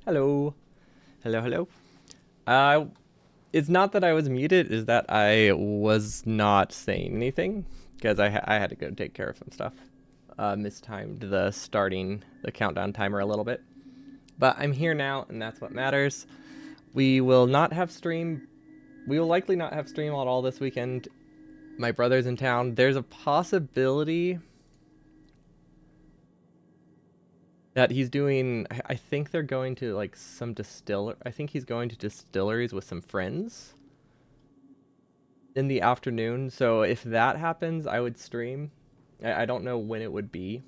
Hello. Hello, hello. Uh, it's not that I was muted, is that I was not saying anything because I had to go take care of some stuff. Mistimed the countdown timer a little bit. But I'm here now, and that's what matters. We will not have stream. We will likely not have stream at all this weekend. My brother's in town. There's a possibility that he's doing. I think they're going to like some distiller. I think he's going to distilleries with some friends in the afternoon. So if that happens, I would stream. I don't know when it would be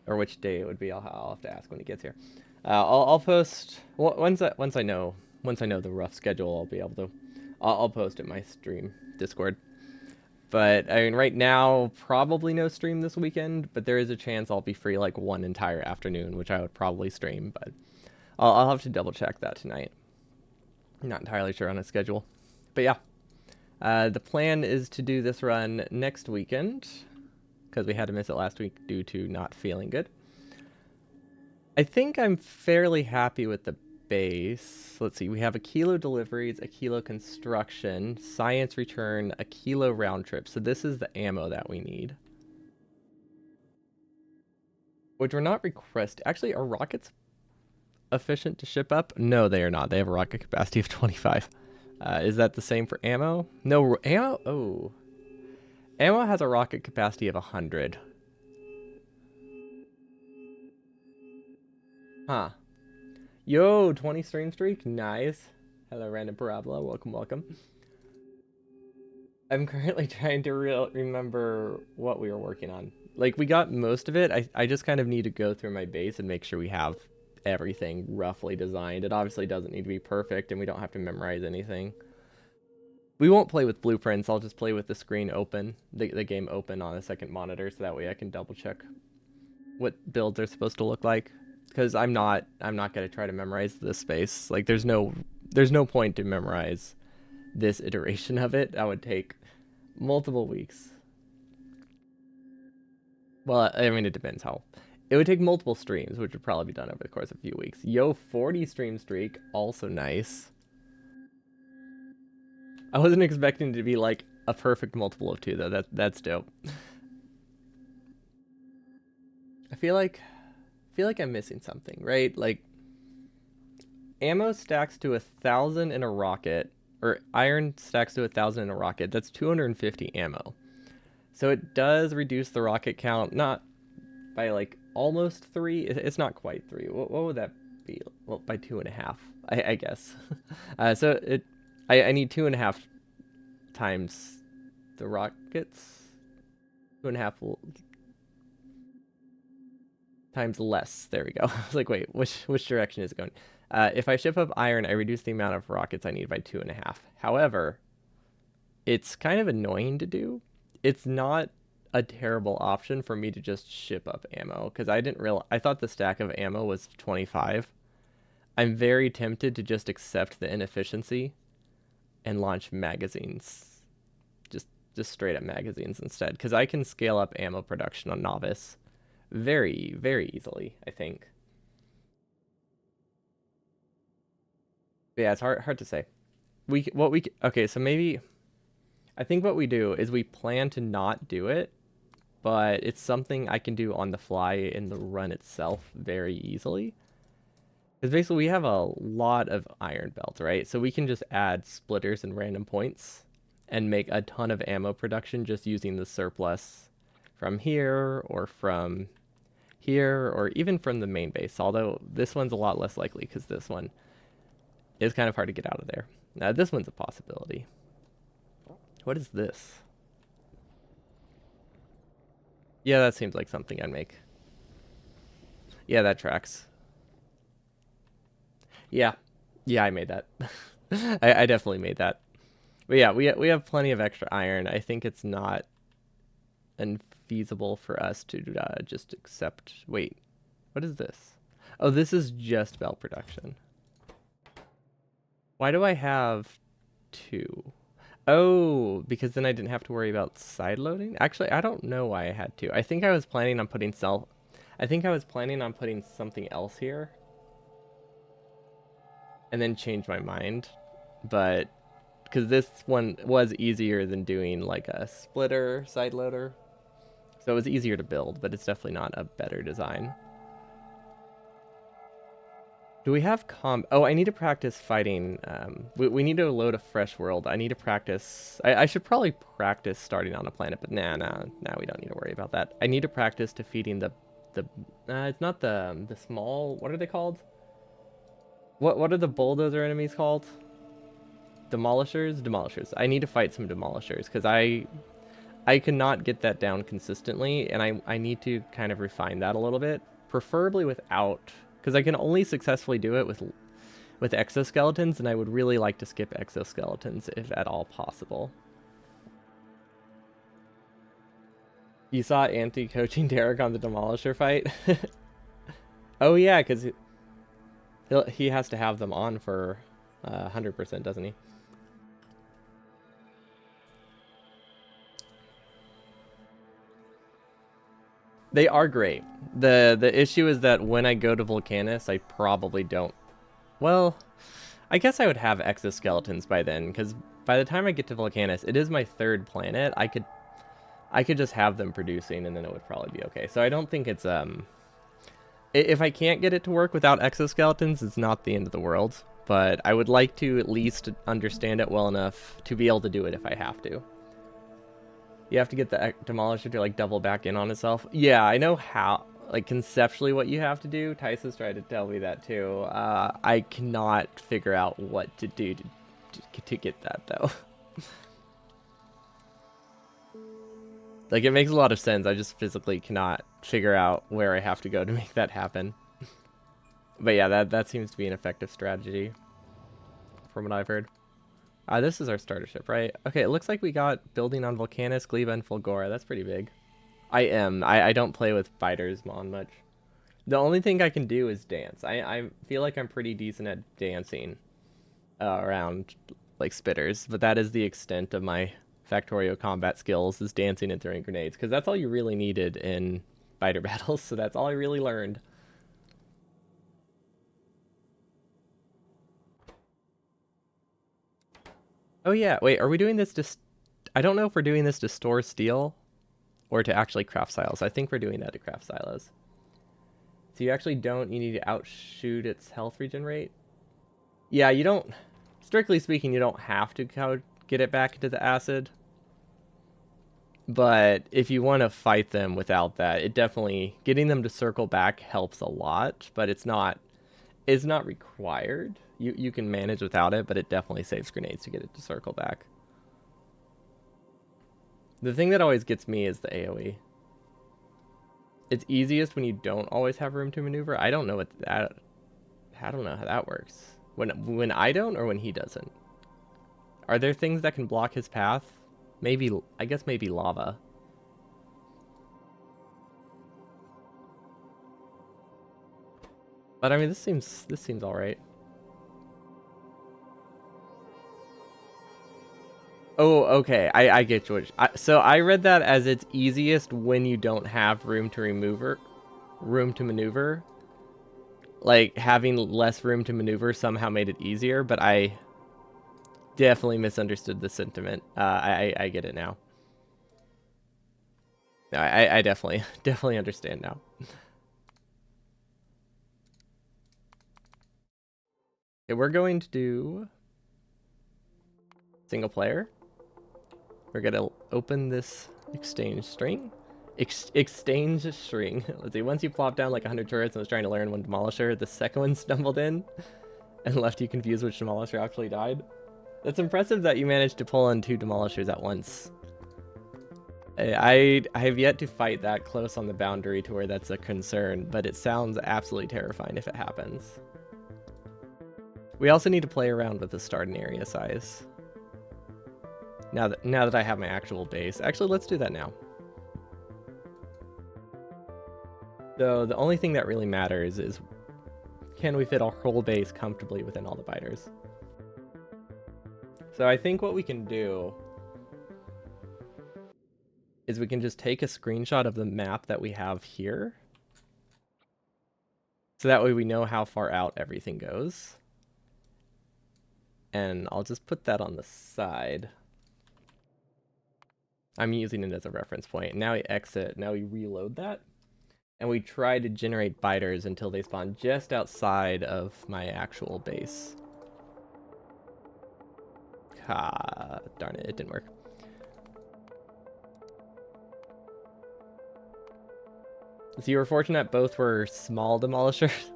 or which day it would be. I'll have to ask when he gets here. I'll post once I know the rough schedule. I'll be able to. I'll post it in my stream Discord. But I mean, right now probably no stream this weekend. But there is a chance I'll be free like one entire afternoon, which I would probably stream. But I'll have to double check that tonight. I'm not entirely sure on a schedule. But yeah, the plan is to do this run next weekend because we had to miss it last week due to not feeling good. I think I'm fairly happy with the base. Let's see, we have a kilo deliveries, a kilo construction, science return, a kilo round trip. So this is the ammo that we need. Which we're not request. Actually, are rockets efficient to ship up? No, they are not. They have a rocket capacity of 25. Is that the same for ammo? No, ammo? Oh. Ammo has a rocket capacity of 100. Huh. Yo, 20 stream streak. Nice. Hello, random parabola. Welcome, welcome. I'm currently trying to remember what we were working on. Like, we got most of it. I just kind of need to go through my base and make sure we have everything roughly designed. It obviously doesn't need to be perfect, and we don't have to memorize anything. We won't play with blueprints. I'll just play with the screen open, the game open on a second monitor, so that way I can double check what builds are supposed to look like. Because I'm not gonna try to memorize this space. Like there's no point to memorize this iteration of it. That would take multiple weeks. Well, I mean it depends how. It would take multiple streams, which would probably be done over the course of a few weeks. Yo, 40 stream streak, also nice. I wasn't expecting to be like a perfect multiple of 2 though. That's dope. I feel like I'm missing something, right? Like ammo stacks to 1,000 in a rocket, or iron stacks to 1,000 in a rocket. That's 250 ammo. So it does reduce the rocket count, not by like almost 3. It's not quite 3. What would that be? Well, by 2.5, I guess. So I need 2.5 times the rockets. 2.5 times less. There we go. I was like, wait, which direction is it going? If I ship up iron, I reduce the amount of rockets I need by 2.5. However, it's kind of annoying to do. It's not a terrible option for me to just ship up ammo because I thought the stack of ammo was 25. I'm very tempted to just accept the inefficiency and launch magazines. Just straight up magazines instead because I can scale up ammo production on novice very, very easily, I think. But yeah, it's hard to say. Okay, so maybe I think what we do is we plan to not do it, but it's something I can do on the fly in the run itself very easily. Because basically we have a lot of iron belts, right? So we can just add splitters and random points and make a ton of ammo production just using the surplus from here or from here or even from the main base. Although this one's a lot less likely because this one is kind of hard to get out of there. Now this one's a possibility. What is this? Yeah, that seems like something I'd make. Yeah, that tracks. Yeah. Yeah, I made that. I definitely made that. But yeah, we have plenty of extra iron. I think it's not unfeasible for us to just accept. Wait, what is this? Oh, this is just belt production. Why do I have 2? Oh, because then I didn't have to worry about side loading. Actually, I don't know why I had 2. I think I was planning on putting something else here. and then change my mind. But because this one was easier than doing like a splitter side loader, so it was easier to build, but it's definitely not a better design. Do we have Oh, I need to practice fighting. We need to load a fresh world. I need to practice. I should probably practice starting on a planet, but nah, we don't need to worry about that. I need to practice defeating the. It's not the small. What are they called? What are the bulldozer enemies called? Demolishers. I need to fight some demolishers because I cannot get that down consistently, and I need to kind of refine that a little bit, preferably without, because I can only successfully do it with exoskeletons, and I would really like to skip exoskeletons if at all possible. You saw Anti coaching Derek on the Demolisher fight? Oh yeah, because he has to have them on for 100%, doesn't he? They are great. The issue is that when I go to Volcanus, I probably don't. Well, I guess I would have exoskeletons by then, because by the time I get to Volcanus, it is my third planet. I could just have them producing, and then it would probably be okay. So I don't think it's if I can't get it to work without exoskeletons, it's not the end of the world. But I would like to at least understand it well enough to be able to do it if I have to. You have to get the Demolisher to like double back in on itself. Yeah, I know how, like conceptually what you have to do. Tice's tried to tell me that too. I cannot figure out what to do to get that though. Like it makes a lot of sense. I just physically cannot figure out where I have to go to make that happen. But yeah, that seems to be an effective strategy from what I've heard. This is our starter ship, right? Okay, it looks like we got building on Volcanus, Gleba, and Fulgora. That's pretty big. I am. I don't play with fighters mon much. The only thing I can do is dance. I feel like I'm pretty decent at dancing around like spitters, but that is the extent of my Factorio combat skills, is dancing and throwing grenades, because that's all you really needed in fighter battles, so that's all I really learned. Oh yeah, wait, are we doing this to... I don't know if we're doing this to store steel or to actually craft silos. I think we're doing that to craft silos. So you actually don't... You need to outshoot its health regen rate? Yeah, you don't... Strictly speaking, you don't have to get it back into the acid. But if you want to fight them without that, it definitely... Getting them to circle back helps a lot, but it's not required. You can manage without it, but it definitely saves grenades to get it to circle back. The thing that always gets me is the AoE. It's easiest when you don't always have room to maneuver. I don't know what that... I don't know how that works. When I don't, or when he doesn't? Are there things that can block his path? Maybe, I guess maybe lava. But I mean, this seems all right. Oh, okay. I get you. So I read that as it's easiest when you don't have room to maneuver. Like having less room to maneuver somehow made it easier, but I definitely misunderstood the sentiment. I get it now. No, I definitely understand now. Okay, we're going to do single player. We're gonna open this exchange string. Exchange string. Let's see. Once you plop down like 100 turrets and was trying to learn one demolisher, the second one stumbled in and left you confused which demolisher actually died. That's impressive that you managed to pull in 2 demolishers at once. I have yet to fight that close on the boundary to where that's a concern, but it sounds absolutely terrifying if it happens. We also need to play around with the starting area size. Now that I have my actual base. Actually, let's do that now. So the only thing that really matters is, can we fit our whole base comfortably within all the biters? So I think what we can do is we can just take a screenshot of the map that we have here. So that way we know how far out everything goes. And I'll just put that on the side. I'm using it as a reference point. Now we exit. Now we reload that. And we try to generate biters until they spawn just outside of my actual base. Ah, darn it, it didn't work. So you were fortunate both were small demolishers?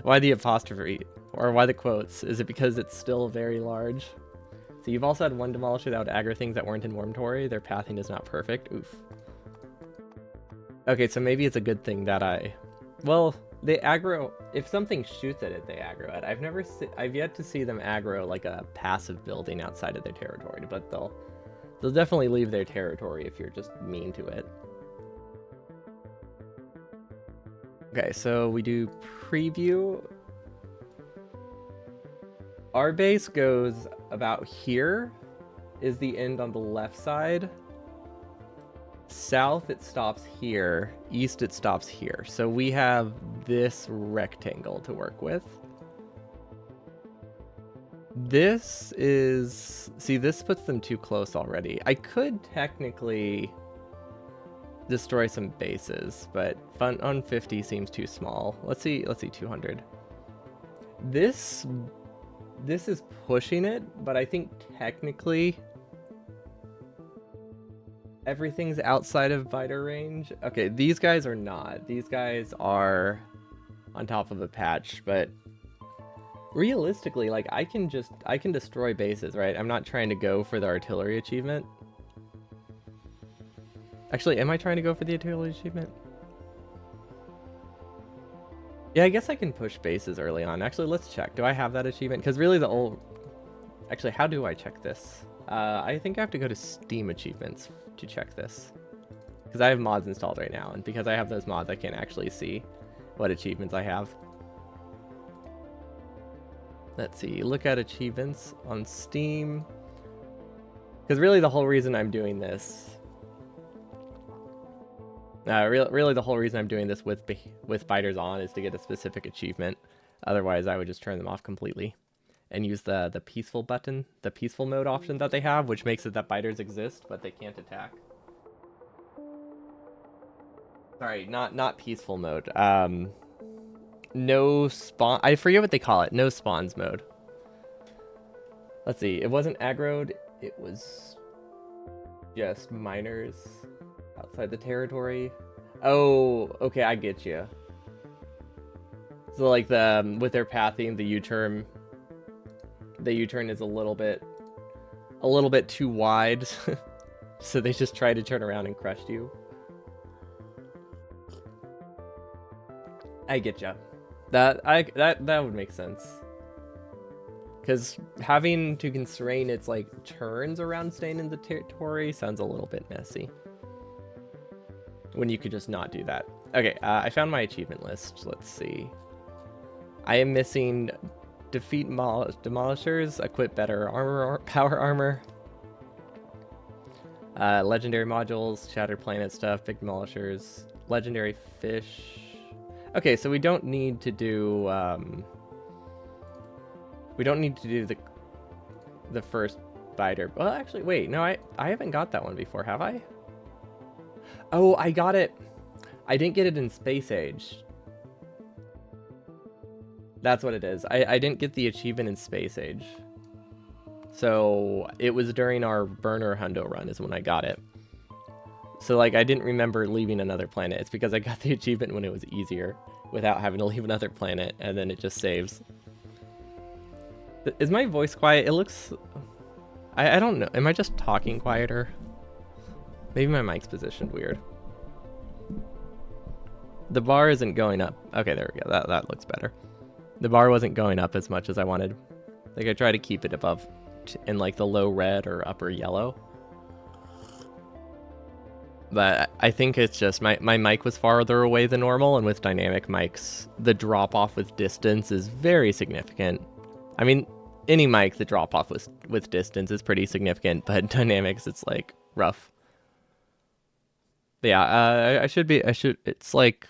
Why the apostrophe? Or why the quotes? Is it because it's still very large? So you've also had one demolisher that would aggro things that weren't in Wormtory. Their pathing is not perfect. Oof. Okay, so maybe it's a good thing that well, they aggro. If something shoots at it, they aggro it. I've yet to see them aggro like a passive building outside of their territory, but they'll definitely leave their territory if you're just mean to it. Okay, so we do preview. Our base goes about here, is the end on the left side. South, it stops here. East, it stops here. So we have this rectangle to work with. This is... See, this puts them too close already. I could technically destroy some bases, but 150 seems too small. Let's see 200. This is pushing it, but I think technically everything's outside of biter range. Okay, these guys are not. These guys are on top of a patch, but realistically, like, I can destroy bases, right? I'm not trying to go for the artillery achievement. Actually, am I trying to go for the artillery achievement? Yeah, I guess I can push bases early on. Actually, let's check. Do I have that achievement? Because really Actually, how do I check this? I think I have to go to Steam achievements to check this. Because I have mods installed right now, and because I have those mods, I can't actually see what achievements I have. Let's see, look at achievements on Steam. Because really the whole reason I'm doing this... really the whole reason I'm doing this with biters on is to get a specific achievement. Otherwise, I would just turn them off completely. And use the peaceful button, the peaceful mode option that they have, which makes it that biters exist, but they can't attack. Sorry, not peaceful mode. No spawn. I forget what they call it. No spawns mode. Let's see. It wasn't aggroed. It was just miners outside the territory. Oh, okay, I get you. So like with their pathing, the U-turn is a little bit too wide, so they just try to turn around and crush you. I get ya. That would make sense. Because having to constrain its like turns around staying in the territory sounds a little bit messy. When you could just not do that. Okay, I found my achievement list. Let's see. I am missing defeat demolishers, equip better power armor, legendary modules, shattered planet stuff, big demolishers, legendary fish. Okay, so we don't need to do the first biter. Well, actually, wait, no, I haven't got that one before, have I? Oh, I got it. I didn't get it in Space Age. That's what it is. I didn't get the achievement in Space Age. So it was during our burner hundo run is when I got it. So like I didn't remember leaving another planet. It's because I got the achievement when it was easier without having to leave another planet, and then it just saves. Is my voice quiet? It looks... I don't know. Am I just talking quieter? Maybe my mic's positioned weird. The bar isn't going up. Okay, there we go. That looks better. The bar wasn't going up as much as I wanted. Like I try to keep it above in like the low red or upper yellow. But I think it's just my mic was farther away than normal, and with dynamic mics, the drop off with distance is very significant. I mean, any mic, the drop off with distance is pretty significant, but dynamics, it's like rough. But yeah, it's like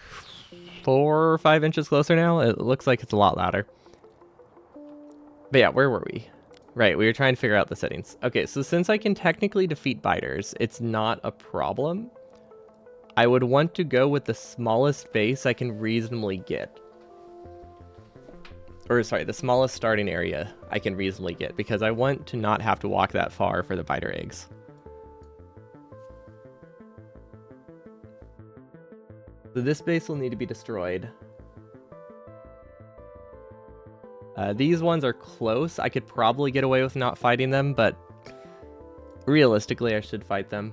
4 or 5 inches closer now. It looks like it's a lot louder. But yeah, where were we? Right, we were trying to figure out the settings. Okay, so since I can technically defeat biters, it's not a problem. I would want to go with the smallest base I can reasonably get. Or, sorry, the smallest starting area I can reasonably get, because I want to not have to walk that far for the biter eggs. So this base will need to be destroyed. These ones are close. I could probably get away with not fighting them, but realistically, I should fight them.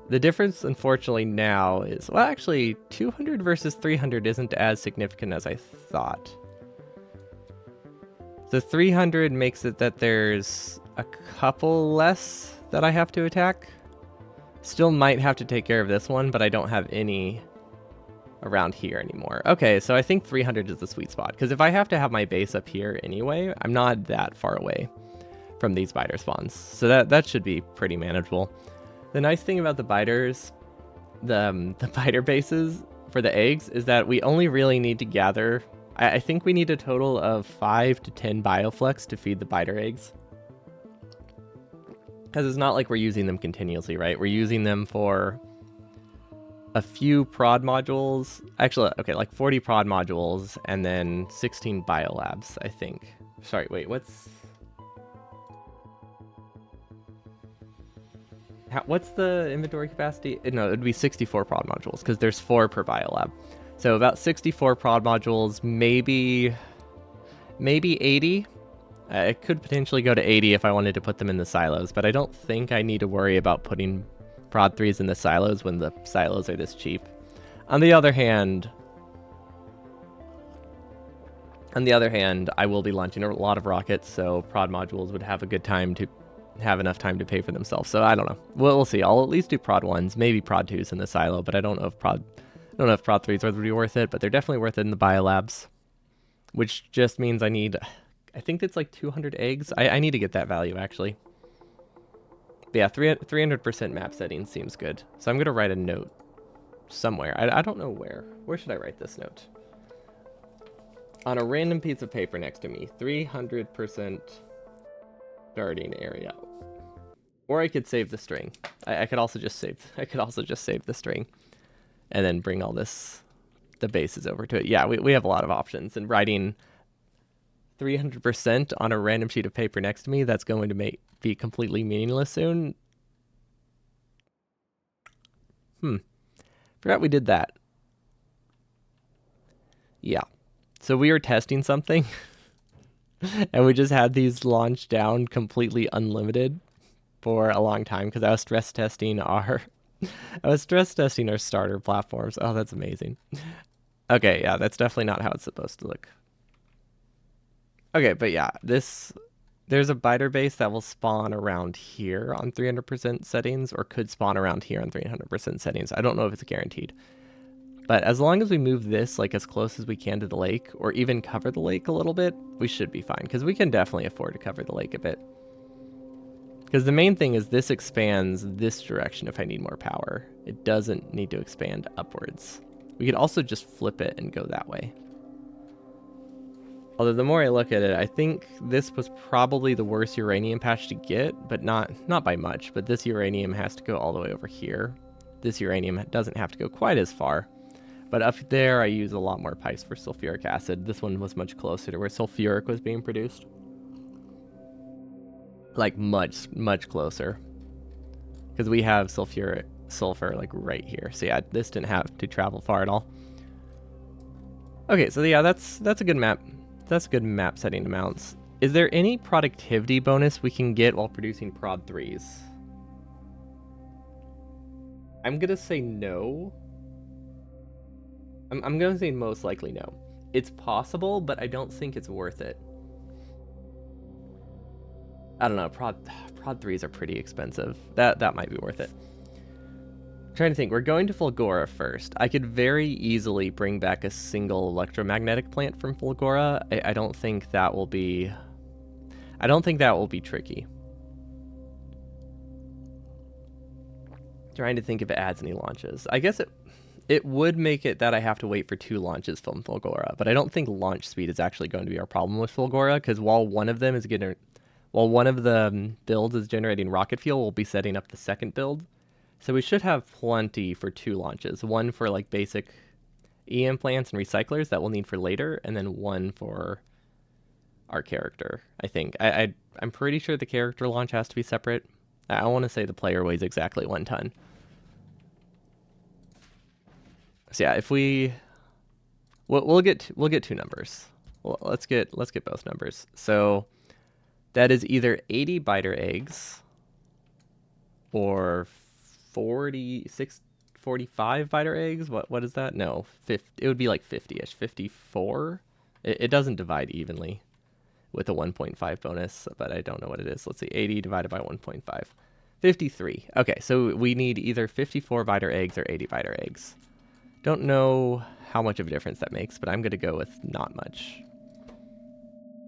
The difference, unfortunately, now is... Well, actually, 200 versus 300 isn't as significant as I thought. So 300 makes it that there's a couple less that I have to attack. Still might have to take care of this one, but I don't have any around here anymore. Okay, so I think 300 is the sweet spot, because if I have to have my base up here anyway, I'm not that far away from these biter spawns. So that should be pretty manageable. The nice thing about the biters, the biter bases for the eggs, is that we only really need to gather... I think we need a total of 5 to 10 bioflux to feed the biter eggs. Because it's not like we're using them continuously, right? We're using them for a few prod modules. Actually, okay, like 40 prod modules and then 16 biolabs, I think. Sorry, wait, what's the inventory capacity? No, it would be 64 prod modules because there's 4 per biolab. So about 64 prod modules, maybe 80. It could potentially go to 80 if I wanted to put them in the silos, but I don't think I need to worry about putting prod 3s in the silos when the silos are this cheap. On the other hand, I will be launching a lot of rockets, so prod modules would have enough time to pay for themselves. So I don't know. We'll see. I'll at least do prod 1s, maybe prod 2s in the silo, but I don't know if prod 3s would be worth it, but they're definitely worth it in the biolabs, which just means I think it's like 200 eggs. I need to get that value, actually. But yeah, 300% map settings seems good. So I'm going to write a note somewhere. I don't know where. Where should I write this note? On a random piece of paper next to me. 300% starting area. Or I could save the string. I could also just save the string. And then bring all the bases over to it. Yeah, we have a lot of options. And writing 300% on a random sheet of paper next to me, that's going to be completely meaningless soon. Forgot we did that. Yeah. So we were testing something, and we just had these launched down completely unlimited for a long time because I was stress testing our starter platforms. Oh, that's amazing. Okay, yeah, that's definitely not how it's supposed to look. Okay, but yeah, there's a biter base that will spawn around here on 300% settings, or could spawn around here on 300% settings. I don't know if it's guaranteed. But as long as we move this like as close as we can to the lake, or even cover the lake a little bit, we should be fine, because we can definitely afford to cover the lake a bit. Because the main thing is this expands this direction if I need more power. It doesn't need to expand upwards. We could also just flip it and go that way. Although the more I look at it, I think this was probably the worst uranium patch to get, but not by much. But this uranium has to go all the way over here. This uranium doesn't have to go quite as far. But up there, I use a lot more pipes for sulfuric acid. This one was much closer to where sulfuric was being produced. Like much closer. Because we have sulfur like right here. So yeah, this didn't have to travel far at all. Okay, so yeah, that's a good map. That's good map setting amounts. Is there any productivity bonus we can get while producing prod 3s? I'm gonna say no. I'm gonna say most likely no. It's possible, but I don't think it's worth it. I don't know, prod 3s are pretty expensive. That might be worth it. Trying to think, we're going to Fulgora first. I could very easily bring back a single electromagnetic plant from Fulgora. I don't think that will be tricky. Trying to think if it adds any launches. I guess It would make it that I have to wait for 2 launches from Fulgora, but I don't think launch speed is actually going to be our problem with Fulgora, because while one of the builds is generating rocket fuel, we'll be setting up the second build. So we should have plenty for 2 launches. One for like basic EM plants and recyclers that we'll need for later, and then one for our character, I think. I'm pretty sure the character launch has to be separate. I want to say the player weighs exactly 1 ton. So yeah, if we'll get 2 numbers. Well, let's get both numbers. So that is either 80 biter eggs or 45 biter eggs. What is that? No, 50. It would be like 50ish, 54. It doesn't divide evenly with a 1.5 bonus, but I don't know what it is. Let's see, 80 divided by 1.5. 53. Okay, so we need either 54 biter eggs or 80 biter eggs. Don't know how much of a difference that makes, but I'm going to go with not much.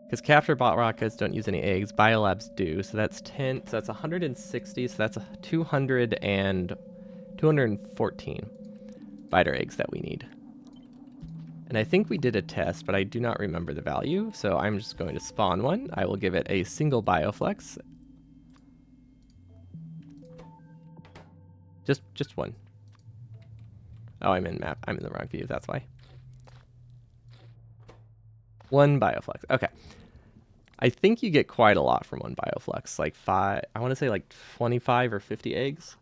Because capture bot rockets don't use any eggs, biolabs do, so that's 10, so that's 160, so that's 214 biter eggs that we need. And I think we did a test, but I do not remember the value, so I'm just going to spawn one. I will give it a single bioflex. Just one. Oh, I'm in the wrong view, that's why. 1 bioflex. Okay. I think you get quite a lot from 1 bioflex. Like I want to say like 25 or 50 eggs.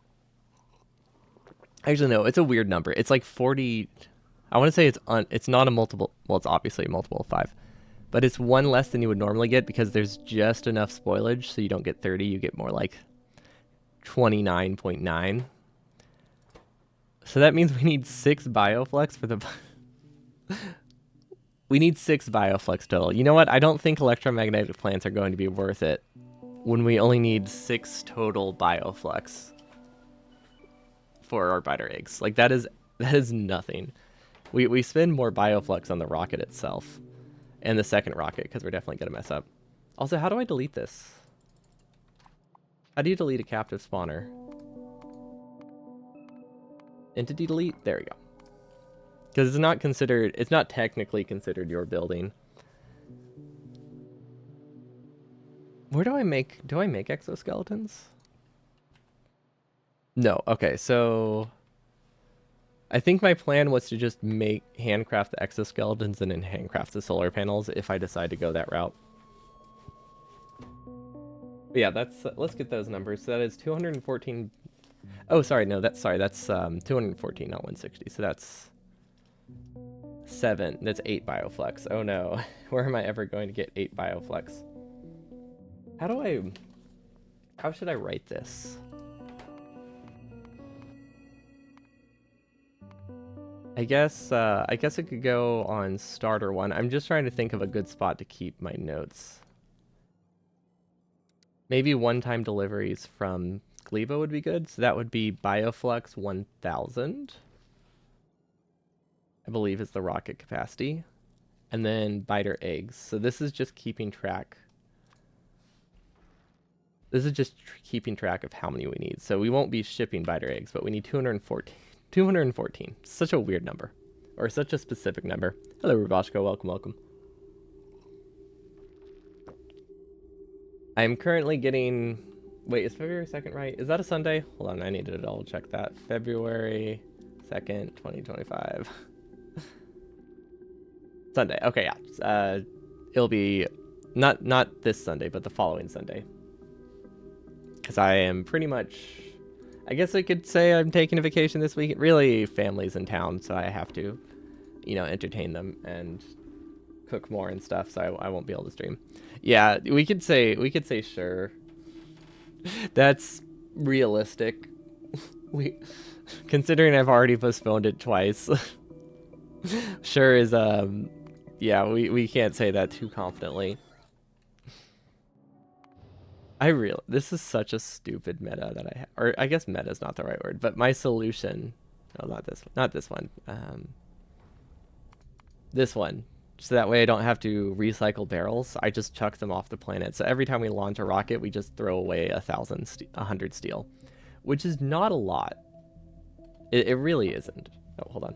Actually, no, it's a weird number. It's like 40. I want to say it's not a multiple. Well, it's obviously a multiple of 5. But it's 1 less than you would normally get because there's just enough spoilage, so you don't get 30. You get more like 29.9. So that means we need 6 bioflex for the... We need 6 bioflex total. You know what? I don't think electromagnetic plants are going to be worth it when we only need 6 total bioflex for our biter eggs. Like, that is nothing. We spend more bioflex on the rocket itself and the second rocket because we're definitely going to mess up. Also, how do I delete this? How do you delete a captive spawner? Entity delete? There we go. Because it's not technically considered your building. Where do I make exoskeletons? No, okay, so I think my plan was to just handcraft the exoskeletons and then handcraft the solar panels if I decide to go that route. But yeah, let's get those numbers. So that is 214. Oh, sorry, no, that's 214, not 160. So that's 7. That's 8 bioflex. Oh no, where am I ever going to get 8 bioflex? How should I write this? I guess it could go on starter 1. I'm just trying to think of a good spot to keep my notes. Maybe one-time deliveries from Glebo would be good. So that would be bioflex 1000. I believe is the rocket capacity. And then biter eggs. So this is just keeping track. This is just keeping track of how many we need. So we won't be shipping biter eggs, but we need 214. 214. Such a weird number. Or such a specific number. Hello, Rubashko. Welcome, welcome. I'm currently getting... Wait, is February 2nd right? Is that a Sunday? Hold on, I need to double check that. February 2nd, 2025. Sunday. Okay, yeah. It'll be not this Sunday, but the following Sunday. Because I am pretty much... I guess I could say I'm taking a vacation this week. Really, family's in town, so I have to, entertain them and cook more and stuff, so I won't be able to stream. Yeah, we could say sure. That's realistic. Considering I've already postponed it twice. Sure is yeah, we can't say that too confidently. This is such a stupid meta that I have, or I guess meta is not the right word, but my solution, no, not this one, this one, so that way I don't have to recycle barrels. I just chuck them off the planet. So every time we launch a rocket, we just throw away 100 steel, which is not a lot. It really isn't. Oh, hold on.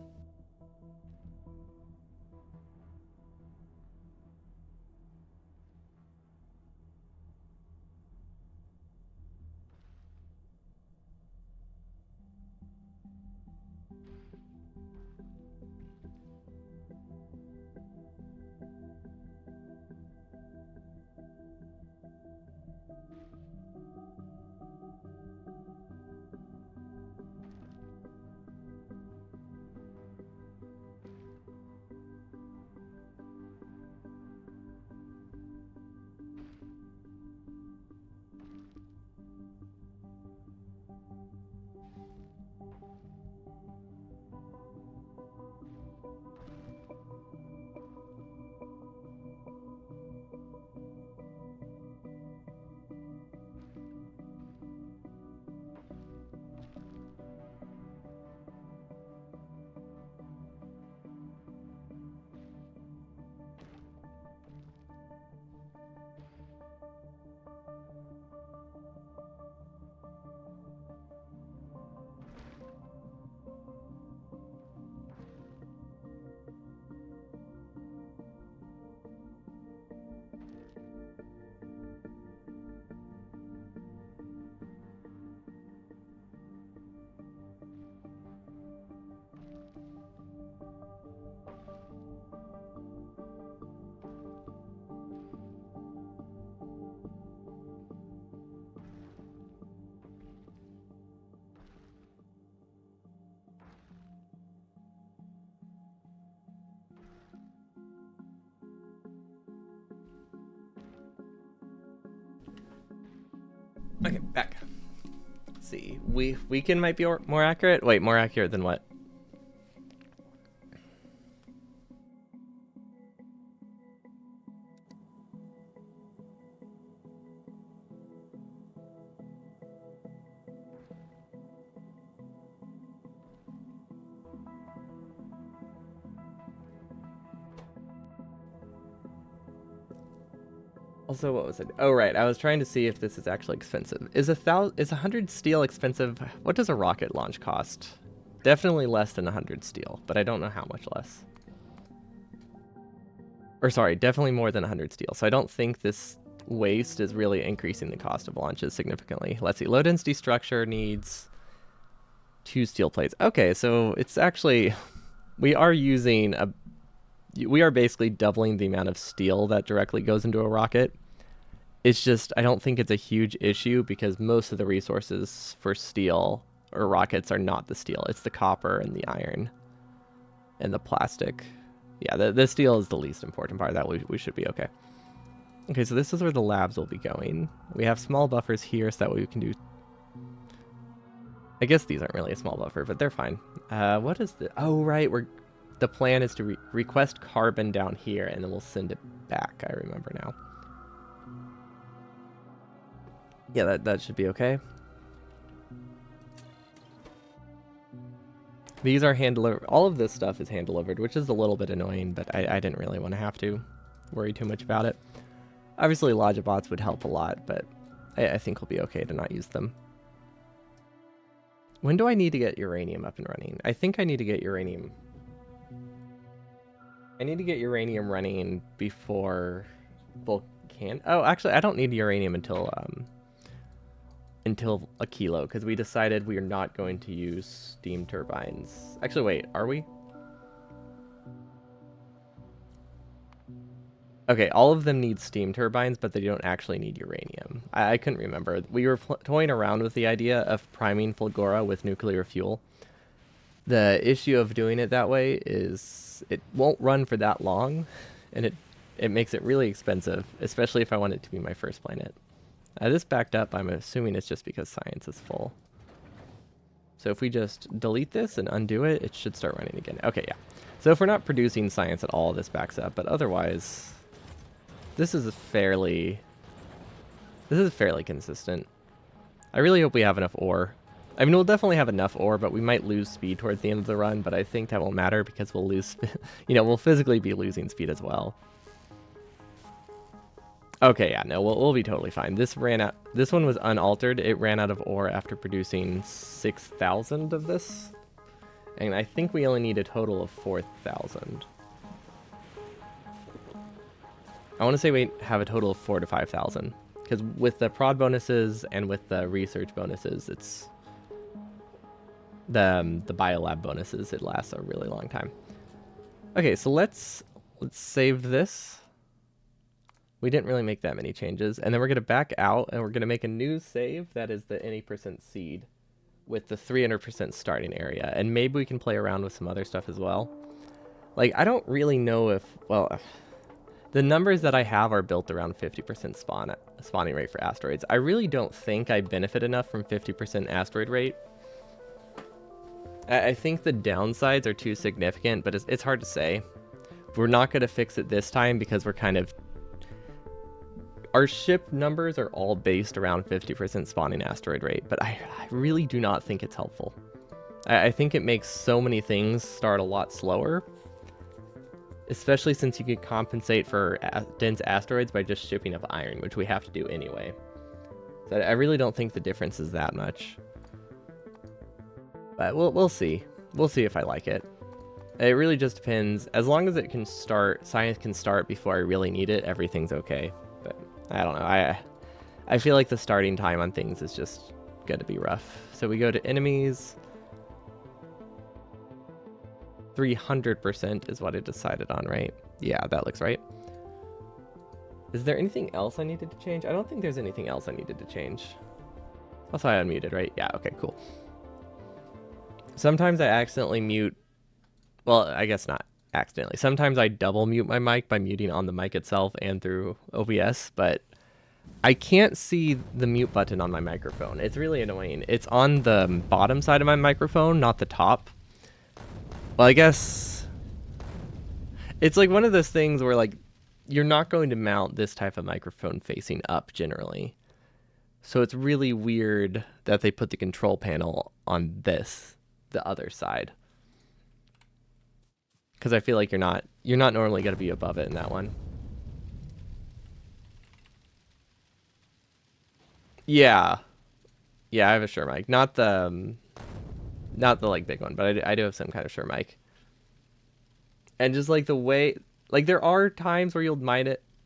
Okay, back. Let's see. Weekend might be more accurate. Wait, more accurate than what? Also, what was it? Oh, right. I was trying to see if this is actually expensive. Is 100 steel expensive? What does a rocket launch cost? Definitely less than 100 steel, but I don't know how much less. Or sorry, definitely more than 100 steel. So I don't think this waste is really increasing the cost of launches significantly. Let's see. Low density structure needs 2 steel plates. Okay, so it's actually we are basically doubling the amount of steel that directly goes into a rocket. It's just, I don't think it's a huge issue because most of the resources for steel or rockets are not the steel. It's the copper and the iron and the plastic. Yeah, the steel is the least important part. That we should be okay. Okay, so this is where the labs will be going. We have small buffers here so that way we can do... I guess these aren't really a small buffer, but they're fine. What is the... Oh, right, the plan is to request carbon down here and then we'll send it back. I remember now. Yeah, that should be okay. These are hand-delivered. All of this stuff is hand-delivered, which is a little bit annoying, but I didn't really want to have to worry too much about it. Obviously, Logibots would help a lot, but I think we'll be okay to not use them. When do I need to get uranium up and running? I think I need to get uranium. I need to get uranium running before Volcan. Oh, actually, I don't need uranium until a kilo, because we decided we are not going to use steam turbines. Actually, wait, are we? Okay, all of them need steam turbines, but they don't actually need uranium. I couldn't remember. We were toying around with the idea of priming Fulgora with nuclear fuel. The issue of doing it that way is it won't run for that long, and it makes it really expensive, especially if I want it to be my first planet. This backed up, I'm assuming it's just because science is full. So if we just delete this and undo it, it should start running again. Okay, yeah. So if we're not producing science at all, this backs up, but otherwise, this is fairly consistent. I really hope we have enough ore. I mean, we'll definitely have enough ore, but we might lose speed towards the end of the run, but I think that won't matter because we'll lose, we'll physically be losing speed as well. Okay, yeah, no, we'll be totally fine. This one was unaltered. It ran out of ore after producing 6,000 of this. And I think we only need a total of 4,000. I want to say we have a total of 4 to 5,000. Because with the prod bonuses and with the research bonuses, it's the biolab bonuses, it lasts a really long time. Okay, so let's save this. We didn't really make that many changes. And then we're going to back out and we're going to make a new save that is the any percent seed with the 300% starting area. And maybe we can play around with some other stuff as well. Like, I don't really know if, well, the numbers that I have are built around 50% spawning rate for asteroids. I really don't think I benefit enough from 50% asteroid rate. I think the downsides are too significant, but it's hard to say. We're not going to fix it this time because we're kind of... Our ship numbers are all based around 50% spawning asteroid rate, but I really do not think it's helpful. I think it makes so many things start a lot slower, especially since you could compensate for dense asteroids by just shipping up iron, which we have to do anyway. So I really don't think the difference is that much. But we'll see. We'll see if I like it. It really just depends. As long as it can start, science can start before I really need it, everything's okay. But I don't know. I feel like the starting time on things is just going to be rough. So we go to enemies. 300% is what I decided on, right? Yeah, that looks right. Is there anything else I needed to change? I don't think there's anything else I needed to change. Also, I unmuted, right? Yeah, okay, cool. Sometimes I accidentally mute. Well, I guess not accidentally. Sometimes I double mute my mic by muting on the mic itself and through OBS, but I can't see the mute button on my microphone. It's really annoying. It's on the bottom side of my microphone, not the top. Well, I guess it's like one of those things where, like, you're not going to mount this type of microphone facing up generally. So it's really weird that they put the control panel on this, the other side. Because I feel like you're not normally going to be above it in that one. Yeah. Yeah, I have a Shure mic. Not the like big one, but I do have some kind of Shure mic. And just like the way, like there are times where you'll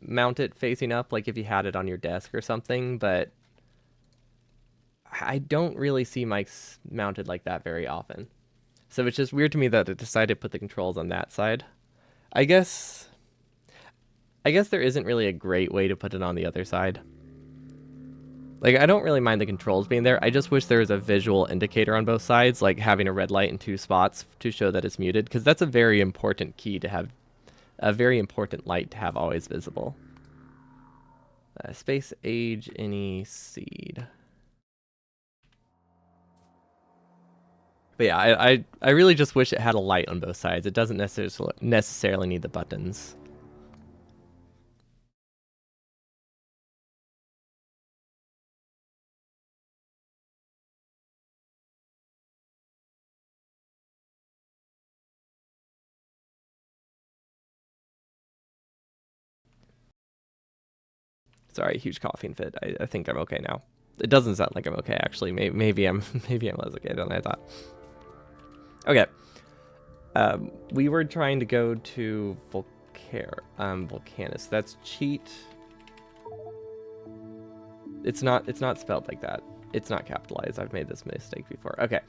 mount it facing up, like if you had it on your desk or something, but I don't really see mics mounted like that very often. So it's just weird to me that it decided to put the controls on that side. I guess there isn't really a great way to put it on the other side. Like, I don't really mind the controls being there. I just wish there was a visual indicator on both sides, like having a red light in 2 spots to show that it's muted, because that's a very important key to have, a very important light to have always visible. Space age any seed. But yeah, I really just wish it had a light on both sides. It doesn't necessarily need the buttons. Sorry, huge coughing fit. I think I'm okay now. It doesn't sound like I'm okay, actually. Maybe I'm maybe I was okay than I thought. Okay. We were trying to go to Volcanus. That's cheat. It's not spelled like that. It's not capitalized. I've made this mistake before. Okay.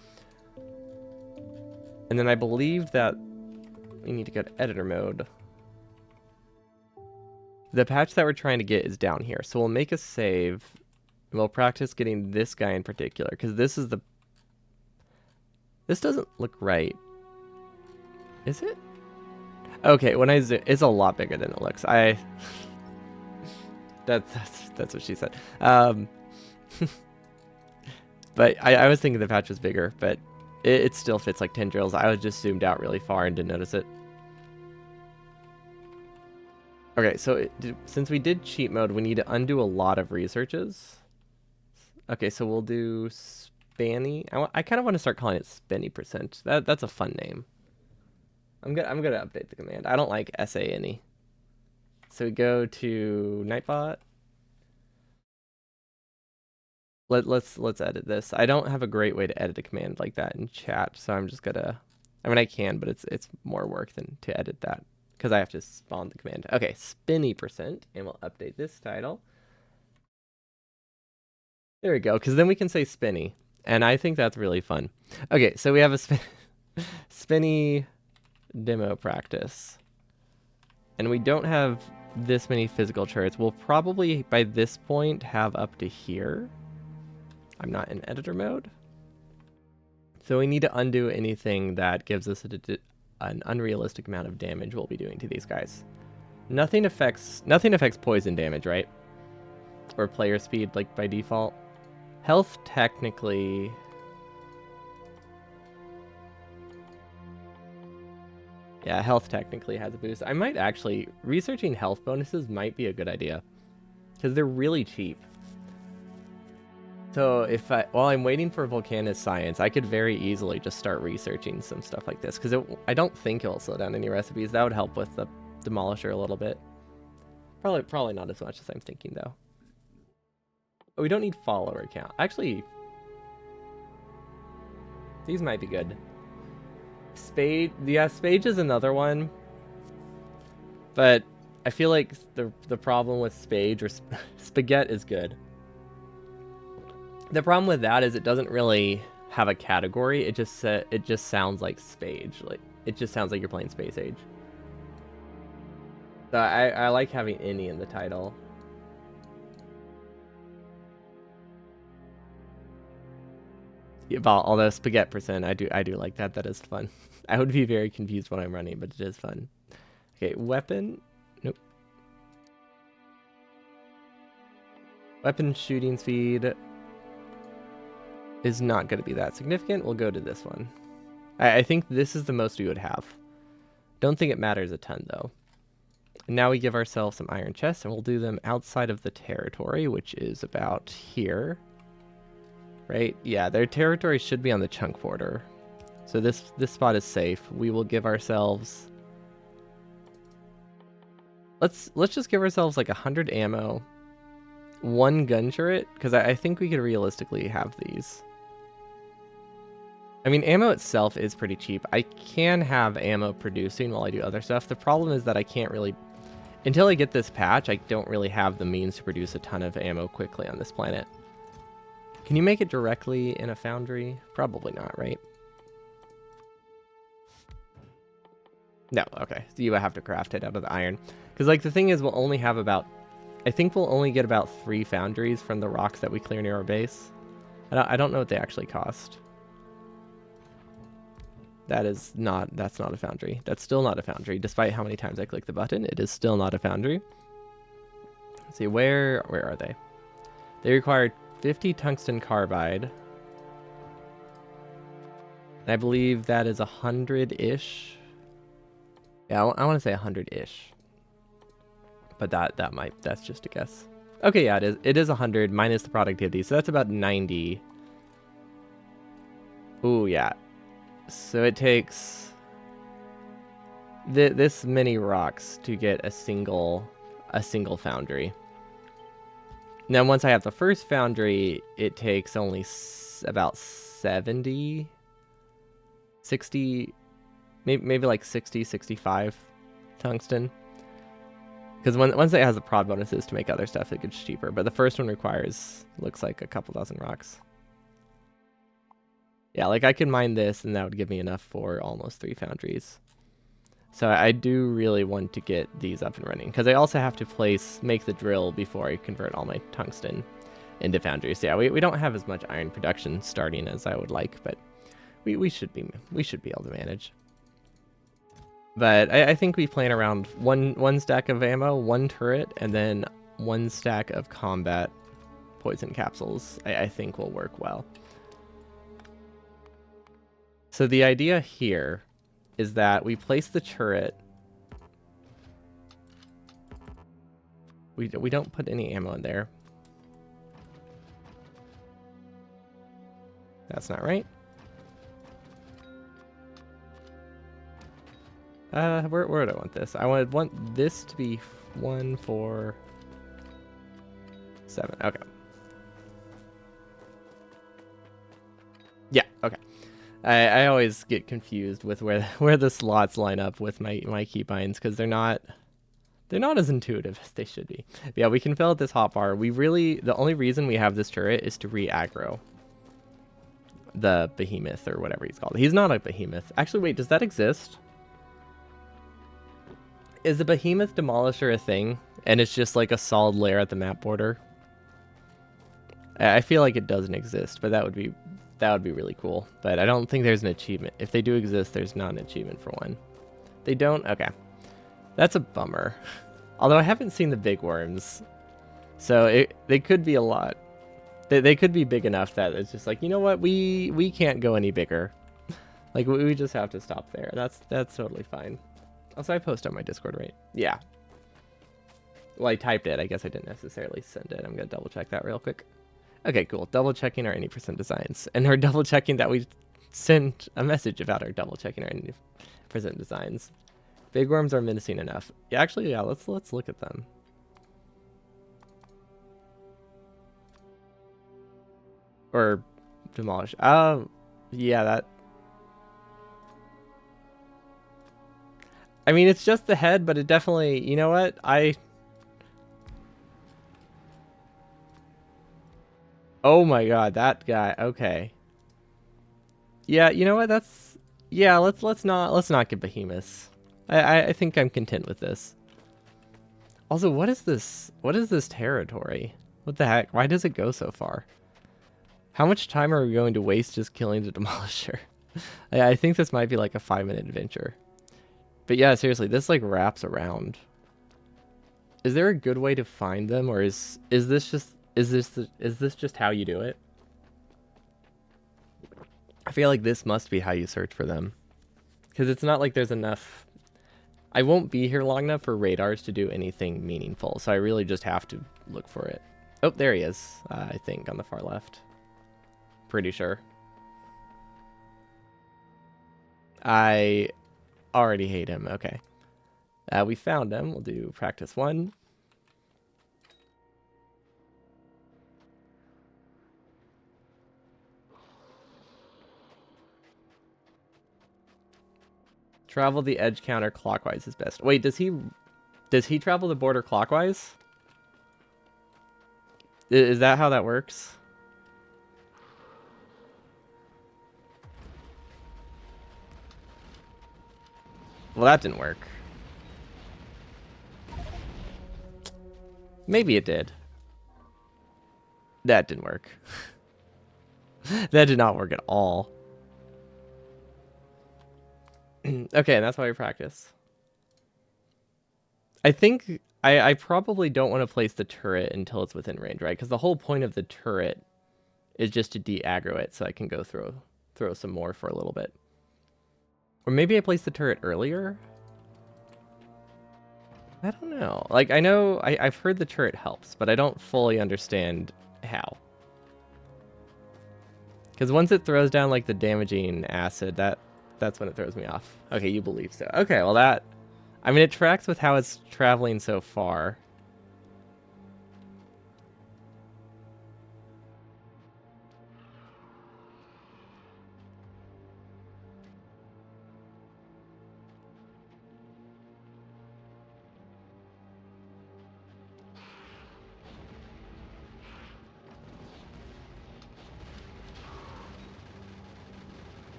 And then I believe that we need to go to editor mode. The patch that we're trying to get is down here. So we'll make a save. And we'll practice getting this guy in particular, because this is the... This doesn't look right. Is it? Okay, when I zoom, it's a lot bigger than it looks. That's what she said. But I was thinking the patch was bigger, but it still fits like 10 drills. I was just zoomed out really far and didn't notice it. Okay, so since we did cheat mode, we need to undo a lot of researches. Okay, so we'll do Spanny. I kind of want to start calling it Spenny%. That's a fun name. I'm gonna update the command. I don't like SANE. So we go to Nightbot. Let's edit this. I don't have a great way to edit a command like that in chat, so I'm just gonna I mean, I can, but it's more work than to edit that because I have to spawn the command. Okay, spinny %, and we'll update this title. There we go, because then we can say spinny, and I think that's really fun. Okay, so we have a spinny demo practice, and we don't have this many physical turrets. We'll probably, by this point, have up to here. I'm not in editor mode. So we need to undo anything that gives us an unrealistic amount of damage we'll be doing to these guys. Nothing affects poison damage, right? Or player speed, like, by default. Health, technically... Yeah, health technically has a boost. I might actually... Researching health bonuses might be a good idea. Because they're really cheap. So while I'm waiting for Volcanus Science, I could very easily just start researching some stuff like this. Because I don't think it will slow down any recipes. That would help with the Demolisher a little bit. Probably not as much as I'm thinking, though. But we don't need follower count. Actually, these might be good. Spade, yeah, Spade is another one. But I feel like the problem with Spade or Spaghetti is good. The problem with that is it doesn't really have a category. It just sounds like Spade. Like it just sounds like you're playing Space Age. So I like having any in the title. Yeah, although Spaghetti %, I do like that. That is fun. I would be very confused when I'm running, but it is fun. Okay, weapon. Nope. Weapon shooting speed is not going to be that significant. We'll go to this one. I think this is the most we would have. Don't think it matters a ton, though. And now we give ourselves some iron chests, and we'll do them outside of the territory, which is about here. Right? Yeah, their territory should be on the chunk border. So this spot is safe. We will give ourselves... Let's just give ourselves like 100 ammo. 1 gun turret, because I think we could realistically have these. I mean, ammo itself is pretty cheap. I can have ammo producing while I do other stuff. The problem is that I can't really... Until I get this patch, I don't really have the means to produce a ton of ammo quickly on this planet. Can you make it directly in a foundry? Probably not, right? No, okay. So you have to craft it out of the iron. Because, like, the thing is, we'll only have about... I think we'll only get about 3 foundries from the rocks that we clear near our base. I don't know what they actually cost. That's not a foundry. That's still not a foundry. Despite how many times I click the button, it is still not a foundry. Let's see, where are they? They require 50 tungsten carbide. And I believe that is 100-ish. Yeah, I want to say 100-ish. But that's just a guess. Okay, yeah, it is 100 minus the productivity. So that's about 90. Ooh, yeah. So it takes this many rocks to get a single foundry. Now, once I have the first foundry, it takes only about 70, 60, maybe like 60, 65 tungsten. Because once it has the prod bonuses to make other stuff, it gets cheaper. But the first one looks like a couple dozen rocks. Yeah, like I could mine this, and that would give me enough for almost 3 foundries. So I do really want to get these up and running, because I also have to make the drill before I convert all my tungsten into foundries. So yeah, we don't have as much iron production starting as I would like, but we should be able to manage. But I think we plan around one stack of ammo, 1 turret, and then 1 stack of combat poison capsules. I think will work well. So the idea here is that we place the turret. We don't put any ammo in there. That's not right. Where do I want this? I want this to be 1, 4, 7. Okay. Yeah, okay. I always get confused with where the slots line up with my keybinds because they're not as intuitive as they should be. But yeah, we can fill out this hotbar. The only reason we have this turret is to re-aggro the behemoth or whatever he's called. He's not a behemoth. Actually, wait, does that exist? Is the behemoth demolisher a thing? And it's just like a solid layer at the map border? I feel like it doesn't exist, but that would be really cool. But I don't think there's an achievement. If they do exist, there's not an achievement for one. They don't? Okay. That's a bummer. Although I haven't seen the big worms. So they could be a lot. They could be big enough that it's just like, you know what? We can't go any bigger. Like, we just have to stop there. That's totally fine. Also, I post on my Discord, right? Yeah. Well, I typed it. I guess I didn't necessarily send it. I'm going to double check that real quick. Okay, cool. Double checking our 80% designs. And we're double checking that we sent a message about our double checking our 80% designs. Big worms are menacing enough. Yeah, actually, yeah, let's look at them. Or demolish. Yeah, that. I mean, it's just the head, but it definitely, you know what? Oh my god, that guy. Okay. Yeah, you know what? Yeah, let's not get behemoths. I think I'm content with this. Also, what is this? What is this territory? What the heck? Why does it go so far? How much time are we going to waste just killing the demolisher? I think this might be like a 5-minute adventure. But yeah, seriously, this like wraps around. Is there a good way to find them, or is this just how you do it? I feel like this must be how you search for them, because it's not like there's enough. I won't be here long enough for radars to do anything meaningful, so I really just have to look for it. Oh, there he is. I think on the far left. Pretty sure. I already hate him. Okay. We found him. We'll do practice 1. Travel the edge counter clockwise is best. Wait, does he travel the border clockwise? Is that how that works? Well, that didn't work. Maybe it did. That didn't work. That did not work at all. Okay, and that's why we practice. I think I probably don't want to place the turret until it's within range, right? Because the whole point of the turret is just to de-aggro it so I can go throw some more for a little bit. Or maybe I place the turret earlier? I don't know. Like, I know I've heard the turret helps, but I don't fully understand how. Because once it throws down like the damaging acid, that's when it throws me off. Okay, you believe so. Okay, well I mean, it tracks with how it's traveling so far.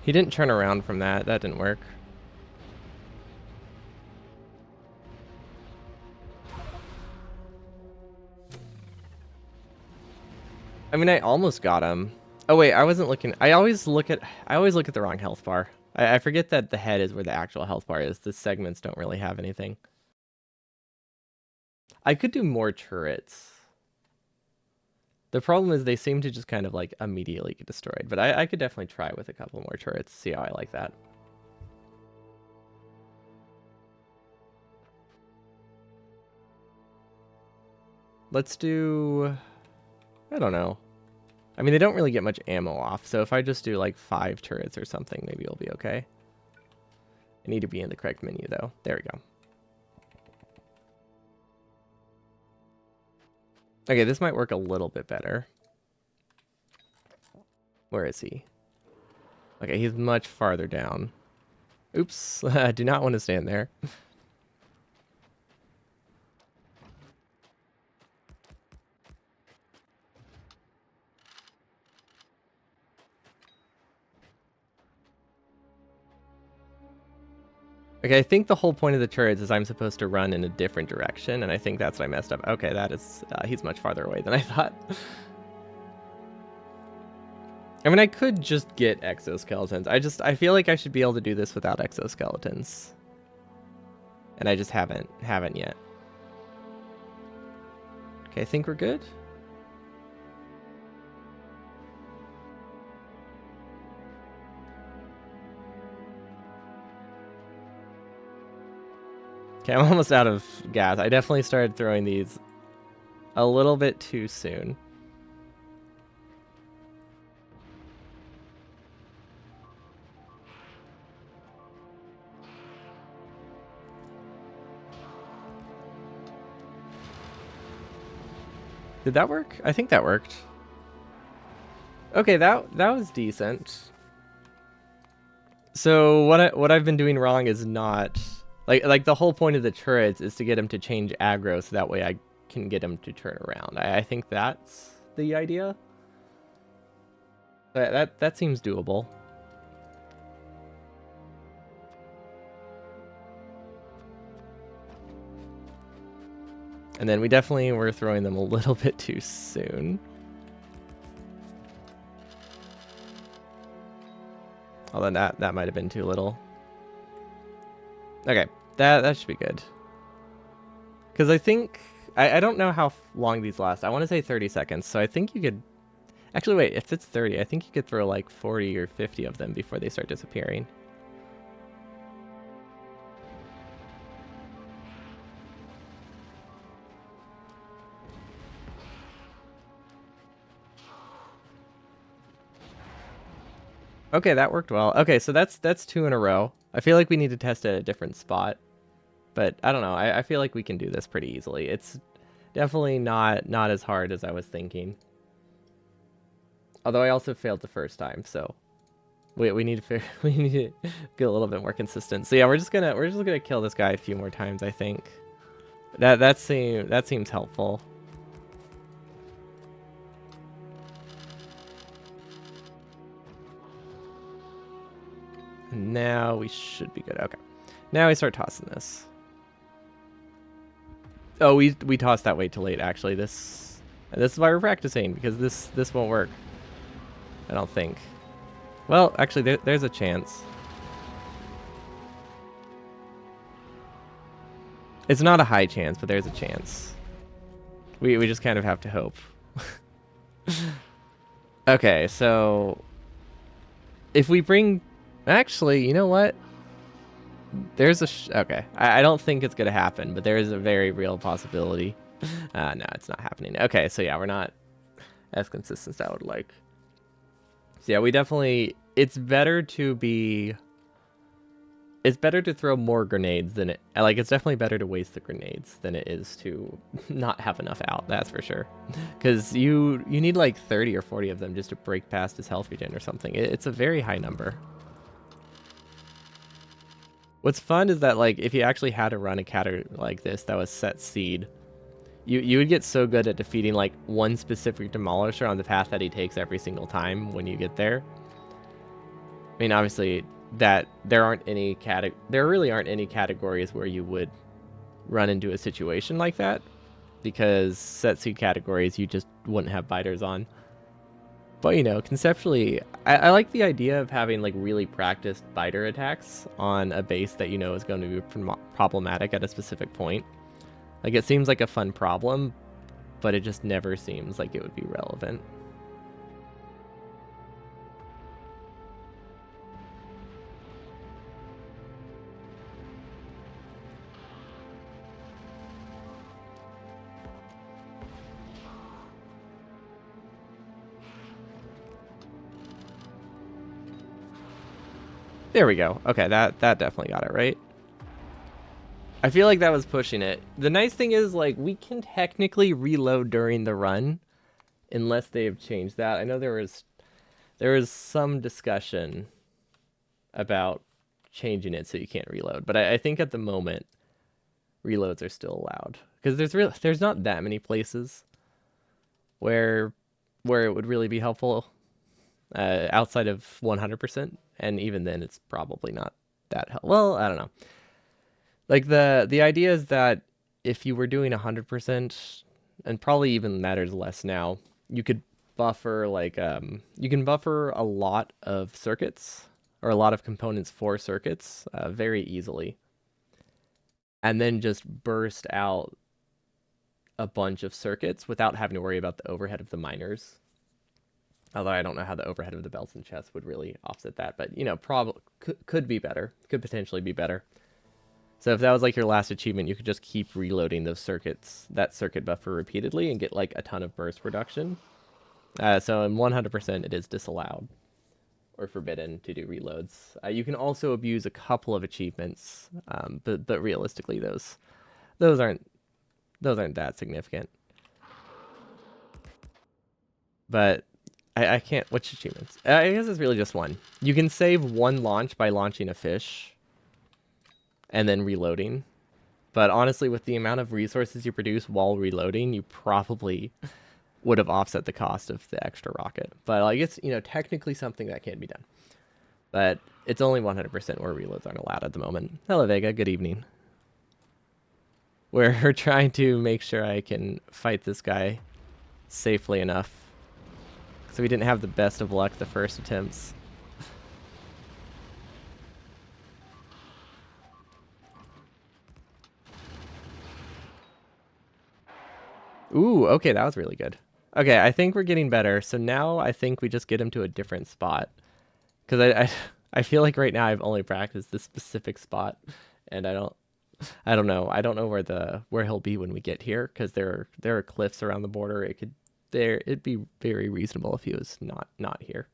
He didn't turn around from that. That didn't work. I mean, I almost got him. Oh wait, I wasn't looking. I always look at the wrong health bar. I forget that the head is where the actual health bar is. The segments don't really have anything. I could do more turrets. The problem is they seem to just kind of like immediately get destroyed. But I could definitely try with a couple more turrets, see how I like that. Let's do... I don't know. I mean, they don't really get much ammo off, so if I just do like 5 turrets or something, maybe it'll be okay. I need to be in the correct menu, though. There we go. Okay, this might work a little bit better. Where is he? Okay, he's much farther down. Oops, I do not want to stand there. Okay, I think the whole point of the turrets is I'm supposed to run in a different direction, and I think that's what I messed up. Okay, that is, he's much farther away than I thought. I mean, I could just get exoskeletons. I feel like I should be able to do this without exoskeletons. And I just haven't yet. Okay, I think we're good. Okay, I'm almost out of gas. I definitely started throwing these a little bit too soon. Did that work? I think that worked. Okay, that was decent. So what I've been doing wrong is not like the whole point of the turrets is to get him to change aggro so that way I can get him to turn around. I think that's the idea. That seems doable. And then we definitely were throwing them a little bit too soon. Although that might have been too little. Okay, that should be good. Because I think I don't know how long these last. I want to say 30 seconds. So I think you could actually wait. If it's 30, I think you could throw like 40 or 50 of them before they start disappearing. Okay, that worked well. Okay, so that's 2 in a row. I feel like we need to test at a different spot. But I don't know. I feel like we can do this pretty easily. It's definitely not as hard as I was thinking. Although I also failed the first time, so we need to we need to get a little bit more consistent. So yeah, we're just gonna kill this guy a few more times, I think. That seems helpful. And now we should be good. Okay. Now we start tossing this. Oh, we tossed that way too late, actually. This is why we're practicing, because this won't work. I don't think. Well, actually, there's a chance. It's not a high chance, but there's a chance. We just kind of have to hope. Okay, so if we bring... Actually, you know what? There's a... Okay, I don't think it's going to happen, but there is a very real possibility. No, it's not happening. Okay, so yeah, we're not as consistent as I would like. So yeah, we definitely... It's better to be... It's better to throw more grenades than it... Like, it's definitely better to waste the grenades than it is to not have enough out, that's for sure. Because you need like 30 or 40 of them just to break past his health regen or something. It's a very high number. What's fun is that, like, if you actually had to run a category like this that was set seed, you would get so good at defeating, like, one specific demolisher on the path that he takes every single time when you get there. I mean, obviously, that there really aren't any categories where you would run into a situation like that, because set seed categories you just wouldn't have biters on. But, you know, conceptually, I like the idea of having, like, really practiced biter attacks on a base that you know is going to be problematic at a specific point. Like, it seems like a fun problem, but it just never seems like it would be relevant. There we go. Okay, that definitely got it right. I feel like that was pushing it. The nice thing is, like, we can technically reload during the run, unless they have changed that. I know there was There was some discussion about changing it so you can't reload, but I think at the moment reloads are still allowed because there's not that many places where it would really be helpful outside of 100%, and even then it's probably not that well, I don't know. Like the idea is that if you were doing 100%, and probably even matters less now, you could buffer you can buffer a lot of circuits or a lot of components for circuits very easily, and then just burst out a bunch of circuits without having to worry about the overhead of the miners. Although I don't know how the overhead of the belts and chests would really offset that, but probably could be better, could potentially be better. So if that was like your last achievement, you could just keep reloading those circuits, that circuit buffer repeatedly, and get like a ton of burst reduction. So in 100%, it is disallowed or forbidden to do reloads. You can also abuse a couple of achievements, but realistically, those aren't that significant. But I can't. Which achievements? I guess it's really just one. You can save one launch by launching a fish and then reloading. But honestly, with the amount of resources you produce while reloading, you probably would have offset the cost of the extra rocket. But I guess, technically something that can be done. But it's only 100% where reloads aren't allowed at the moment. Hello, Vega. Good evening. We're trying to make sure I can fight this guy safely enough. So we didn't have the best of luck the first attempts. Ooh, okay, that was really good. Okay, I think we're getting better. So now I think we just get him to a different spot. Because I feel like right now I've only practiced this specific spot, and I don't know. I don't know where he'll be when we get here, because there are cliffs around the border. It'd be very reasonable if he was not here.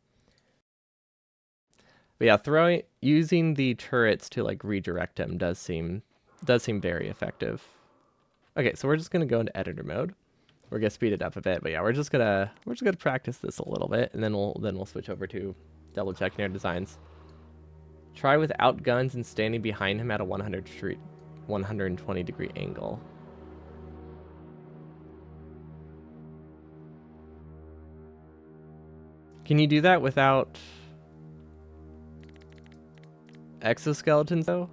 But yeah, using the turrets to like redirect him does seem very effective. Okay, so we're just gonna go into editor mode. We're gonna speed it up a bit, but yeah, we're just gonna practice this a little bit, and then we'll switch over to double checking our designs. Try without guns and standing behind him at a 120 degree angle. Can you do that without exoskeletons though?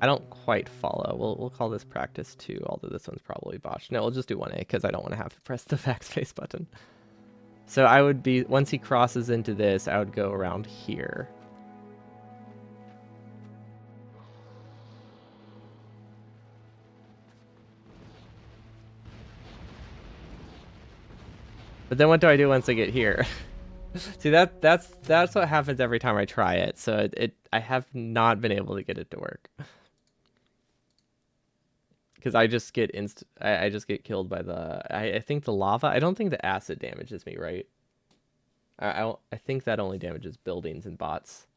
I don't quite follow. We'll call this practice 2, although this one's probably botched. No, we'll just do 1A because I don't want to have to press the backspace button. So I would be, once he crosses into this, I would go around here. But then what do I do once I get here? See, that's what happens every time I try it. So I have not been able to get it to work. Because I just get I just get killed by I think the lava. I don't think the acid damages me, right? I think that only damages buildings and bots.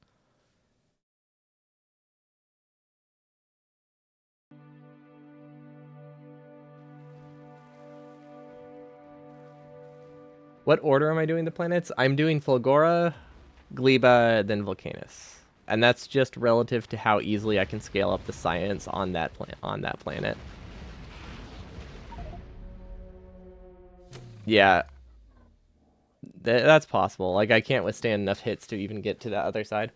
What order am I doing the planets? I'm doing Fulgora, Gleba, then Vulcanus. And that's just relative to how easily I can scale up the science on that planet. Yeah, that's possible. Like, I can't withstand enough hits to even get to the other side.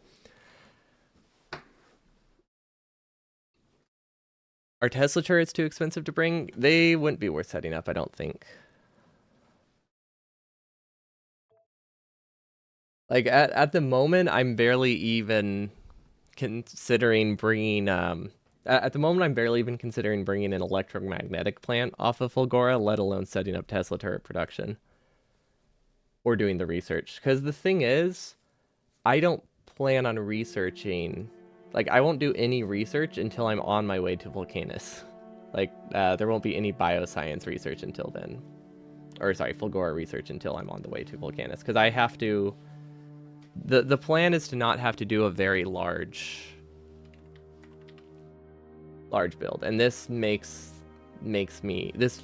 Are Tesla turrets too expensive to bring? They wouldn't be worth setting up, I don't think. Like, at the moment, I'm barely even considering bringing at the moment I'm barely even considering bringing an electromagnetic plant off of Fulgora, let alone setting up Tesla turret production or doing the research. Because the thing is, I don't plan on researching, like, I won't do any research until I'm on my way to Vulcanus. Like, there won't be any bioscience research until then, or sorry, Fulgora research until I'm on the way to Vulcanus, because I have to The plan is to not have to do a very large build, and this makes me this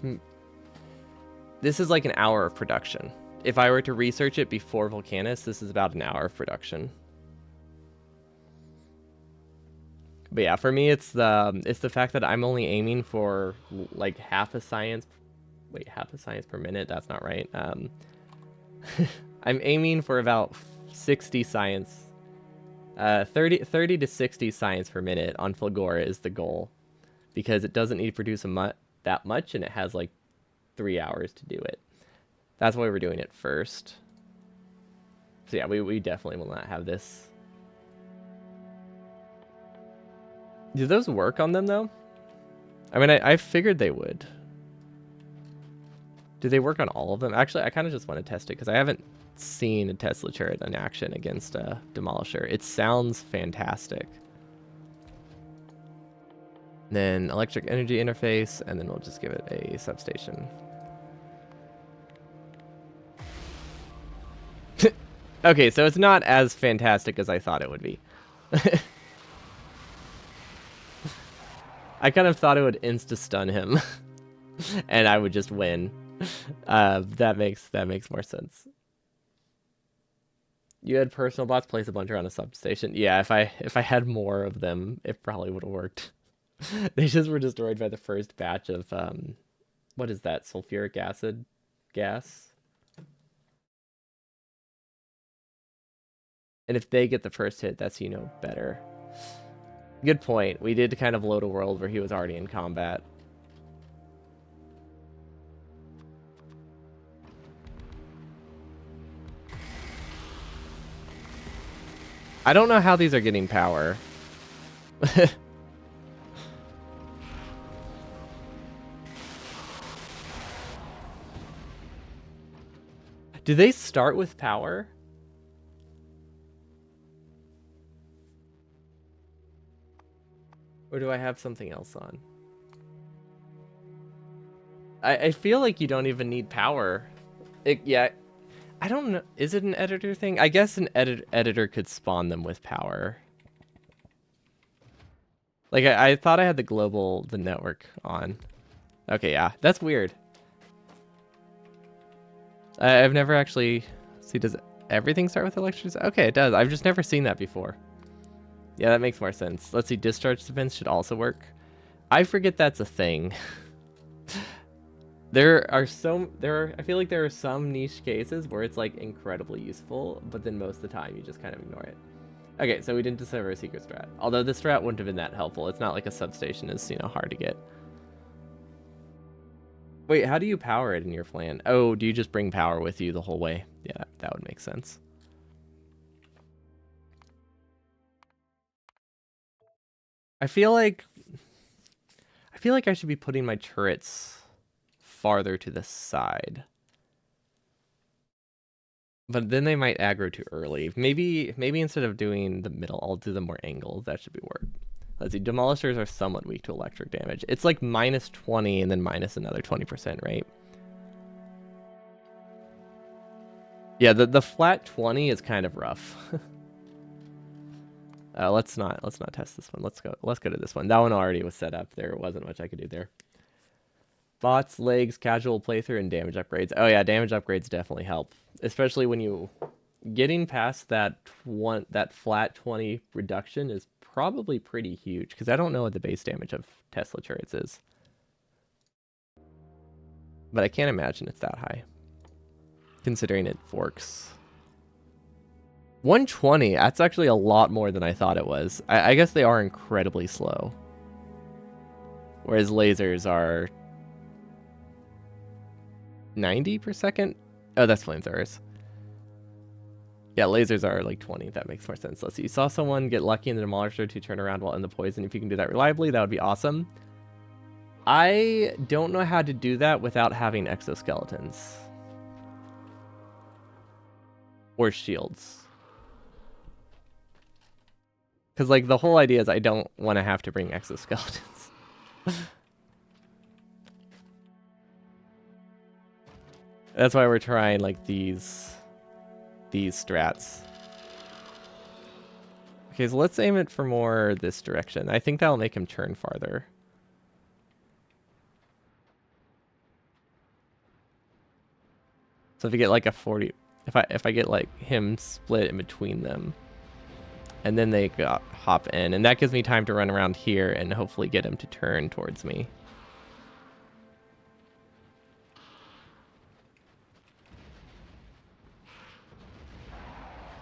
is like an hour of production. If I were to research it before Volcanus, this is about an hour of production. But yeah, for me, it's the fact that I'm only aiming for like half a science. Wait, half a science per minute? That's not right. I'm aiming for about 60 science. 30 to 60 science per minute on Fulgora is the goal, because it doesn't need to produce that much, and it has like 3 hours to do it. That's why we're doing it first. So yeah, we definitely will not have this. Do those work on them though? I mean, I figured they would. Do they work on all of them? Actually, I kind of just want to test it because I haven't seen a Tesla turret in action against a Demolisher. It sounds fantastic. Then electric energy interface, and then we'll just give it a substation. Okay, so it's not as fantastic as I thought it would be. I kind of thought it would insta-stun him, and I would just win. That makes more sense. You had personal bots place a bunch around a substation. Yeah, if I had more of them, it probably would have worked. They just were destroyed by the first batch of what is that, sulfuric acid gas? And if they get the first hit, that's, you know, better. Good point. We did kind of load a world where he was already in combat. I don't know how these are getting power. Do they start with power? Or do I have something else on? I feel like you don't even need power. Yeah, I don't know. Is it an editor thing? I guess an editor could spawn them with power. Like, I thought I had the network on. Okay, yeah, that's weird. I've never actually... See, does everything start with electricity? Okay, it does. I've just never seen that before. Yeah, that makes more sense. Let's see, discharge defense should also work. I forget that's a thing. I feel like there are some niche cases where it's like incredibly useful, but then most of the time you just kind of ignore it. Okay, so we didn't discover a secret strat. Although this strat wouldn't have been that helpful. It's not like a substation is, you know, hard to get. Wait, how do you power it in your plan? Oh, do you just bring power with you the whole way? Yeah, that would make sense. I feel like I should be putting my turrets farther to the side. But then they might aggro too early. Maybe instead of doing the middle, I'll do them more angled. That should be work. Let's see. Demolishers are somewhat weak to electric damage. It's like minus 20 and then minus another 20%, right? Yeah, the flat 20 is kind of rough. Let's not test this one. Let's go to this one. That one already was set up. There wasn't much I could do there. Bots, legs, casual playthrough, and damage upgrades. Oh yeah, damage upgrades definitely help, especially when you getting past that flat 20 reduction is probably pretty huge, because I don't know what the base damage of Tesla turrets is, but I can't imagine it's that high, considering it forks. 120, that's actually a lot more than I thought it was. I guess they are incredibly slow, whereas lasers are 90 per second. Oh, that's flamethrowers. Yeah, lasers are like 20. That makes more sense. Let's see. You saw someone get lucky in the Demolisher to turn around while in the poison. If you can do that reliably, that would be awesome. I don't know how to do that without having exoskeletons. Or shields. Because, like, the whole idea is I don't want to have to bring exoskeletons. That's why we're trying, like, these strats. Okay, so let's aim it for more this direction. I think that'll make him turn farther. So if you get like a 40, if I get like him split in between them, and then they hop in, and that gives me time to run around here and hopefully get him to turn towards me.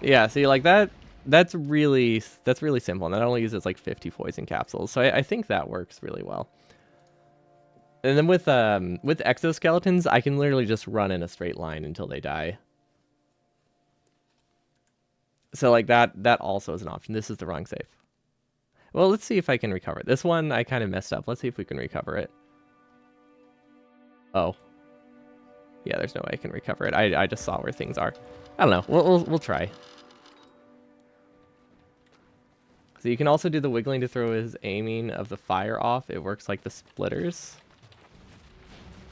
Yeah, see, like that. That's really simple, and that only uses like 50 poison capsules, so I think that works really well. And then with exoskeletons, I can literally just run in a straight line until they die. So like that also is an option. This is the wrong save. Well, let's see if I can recover it. This one I kind of messed up. Let's see if we can recover it. Oh. Yeah, there's no way I can recover it. I just saw where things are. I don't know. We'll try. So you can also do the wiggling to throw his aiming of the fire off. It works like the splitters.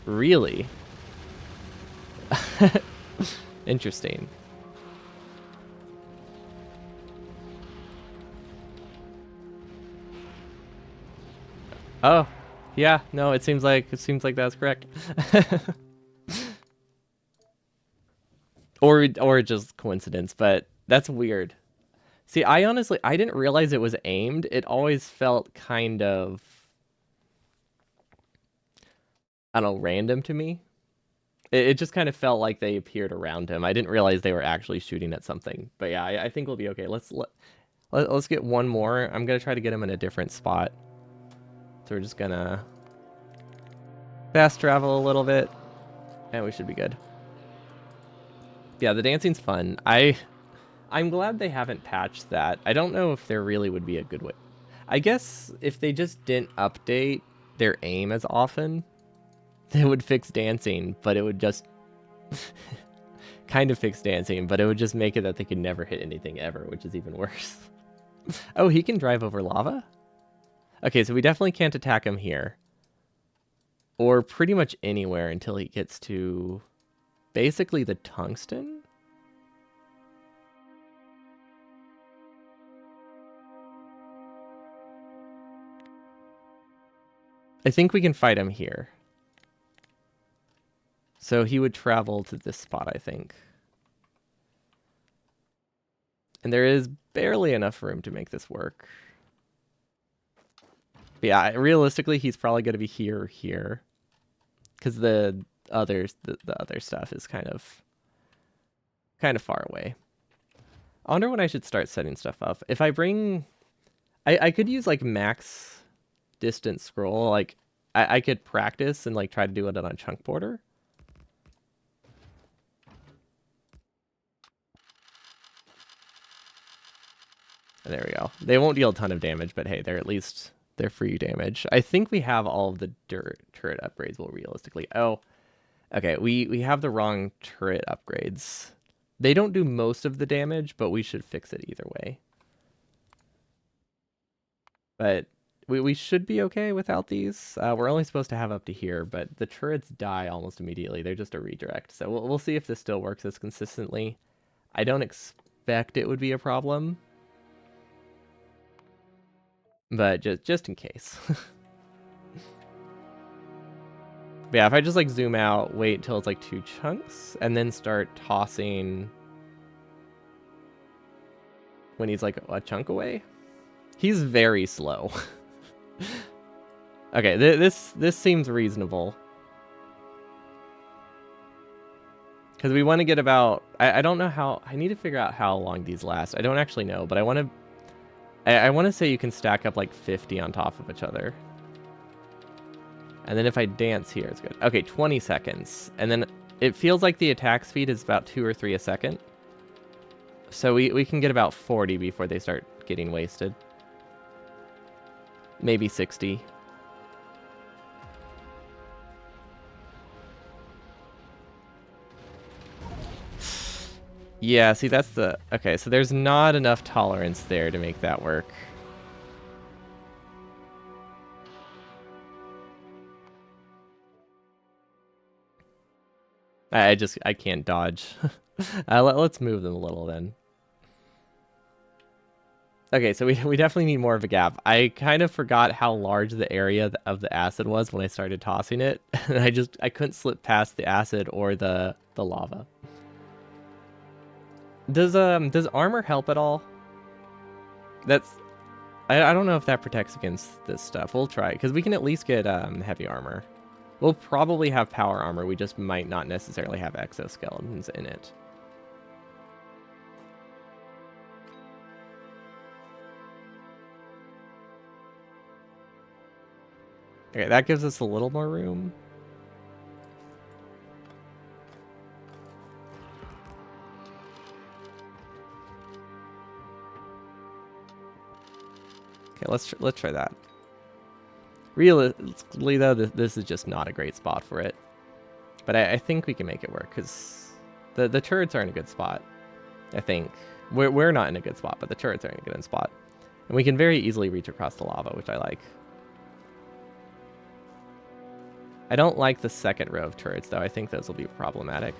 Really? Interesting. Oh, yeah. No, it seems like that's correct. or just coincidence, but that's weird. See, I didn't realize it was aimed. It always felt kind of, I don't know, random to me. It just kind of felt like they appeared around him. I didn't realize they were actually shooting at something. But yeah, I think we'll be okay. Let's get one more. I'm gonna try to get him in a different spot. So we're just gonna fast travel a little bit, and we should be good. Yeah, the dancing's fun. I'm glad they haven't patched that. I don't know if there really would be a good way. I guess if they just didn't update their aim as often, they would fix dancing, but it would just kind of fix dancing, but it would just make it that they could never hit anything ever, which is even worse. Oh, he can drive over lava? Okay, so we definitely can't attack him here. Or pretty much anywhere until he gets to basically the tungsten? I think we can fight him here. So he would travel to this spot, I think. And there is barely enough room to make this work. But yeah, realistically, he's probably going to be here or here. Because the other stuff is kind of far away. I wonder when I should start setting stuff up. If I bring... I could use like max distance scroll. Like I could practice and like try to do it on a chunk border. There we go. They won't deal a ton of damage, but hey, they're free damage. I think we have all of the turret upgrades. Well, realistically, oh, okay. We have the wrong turret upgrades. They don't do most of the damage, but we should fix it either way. But we should be okay without these. We're only supposed to have up to here, but the turrets die almost immediately. They're just a redirect. So we'll see if this still works as consistently. I don't expect it would be a problem. But just in case. But yeah, if I just like zoom out, wait until it's like 2 chunks, and then start tossing when he's like a chunk away. He's very slow. Okay, this seems reasonable. Because we want to get about... I don't know how... I need to figure out how long these last. I don't actually know, but I want to... I want to say you can stack up like 50 on top of each other. And then if I dance here, it's good. Okay, 20 seconds. And then it feels like the attack speed is about 2 or 3 a second. So we can get about 40 before they start getting wasted. Maybe 60. Yeah, see, that's the... Okay, so there's not enough tolerance there to make that work. I can't dodge. Let's move them a little then. Okay, so we definitely need more of a gap. I kind of forgot how large the area of the acid was when I started tossing it, and I couldn't slip past the acid or the lava. Does armor help at all? That's I don't know if that protects against this stuff. We'll try because we can at least get heavy armor. We'll probably have power armor. We just might not necessarily have exoskeletons in it. Okay, that gives us a little more room. Okay, let's try that. Realistically, though, this is just not a great spot for it. But I think we can make it work because the turrets are in a good spot. I think we're not in a good spot, but the turrets are in a good spot, and we can very easily reach across the lava, which I like. I don't like the second row of turrets, though. I think those will be problematic.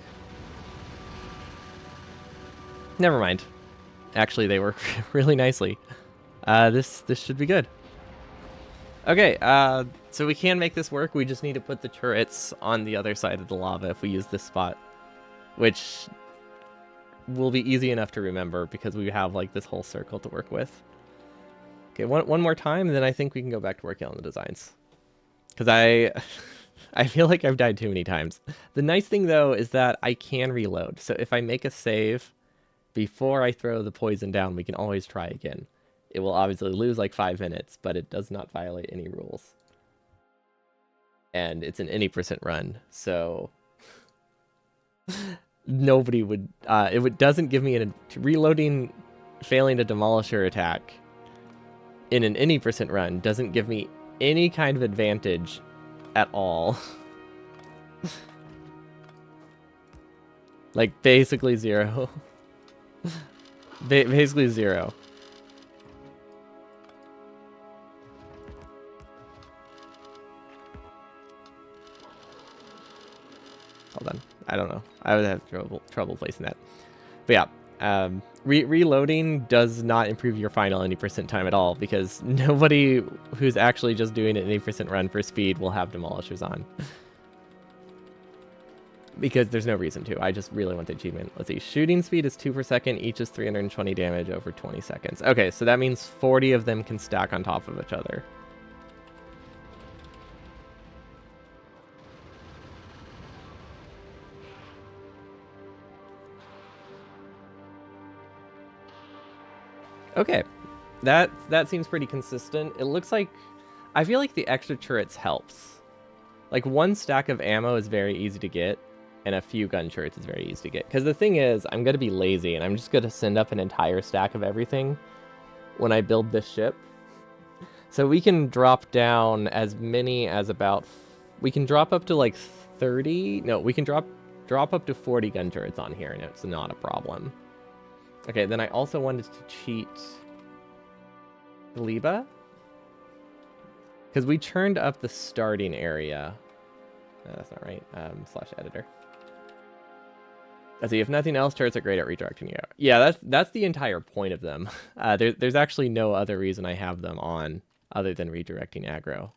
Never mind. Actually, they work really nicely. This should be good. Okay, so we can make this work. We just need to put the turrets on the other side of the lava if we use this spot, which will be easy enough to remember because we have like this whole circle to work with. Okay, one more time, and then I think we can go back to working on the designs. Because I feel like I've died too many times. The nice thing, though, is that I can reload. So if I make a save before I throw the poison down, we can always try again. It will obviously lose like 5 minutes, but it does not violate any rules. And it's an any percent run, so nobody would... doesn't give me reloading, failing a demolisher attack in an any percent run doesn't give me any kind of advantage at all. Like, basically zero. Basically zero. Hold on. I don't know. I would have trouble placing that. But yeah, reloading does not improve your final any percent time at all because nobody who's actually just doing an any percent run for speed will have demolishers on. Because there's no reason to. I just really want the achievement. Let's see. Shooting speed is 2 per second. Each is 320 damage over 20 seconds. Okay, so that means 40 of them can stack on top of each other. Okay, that seems pretty consistent. It looks like... I feel like the extra turrets helps. Like, 1 stack of ammo is very easy to get, and a few gun turrets is very easy to get. Because the thing is, I'm going to be lazy, and I'm just going to send up an entire stack of everything when I build this ship. So we can drop down as many as about... We can drop up to, like, 30... No, we can drop up to 40 gun turrets on here, and it's not a problem. Okay, then I also wanted to cheat Liba. Because we turned up the starting area. No, that's not right. / editor. Let's see, if nothing else, turrets are great at redirecting you. Yeah, that's the entire point of them. There's actually no other reason I have them on other than redirecting aggro.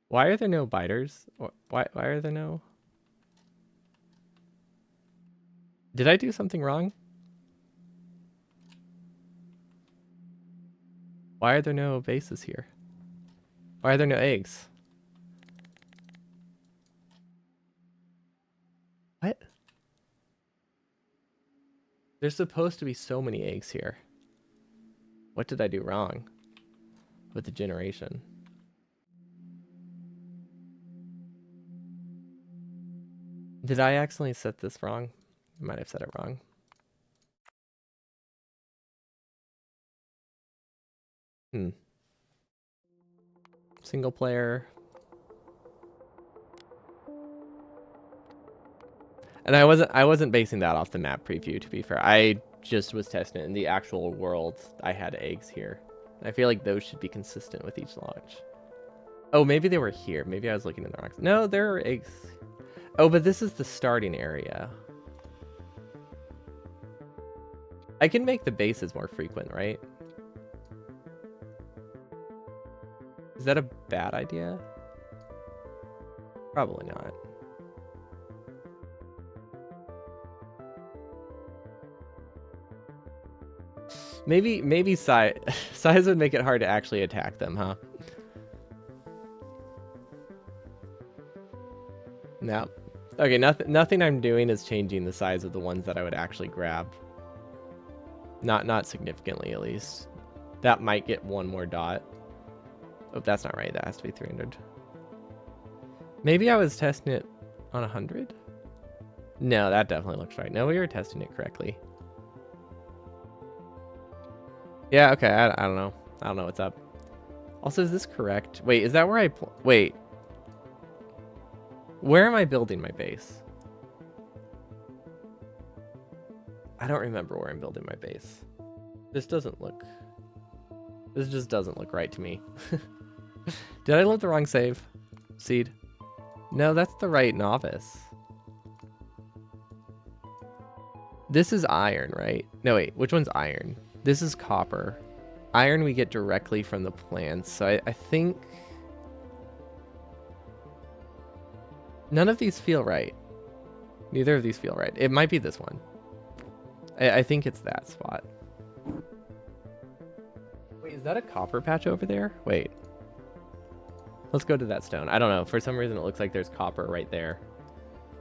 Why are there no biters? Why are there no... Did I do something wrong? Why are there no bases here? Why are there no eggs? What? There's supposed to be so many eggs here. What did I do wrong with the generation? Did I accidentally set this wrong? I might have set it wrong. Single player. And I wasn't basing that off the map preview, to be fair. I just was testing it in the actual world. I had eggs here. I feel like those should be consistent with each launch. Oh, maybe they were here. Maybe I was looking in the wrong... No, there are eggs. Oh, but this is the starting area. I can make the bases more frequent, right? Is that a bad idea? Probably not. Maybe size size would make it hard to actually attack them, huh? No. Okay, nothing I'm doing is changing the size of the ones that I would actually grab. Not significantly, at least. That might get one more dot. Oh, that's not right. That has to be 300. Maybe I was testing it on 100? No, that definitely looks right. No, we were testing it correctly. Yeah, okay, I don't know. I don't know what's up. Also, is this correct? Wait, is that where I... Wait. Where am I building my base? I don't remember where I'm building my base. This doesn't look... This just doesn't look right to me. Did I load the wrong save? Seed? No, that's the right novice. This is iron, right? No, wait, which one's iron? This is copper. Iron we get directly from the plants, so I think... None of these feel right. Neither of these feel right. It might be this one. I think it's that spot. Wait, is that a copper patch over there? Wait. Let's go to that stone. I don't know. For some reason, it looks like there's copper right there.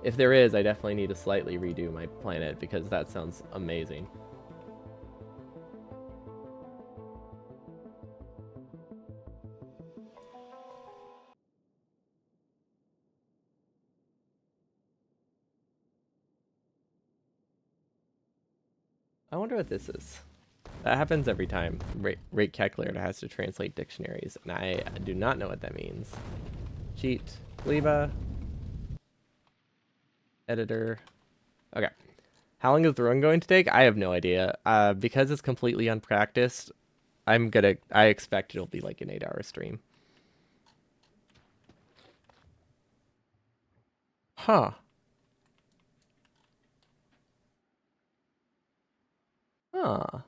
If there is, I definitely need to slightly redo my planet because that sounds amazing. I wonder what this is. That happens every time. Rate calculator has to translate dictionaries, and I do not know what that means. Cheat. Leva. Editor. Okay. How long is the run going to take? I have no idea. Because it's completely unpracticed, I expect it'll be like an 8-hour stream. Huh. Huh.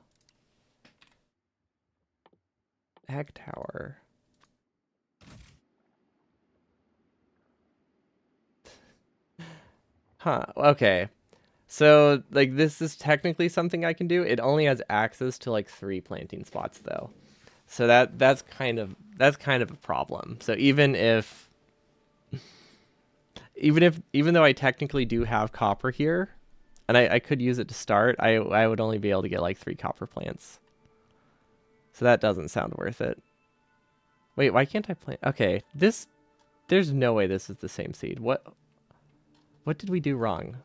Ag tower. Huh. Okay. So, like, this is technically something I can do. It only has access to like 3 planting spots though. So that's kind of a problem. So even though I technically do have copper here, and I could use it to start, I would only be able to get like 3 copper plants. So that doesn't sound worth it. Wait, why can't I plant? Okay, there's no way this is the same seed. What did we do wrong?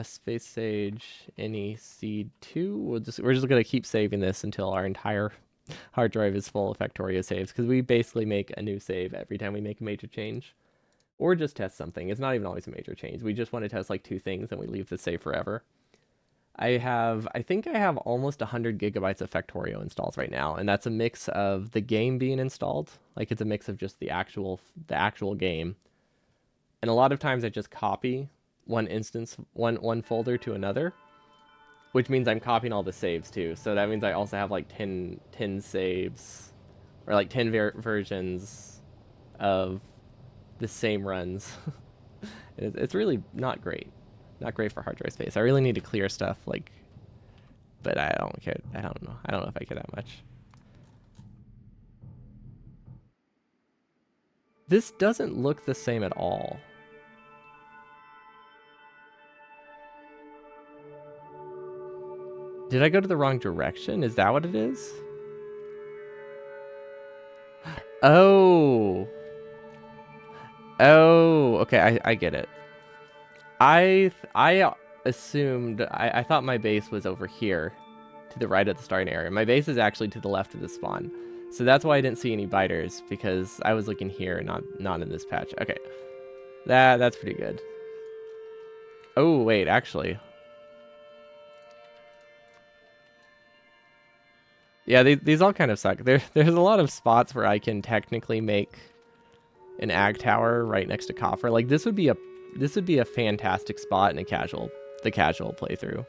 Space Sage, any seed 2. We're just gonna keep saving this until our entire hard drive is full of Factorio saves, because we basically make a new save every time we make a major change. Or just test something. It's not even always a major change. We just want to test like 2 things and we leave the save forever. I think I have almost 100 gigabytes of Factorio installs right now, and that's a mix of the game being installed, like it's a mix of just the actual game. And a lot of times I just copy one instance, one folder to another, which means I'm copying all the saves too. So that means I also have like 10 saves, or like 10 versions of the same runs. It's really not great. Not great for hard drive space. I really need to clear stuff, like, but I don't care. I don't know. I don't know if I care that much. This doesn't look the same at all. Did I go to the wrong direction? Is that what it is? Oh. Oh, okay, I get it. I assumed, I thought my base was over here to the right of the starting area. My base is actually to the left of the spawn. So that's why I didn't see any biters, because I was looking here, not in this patch. Okay. That's pretty good. Oh, wait, actually. Yeah, these all kind of suck. There's a lot of spots where I can technically make an ag tower right next to copper. Like, this would be a this would be a fantastic spot in the casual playthrough.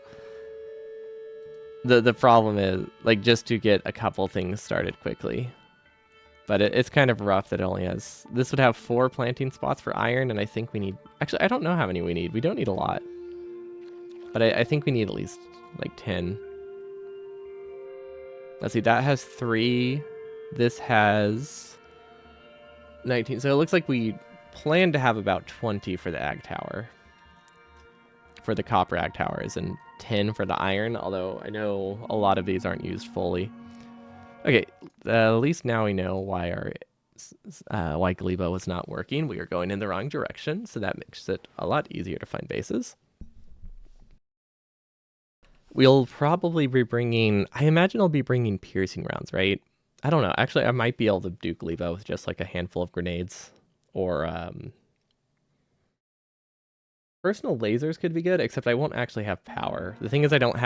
The problem is, like, just to get a couple things started quickly. But it's kind of rough that it only has... This would have 4 planting spots for iron, and I think we need... Actually, I don't know how many we need. We don't need a lot. But I think we need at least, like, 10. Let's see, that has 3. This has 19. So it looks like we plan to have about 20 for the ag tower. For the copper ag towers, and 10 for the iron, although I know a lot of these aren't used fully. Okay, at least now we know why why Glebo was not working. We are going in the wrong direction, so that makes it a lot easier to find bases. We'll probably be bringing... I imagine I'll be bringing piercing rounds, right? I don't know. Actually, I might be able to do Glebo with just like a handful of grenades. Or, personal lasers could be good, except I won't actually have power. The thing is I won't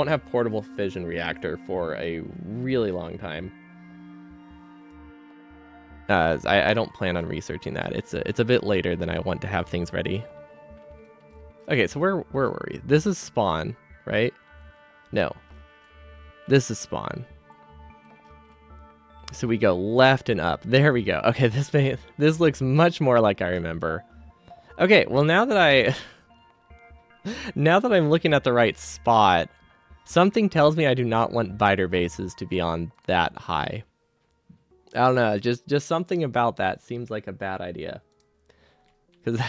have portable fission reactor for a really long time. I don't plan on researching that. It's a bit later than I want to have things ready. Okay, so where were we? This is spawn, right? No. This is spawn. So we go left and up. There we go. Okay, this looks much more like I remember. Okay, well now that I'm looking at the right spot, something tells me I do not want biter bases to be on that high. I don't know, just something about that seems like a bad idea. Cause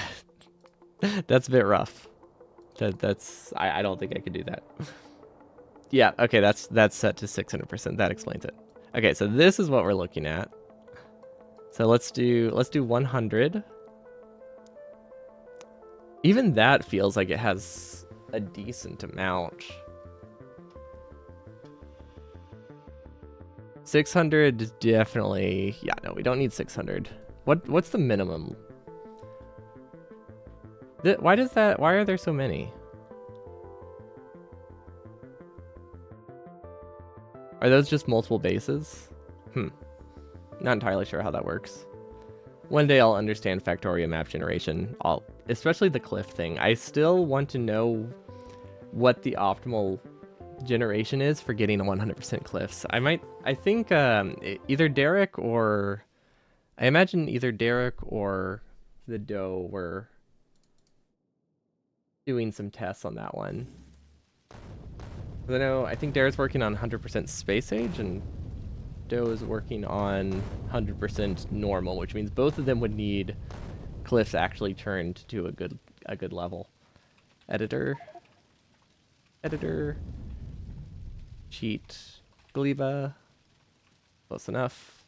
that's a bit rough. I don't think I could do that. Yeah, okay, that's set to 600%. That explains it. Okay, so this is what we're looking at. So let's do 100. Even that feels like it has a decent amount. 600 is definitely... Yeah, no, we don't need 600. What's the minimum? Why are there so many? Are those just multiple bases? Not entirely sure how that works. One day I'll understand Factorio map generation, especially the cliff thing. I still want to know what the optimal generation is for getting a 100% cliffs. I think either Derek or... I imagine either Derek or the Doe were doing some tests on that one. I think Derek's working on 100% space age, and Doe is working on 100% normal, which means both of them would need cliffs actually turned to a good level. Editor, cheat, Gleba, close enough.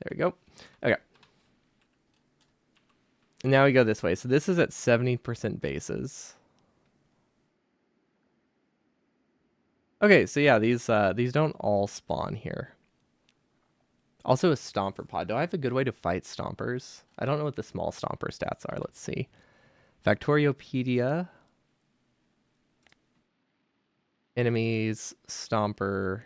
There we go. Okay. And now we go this way. So this is at 70% bases. Okay, so yeah, these don't all spawn here. Also a stomper pod. Do I have a good way to fight stompers? I don't know what the small stomper stats are. Let's see. Factoriopedia. Enemies, stomper.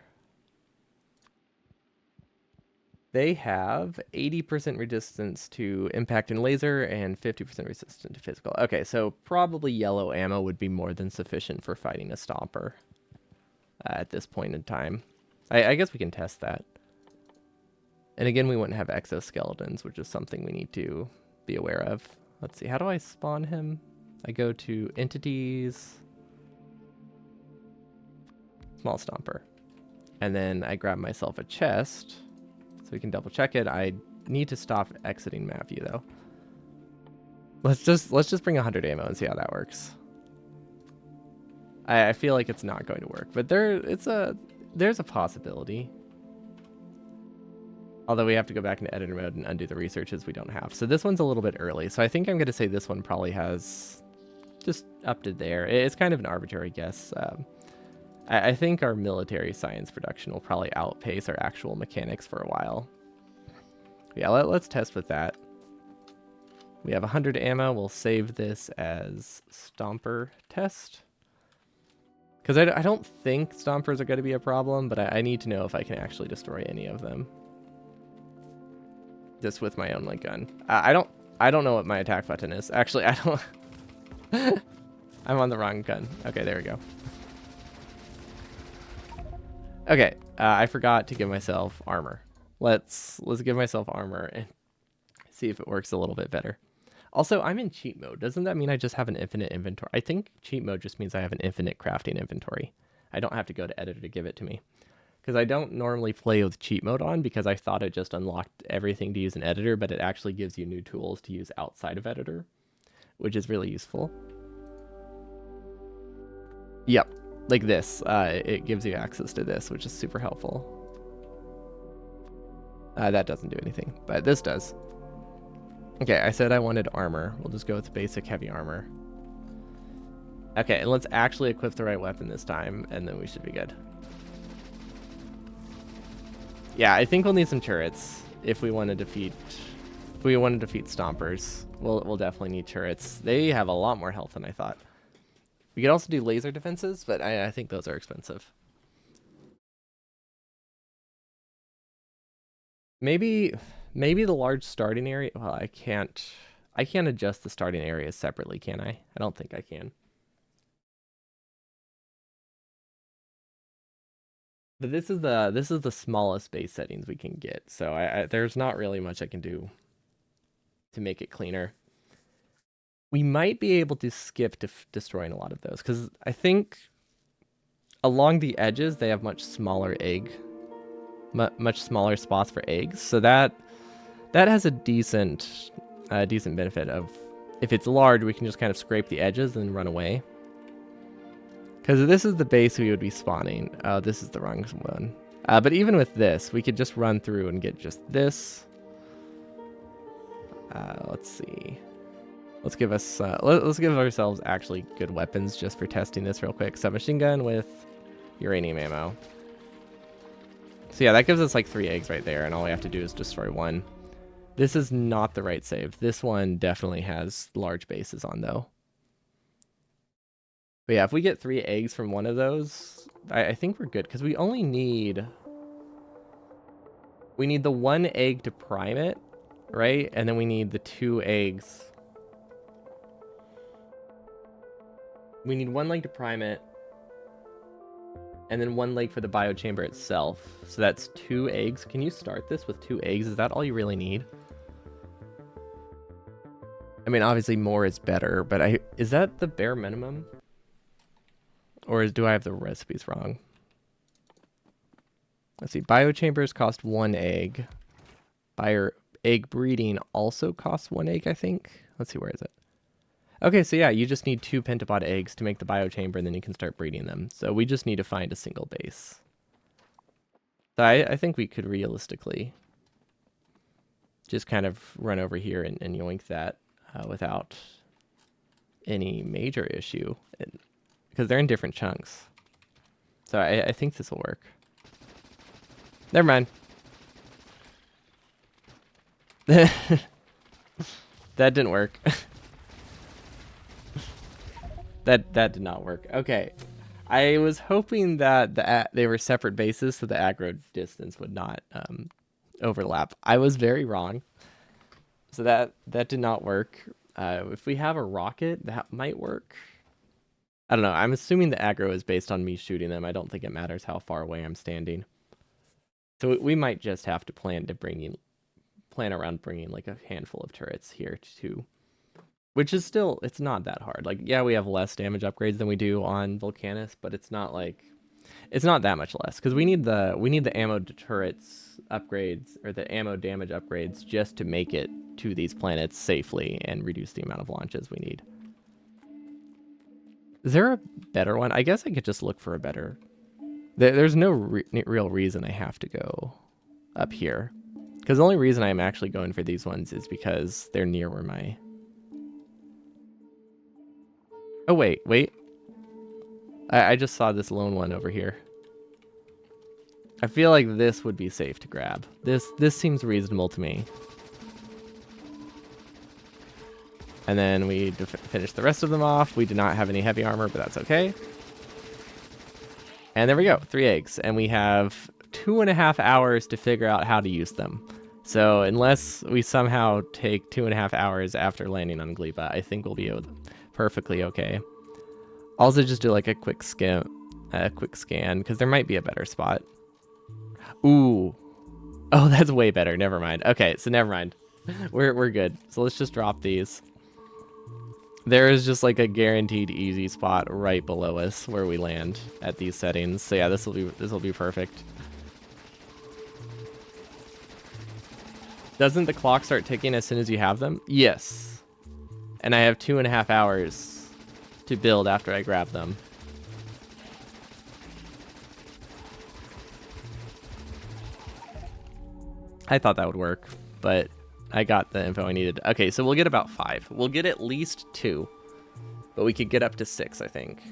They have 80% resistance to impact and laser and 50% resistance to physical. Okay, so probably yellow ammo would be more than sufficient for fighting a stomper at this point in time. I guess we can test that. And again, we wouldn't have exoskeletons, which is something we need to be aware of. Let's see, how do I spawn him? I go to entities, small stomper, and then I grab myself a chest so we can double check it. I need to stop exiting map view though. Let's just bring 100 ammo and see how that works. I feel like it's not going to work, but there's a possibility. Although we have to go back into editor mode and undo the researches we don't have. So this one's a little bit early. So I think I'm going to say this one probably has just up to there. It's kind of an arbitrary guess. I think our military science production will probably outpace our actual mechanics for a while. Yeah, let's test with that. We have 100 ammo. We'll save this as Stomper test. Because I don't think Stompers are going to be a problem, but I need to know if I can actually destroy any of them. Just with my own light gun. I don't I don't know what my attack button is. Actually, I don't... I'm on the wrong gun. Okay, there we go. Okay, I forgot to give myself armor. Let's give myself armor and see if it works a little bit better. Also, I'm in cheat mode. Doesn't that mean I just have an infinite inventory? I think cheat mode just means I have an infinite crafting inventory. I don't have to go to editor to give it to me. Because I don't normally play with cheat mode on because I thought it just unlocked everything to use in editor, but it actually gives you new tools to use outside of editor, which is really useful. Yep, like this. It gives you access to this, which is super helpful. That doesn't do anything, but this does. Okay, I said I wanted armor. We'll just go with basic heavy armor. Okay, and let's actually equip the right weapon this time, and then we should be good. Yeah, I think we'll need some turrets if we want to defeat stompers. We'll definitely need turrets. They have a lot more health than I thought. We could also do laser defenses, but I think those are expensive. Maybe the large starting area. Well, I can't adjust the starting areas separately, can I? I don't think I can. But this is the smallest base settings we can get. So there's not really much I can do to make it cleaner. We might be able to skip destroying a lot of those because I think along the edges they have much smaller much smaller spots for eggs. So that has a decent benefit of if it's large, we can just kind of scrape the edges and run away. Because this is the base we would be spawning. Oh, this is the wrong one. But even with this, we could just run through and get just this. Let's see. Let's give ourselves actually good weapons just for testing this real quick. Submachine gun with uranium ammo. So yeah, that gives us like 3 eggs right there, and all we have to do is destroy one. This is not the right save. This one definitely has large bases on though. But yeah, if we get 3 eggs from one of those, I think we're good because we only need the 1 egg to prime it, right? And then we need the 2 eggs. We need 1 leg to prime it, and then 1 leg for the biochamber itself. So that's 2 eggs. Can you start this with 2 eggs? Is that all you really need? I mean, obviously more is better, but is that the bare minimum? Or do I have the recipes wrong? Let's see. Biochambers cost 1 egg. Egg breeding also costs 1 egg, I think. Let's see, where is it? Okay, so yeah, you just need 2 pentapod eggs to make the biochamber, and then you can start breeding them. So we just need to find a single base. So I think we could realistically just kind of run over here and yoink that without any major issue. Because they're in different chunks. So I think this will work. Never mind. That didn't work. That did not work. Okay. I was hoping that they were separate bases so the aggro distance would not overlap. I was very wrong. So that did not work. If we have a rocket, that might work. I don't know. I'm assuming the aggro is based on me shooting them. I don't think it matters how far away I'm standing. So we might just have to plan around bringing like a handful of turrets here too. Which is still, it's not that hard. Like, yeah, we have less damage upgrades than we do on Volcanus, but it's not that much less. Because we need the ammo turrets upgrades, or the ammo damage upgrades, just to make it to these planets safely and reduce the amount of launches we need. Is there a better one? I guess I could just look for a better... There's no real reason I have to go up here. Because the only reason I'm actually going for these ones is because they're near where my... Oh, wait. I just saw this lone one over here. I feel like this would be safe to grab. This seems reasonable to me. And then we finish the rest of them off. We do not have any heavy armor, but that's okay. And there we go, 3 eggs. And we have 2.5 hours to figure out how to use them. So unless we somehow take 2.5 hours after landing on Gleba, I think we'll be perfectly okay. Also, just do like a quick scan, because there might be a better spot. Ooh, oh, that's way better. Never mind. Okay, so never mind. We're good. So let's just drop these. There is just like a guaranteed easy spot right below us where we land at these settings. So yeah, this will be perfect. Doesn't the clock start ticking as soon as you have them? Yes. And I have 2.5 hours to build after I grab them. I thought that would work, but I got the info I needed. Okay, so we'll get about 5. We'll get at least 2, but we could get up to 6, I think.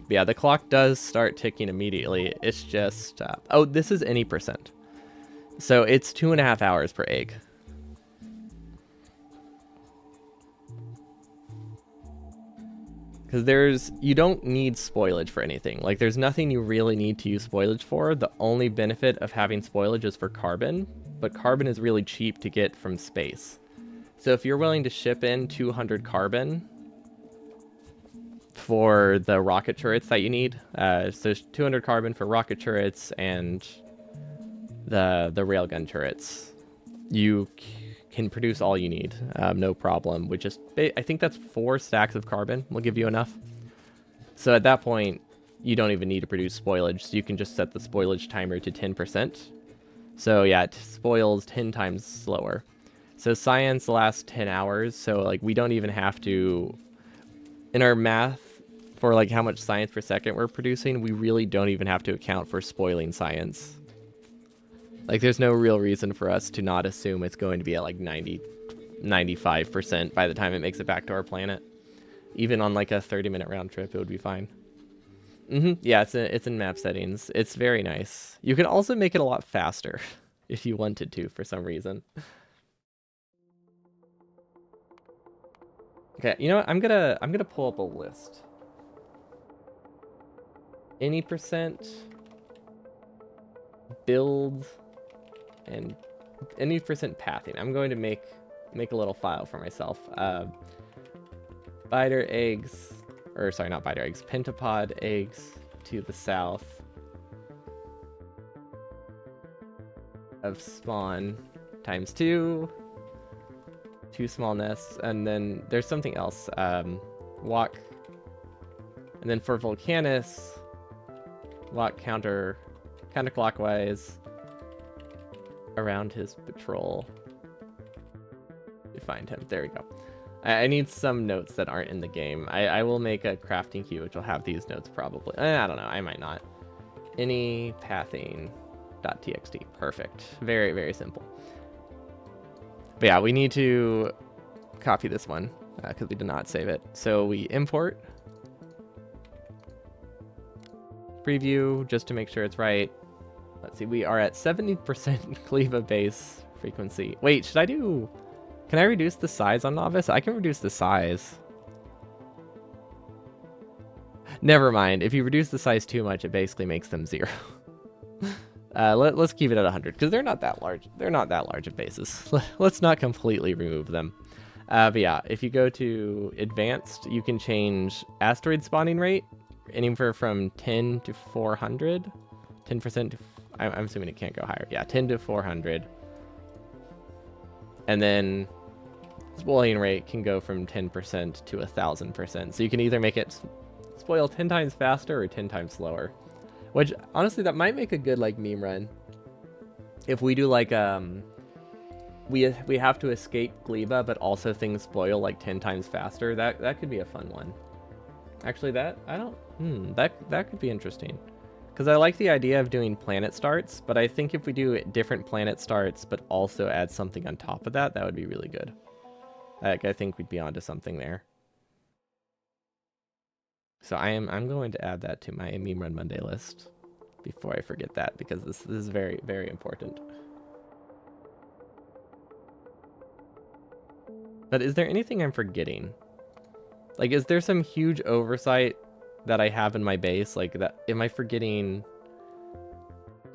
But yeah, the clock does start ticking immediately. It's just, oh, this is any percent. So it's 2.5 hours per egg. Because you don't need spoilage for anything. Like, there's nothing you really need to use spoilage for. The only benefit of having spoilage is for carbon, but carbon is really cheap to get from space. So if you're willing to ship in 200 carbon for the rocket turrets that you need, so 200 carbon for rocket turrets and the railgun turrets, you can produce all you need, no problem. I think that's 4 stacks of carbon will give you enough. So at that point, you don't even need to produce spoilage. So you can just set the spoilage timer to 10%. So yeah, it spoils 10 times slower. So science lasts 10 hours. So like we don't even have to, in our math for like how much science per second we're producing, we really don't even have to account for spoiling science. Like, there's no real reason for us to not assume it's going to be at, like, 95% by the time it makes it back to our planet. Even on, like, a 30-minute round trip, it would be fine. Yeah, it's in map settings. It's very nice. You can also make it a lot faster if you wanted to, for some reason. Okay, you know what? I'm gonna pull up a list. Any percent, build, and any percent pathing. I'm going to make a little file for myself. Biter eggs, or sorry, not biter eggs, pentapod eggs to the south of spawn times 2, 2 small nests, and then there's something else. Walk, and then for Volcanus, walk counterclockwise around his patrol to find him. There we go. I need some notes that aren't in the game. I will make a crafting queue which will have these notes probably. I don't know. I might not. Any pathing.txt. Perfect. Very, very simple. But yeah, we need to copy this one because we did not save it. So we import, preview just to make sure it's right. Let's see, we are at 70% Cleva base frequency. Wait, should I do... Can I reduce the size on Novice? I can reduce the size. Never mind. If you reduce the size too much, it basically makes them 0. Let's keep it at 100, because they're not that large. They're not that large of bases. Let's not completely remove them. But yeah, if you go to Advanced, you can change asteroid spawning rate, anywhere from 10 to 400. 10% to... I'm assuming it can't go higher. Yeah, 10 to 400. And then spoiling rate can go from 10% to 1,000%. So you can either make it spoil 10 times faster or 10 times slower. Which, honestly, that might make a good, like, meme run. If we do, like, we have to escape Gleba, but also things spoil, like, 10 times faster. That could be a fun one. Actually, that could be interesting. Because I like the idea of doing planet starts, but I think if we do different planet starts, but also add something on top of that, that would be really good. Like, I think we'd be onto something there. So I'm going to add that to my Meme Run Monday list before I forget that, because this is very, very important. But is there anything I'm forgetting? Like, is there some huge oversight that I have in my base? Like, that, am I forgetting...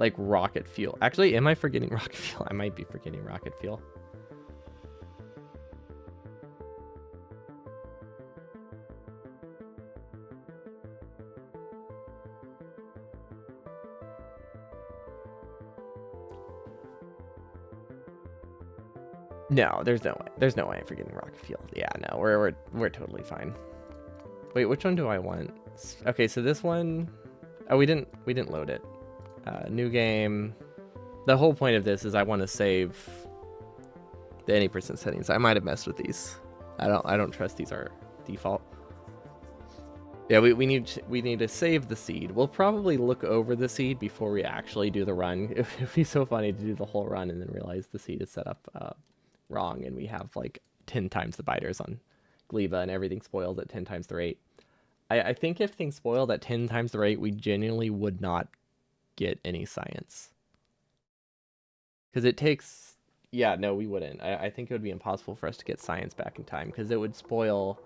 like rocket fuel. Actually, am I forgetting rocket fuel? I might be forgetting rocket fuel. No, there's no way. There's no way I'm forgetting rocket fuel. Yeah, no, we're totally fine. Wait, which one do I want? Okay, so this one, oh, we didn't load it. New game. The whole point of this is I want to save the any percent settings. I might have messed with these. I don't trust these are default. Yeah, we need to save the seed. We'll probably look over the seed before we actually do the run. It'd be so funny to do the whole run and then realize the seed is set up wrong and we have like 10 times the biters on Gleba and everything spoiled at 10 times the rate. I think if things spoiled at 10 times the rate, we genuinely would not get any science. Because it takes... Yeah, no, we wouldn't. I think it would be impossible for us to get science back in time because it would spoil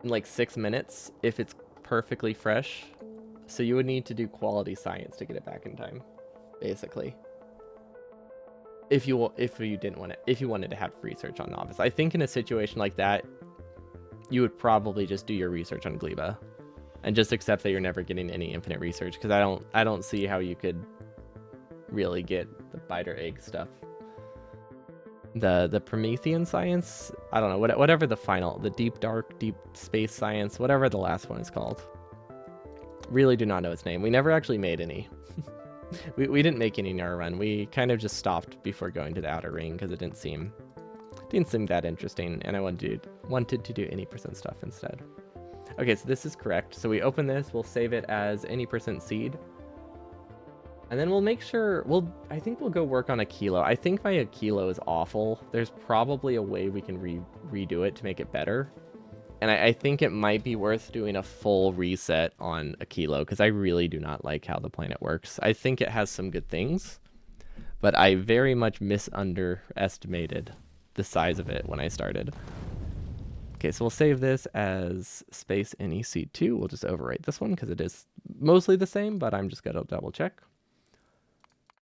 in like 6 minutes if it's perfectly fresh. So you would need to do quality science to get it back in time, basically. If you wanted to have research on novice. I think in a situation like that, you would probably just do your research on Gleba and just accept that you're never getting any infinite research because I don't see how you could really get the biter egg stuff. The Promethean science, I don't know, whatever the deep dark deep space science, whatever the last one is called. Really do not know its name. We never actually made any. we didn't make any in our run. We kind of just stopped before going to the outer ring because it didn't seem that interesting, and I wanted to do any percent stuff instead. Okay, so this is correct. So we open this, we'll save it as any percent seed. And then we'll make sure, I think we'll go work on a kilo. I think my kilo is awful. There's probably a way we can redo it to make it better. And I think it might be worth doing a full reset on a kilo because I really do not like how the planet works. I think it has some good things, but I very much underestimated the size of it when I started. Okay, so we'll save this as space NEC2. We'll just overwrite this one because it is mostly the same, but I'm just going to double check.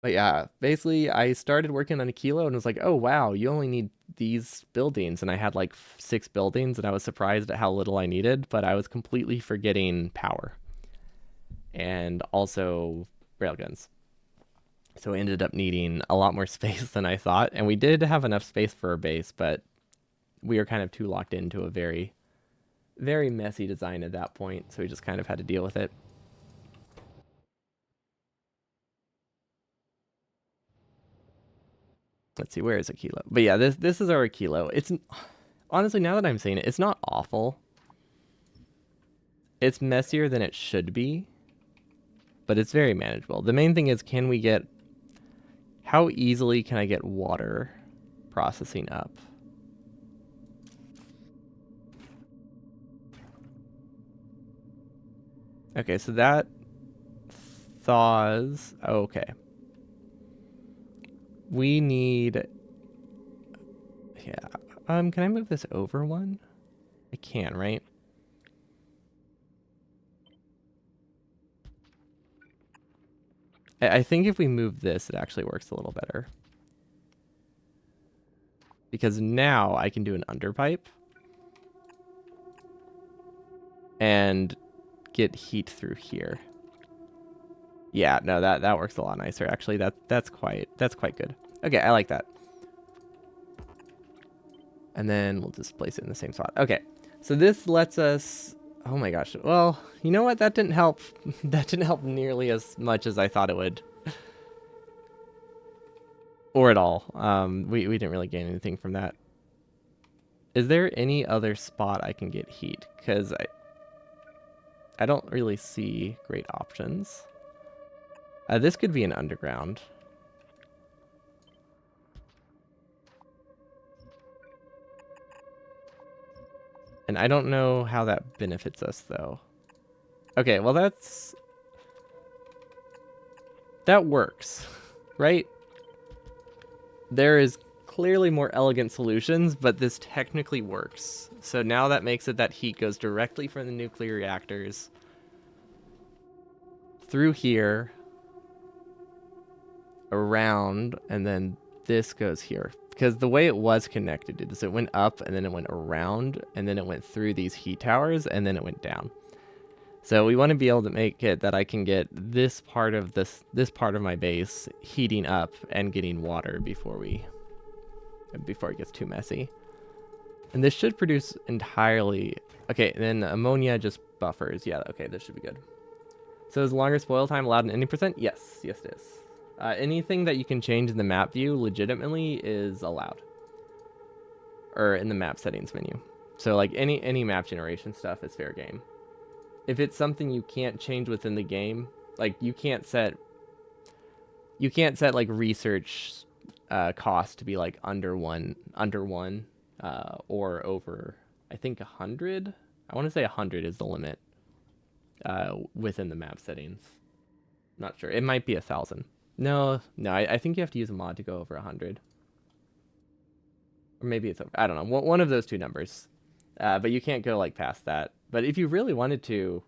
But yeah, basically I started working on a kilo and was like, oh wow, you only need these buildings. And I had like 6 buildings and I was surprised at how little I needed, but I was completely forgetting power and also railguns. So I ended up needing a lot more space than I thought. And we did have enough space for our base, but we were kind of too locked into a very, very messy design at that point. So we just kind of had to deal with it. Let's see, where is a kilo? But yeah, this is our kilo. It's honestly, now that I'm saying it, it's not awful. It's messier than it should be, but it's very manageable. The main thing is, how easily can I get water processing up? Okay, so that thaws. Okay. We need... Yeah. Can I move this over one? I can, right? I think if we move this, it actually works a little better. Because now I can do an underpipe. And get heat through here. Yeah, no, that works a lot nicer. Actually, that's quite good. Okay, I like that. And then we'll just place it in the same spot. Okay, so this lets us... Oh my gosh. Well, you know what? That didn't help. That didn't help nearly as much as I thought it would. Or at all. We didn't really gain anything from that. Is there any other spot I can get heat? Because I don't really see great options. This could be an underground. And I don't know how that benefits us, though. Okay, well that works, right? There is clearly more elegant solutions, but this technically works. So now that makes it that heat goes directly from the nuclear reactors through here around, and then this goes here. Because the way it was connected is it went up, and then it went around, and then it went through these heat towers, and then it went down. So we want to be able to make it that I can get this part of this part of my base heating up and getting water before it gets too messy. And this should produce entirely. Okay, and then ammonia just buffers. Yeah, okay, this should be good. So is longer spoil time allowed in any percent? Yes, yes it is. Anything that you can change in the map view legitimately is allowed. Or in the map settings menu. So like any map generation stuff is fair game. If it's something you can't change within the game, like you can't set like research cost to be like under one or over, I think 100. I want to say 100 is the limit within the map settings. Not sure. It might be 1,000. No, I think you have to use a mod to go over 100. Or maybe it's over. I don't know. One of those two numbers. But you can't go like past that. But if you really wanted to,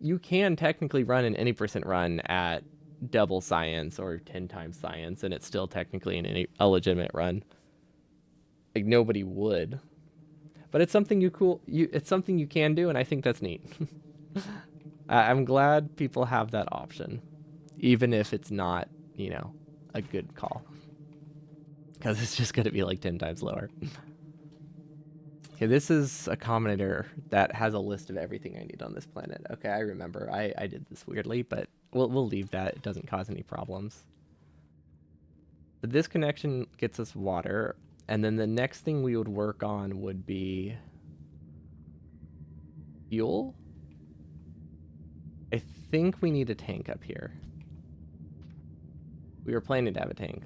you can technically run an any percent run at double science or 10 times science, and it's still technically a legitimate run. Like nobody would, but it's something it's something you can do, and I think that's neat. I'm glad people have that option, even if it's not, a good call, because it's just going to be like 10 times lower. Okay, this is a commentator that has a list of everything I need on this planet. Okay, I remember. I did this weirdly, but we'll leave that. It doesn't cause any problems. But this connection gets us water, and then the next thing we would work on would be fuel. I think we need a tank up here. We were planning to have a tank.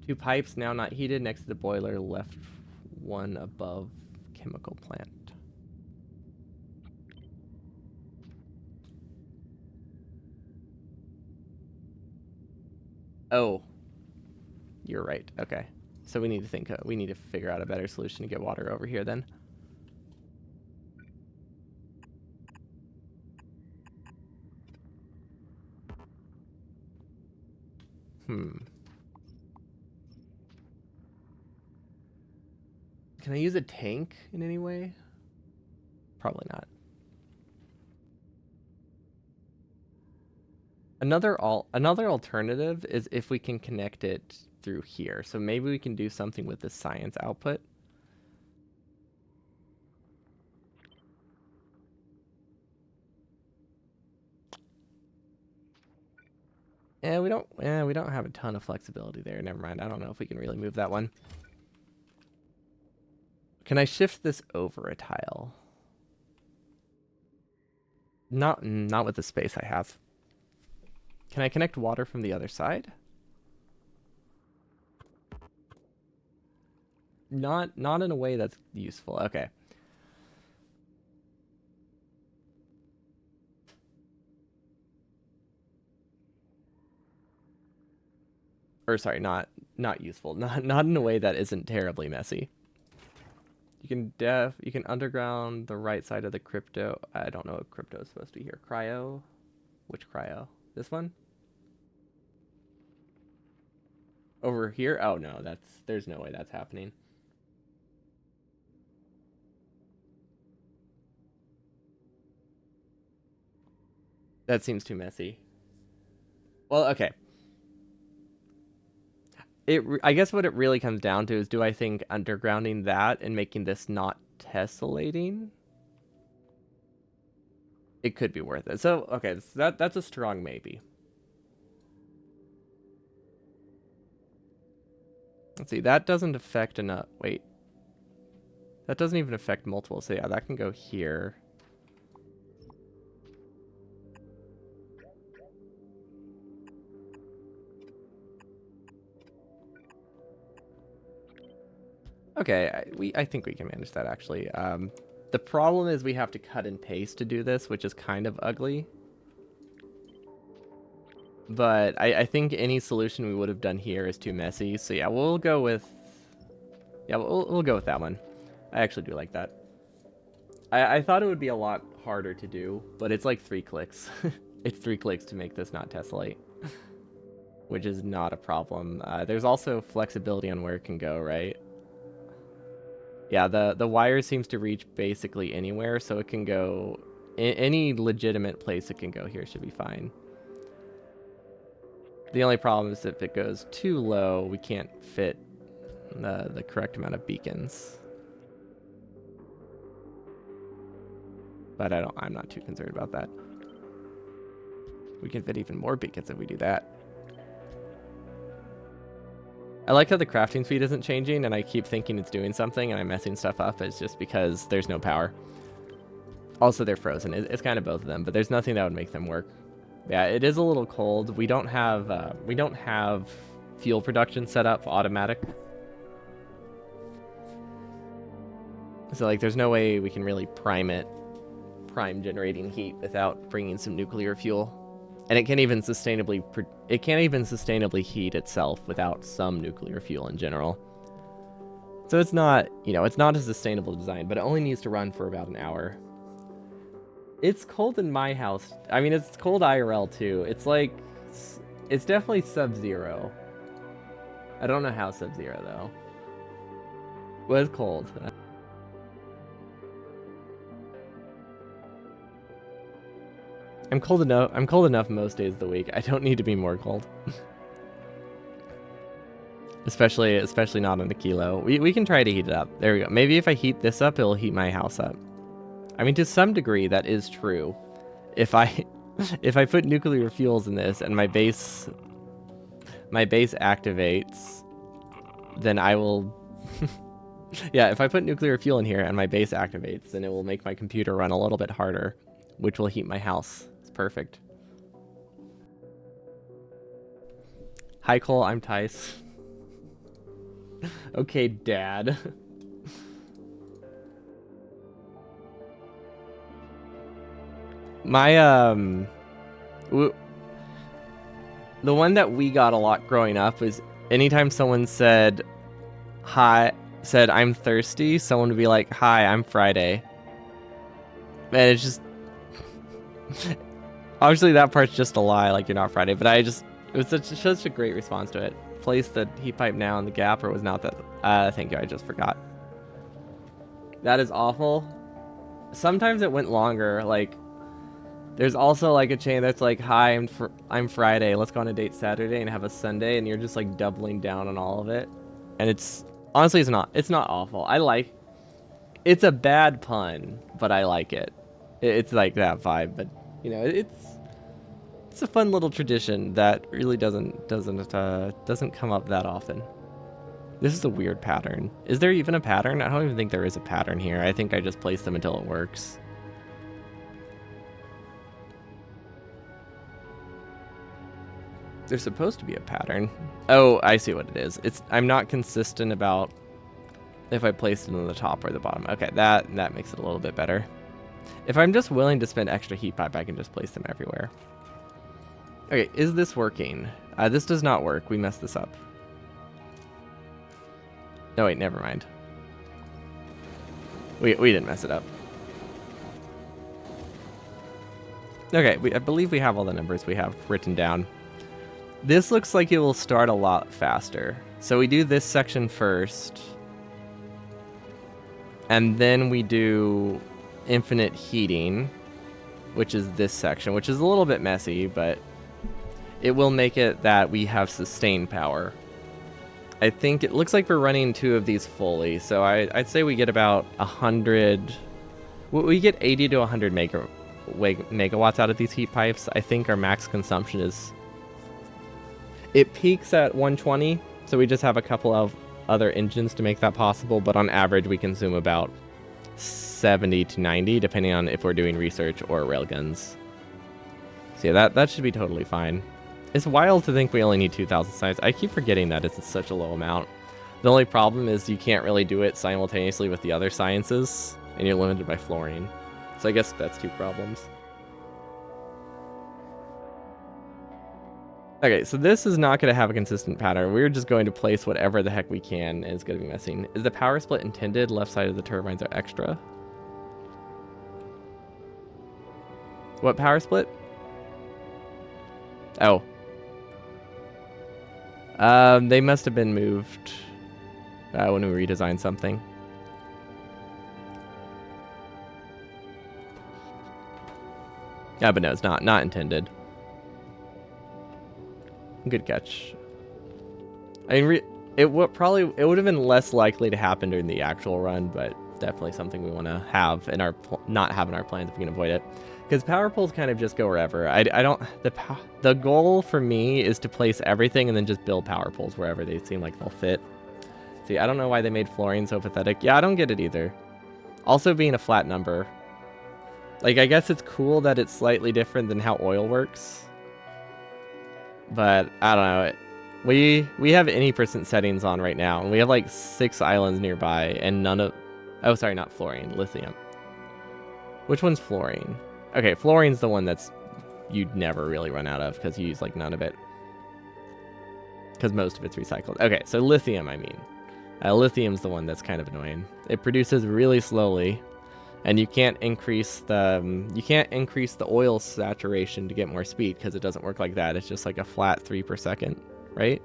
2 pipes now not heated next to the boiler, left one above chemical plant. Oh, you're right. Okay, so we need to figure out a better solution to get water over here then. Can I use a tank in any way? Probably not. Another alternative is if we can connect it through here. So maybe we can do something with the science output. We don't have a ton of flexibility there. Never mind. I don't know if we can really move that one. Can I shift this over a tile? Not with the space I have. Can I connect water from the other side? Not in a way that's useful. Okay. Or sorry, not useful. Not in a way that isn't terribly messy. You can underground the right side of the crypto. I don't know what crypto is supposed to be here. Cryo? Which cryo? This one? Over here? Oh no, there's no way that's happening. That seems too messy. Well, okay. I guess what it really comes down to is, do I think undergrounding that and making this not tessellating, it could be worth it. So okay, that's a strong maybe. Let's see, that doesn't affect enough. Wait, that doesn't even affect multiple. So yeah, that can go here. Okay, I think we can manage that actually. The problem is we have to cut and paste to do this, which is kind of ugly. But I think any solution we would have done here is too messy. So yeah, we'll go with we'll go with that one. I actually do like that. I thought it would be a lot harder to do, but it's like 3 clicks. It's 3 clicks to make this not tessellate. which is not a problem. There's also flexibility on where it can go, right? Yeah, the wire seems to reach basically anywhere, so it can go any legitimate place it can go here should be fine. The only problem is if it goes too low, we can't fit the correct amount of beacons. But I'm not too concerned about that. We can fit even more beacons if we do that. I like how the crafting speed isn't changing, and I keep thinking it's doing something, and I'm messing stuff up. It's just because there's no power. Also, they're frozen. It's kind of both of them, but there's nothing that would make them work. Yeah, it is a little cold. We don't have fuel production set up automatic. So like, there's no way we can really prime generating heat without bringing some nuclear fuel. And it can't even sustainably heat itself without some nuclear fuel in general. So it's not, it's not a sustainable design, but it only needs to run for about an hour. It's cold in my house. I mean, it's cold IRL too. It's definitely sub-zero. I don't know how sub-zero though. Well, it's cold. I'm cold enough most days of the week. I don't need to be more cold. especially not on the kilo. We can try to heat it up. There we go. Maybe if I heat this up, it'll heat my house up. I mean, to some degree, that is true. If I put nuclear fuels in this and my base activates, then I will. Yeah, if I put nuclear fuel in here and my base activates, then it will make my computer run a little bit harder, which will heat my house. It's perfect. Hi, Cole. I'm Tice. Okay, Dad. My the one that we got a lot growing up was anytime someone said I'm thirsty, someone would be like, "Hi, I'm Friday." And it's just obviously that part's just a lie, like you're not Friday, but it was such a great response to it. Place the heat pipe now in the gap, or was not that thank you, I just forgot. That is awful. Sometimes it went longer, like there's also like a chain that's like, "Hi, I'm Friday. Let's go on a date Saturday and have a Sunday," and you're just like doubling down on all of it. And it's honestly, it's not awful. It's a bad pun, but I like it. It's like that vibe, but it's a fun little tradition that really doesn't come up that often. This is a weird pattern. Is there even a pattern? I don't even think there is a pattern here. I think I just place them until it works. There's supposed to be a pattern. Oh, I see what it is. I'm not consistent about if I place it on the top or the bottom. Okay, that makes it a little bit better. If I'm just willing to spend extra heat pipe, I can just place them everywhere. Okay, is this working? This does not work. We messed this up. No, wait, never mind. We didn't mess it up. Okay, I believe we have all the numbers we have written down. This looks like it will start a lot faster. So we do this section first. And then we do infinite heating, which is this section, which is a little bit messy, but it will make it that we have sustained power. I think it looks like we're running 2 of these fully, so I'd say we get about 100. We get 80 to 100 megawatts out of these heat pipes. I think our max consumption is. It peaks at 120, so we just have a couple of other engines to make that possible, but on average we consume about 70 to 90, depending on if we're doing research or railguns. So yeah, that should be totally fine. It's wild to think we only need 2,000 science. I keep forgetting that it's such a low amount. The only problem is you can't really do it simultaneously with the other sciences, and you're limited by fluorine. So I guess that's 2 problems. Okay, so this is not going to have a consistent pattern. We're just going to place whatever the heck we can, and it's going to be messing. Is the power split intended? Left side of the turbines are extra. What power split? Oh. They must have been moved when we redesigned something. Yeah, but no, it's not intended. Good catch. I mean, it would have been less likely to happen during the actual run, but definitely something we want to have in our not have in our plans if we can avoid it. Because power poles kind of just go wherever. I don't the goal for me is to place everything and then just build power poles wherever they seem like they'll fit. See, I don't know why they made fluorine so pathetic. Yeah, I don't get it either. Also being a flat number. Like, I guess it's cool that it's slightly different than how oil works. But I don't know. We have any percent settings on right now, and we have like 6 islands nearby, and none of... Oh, sorry, not fluorine. Lithium. Which one's fluorine? Okay, fluorine's the one that's you'd never really run out of because you use like none of it. Because most of it's recycled. Okay, so lithium, I mean. Lithium's the one that's kind of annoying. It produces really slowly, and you can't increase the oil saturation to get more speed because it doesn't work like that. It's just like a flat 3 per second, right?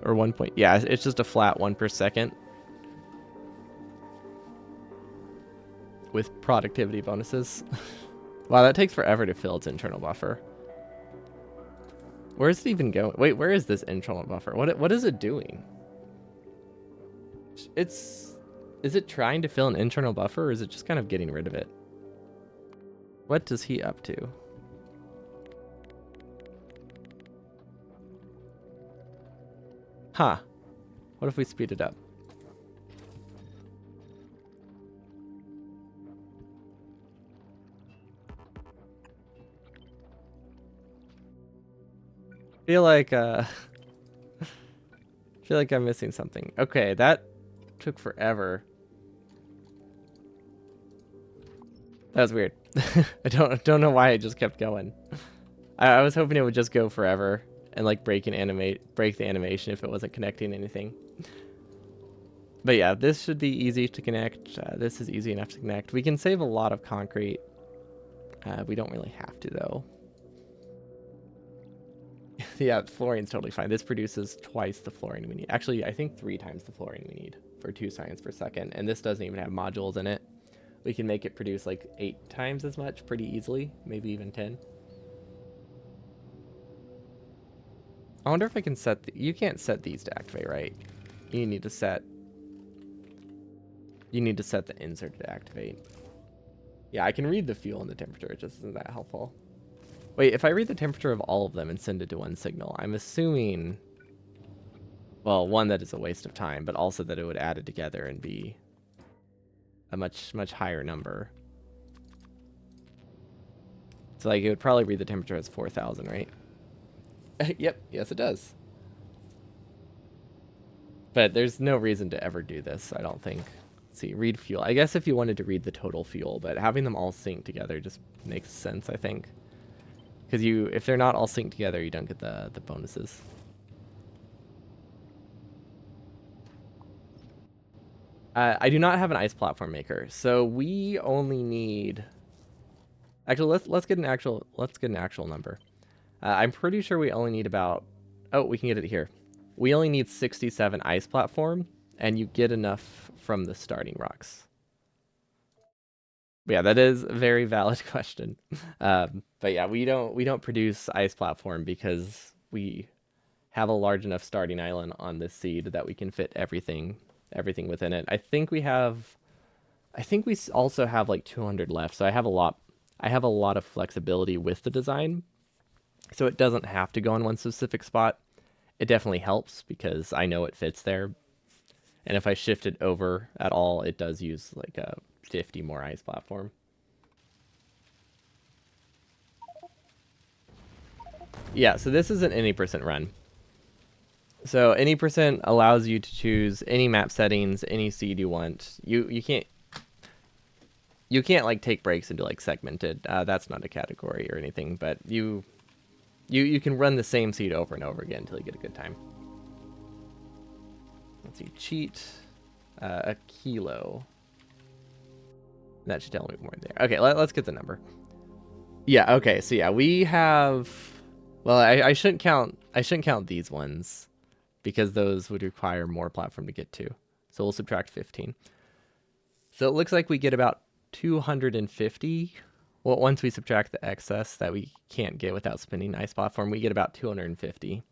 Or 1 point. Yeah, it's just a flat 1 per second with productivity bonuses. Wow, that takes forever to fill its internal buffer. Where's it even going? Wait, where is this internal buffer? What is it doing? Is it trying to fill an internal buffer, or is it just kind of getting rid of it? What is he up to? Huh. What if we speed it up? Feel like feel like I'm missing something. Okay, that took forever. That was weird. I don't know why it just kept going. I was hoping it would just go forever and like break the animation if it wasn't connecting anything. But yeah, this should be easy to connect. This is easy enough to connect. We can save a lot of concrete. We don't really have to though. Yeah, fluorine's totally fine. This produces twice the fluorine we need. Actually, I think 3 times the fluorine we need for 2 science per second. And this doesn't even have modules in it. We can make it produce like 8 times as much pretty easily, maybe even 10. I wonder if I can set... You can't set these to activate, right? You need to set the insert to activate. Yeah, I can read the fuel and the temperature. It just isn't that helpful. Wait, if I read the temperature of all of them and send it to one signal, I'm assuming... Well, one, that is a waste of time, but also that it would add it together and be a much higher number. So, like, it would probably read the temperature as 4,000, right? Yep, yes it does. But there's no reason to ever do this, I don't think. Let's see, read fuel. I guess if you wanted to read the total fuel, but having them all sync together just makes sense, I think. Because if they're not all synced together, you don't get the bonuses. I do not have an ice platform maker, so we only need... Actually, let's get an actual number. I'm pretty sure we only need about... Oh, we can get it here. We only need 67 ice platform, and you get enough from the starting rocks. But yeah, that is a very valid question. But yeah, we don't produce ice platform because we have a large enough starting island on this seed that we can fit everything within it. I think we also have like 200 left, so I have a lot of flexibility with the design. So it doesn't have to go in one specific spot. It definitely helps because I know it fits there. And if I shift it over at all, it does use like a 50 more ice platform. Yeah, so this is an any percent run. So any percent allows you to choose any map settings, any seed you want. You can't like take breaks and do like segmented. That's not a category or anything, but you can run the same seed over and over again until you get a good time. Let's see, cheat a kilo. That should tell me more there. Okay, let's get the number. Yeah. Okay. So yeah, we have. Well, I shouldn't count. I shouldn't count these ones because those would require more platform to get to. So we'll subtract 15. So it looks like we get about 250. Well, once we subtract the excess that we can't get without spinning ice platform, we get about 250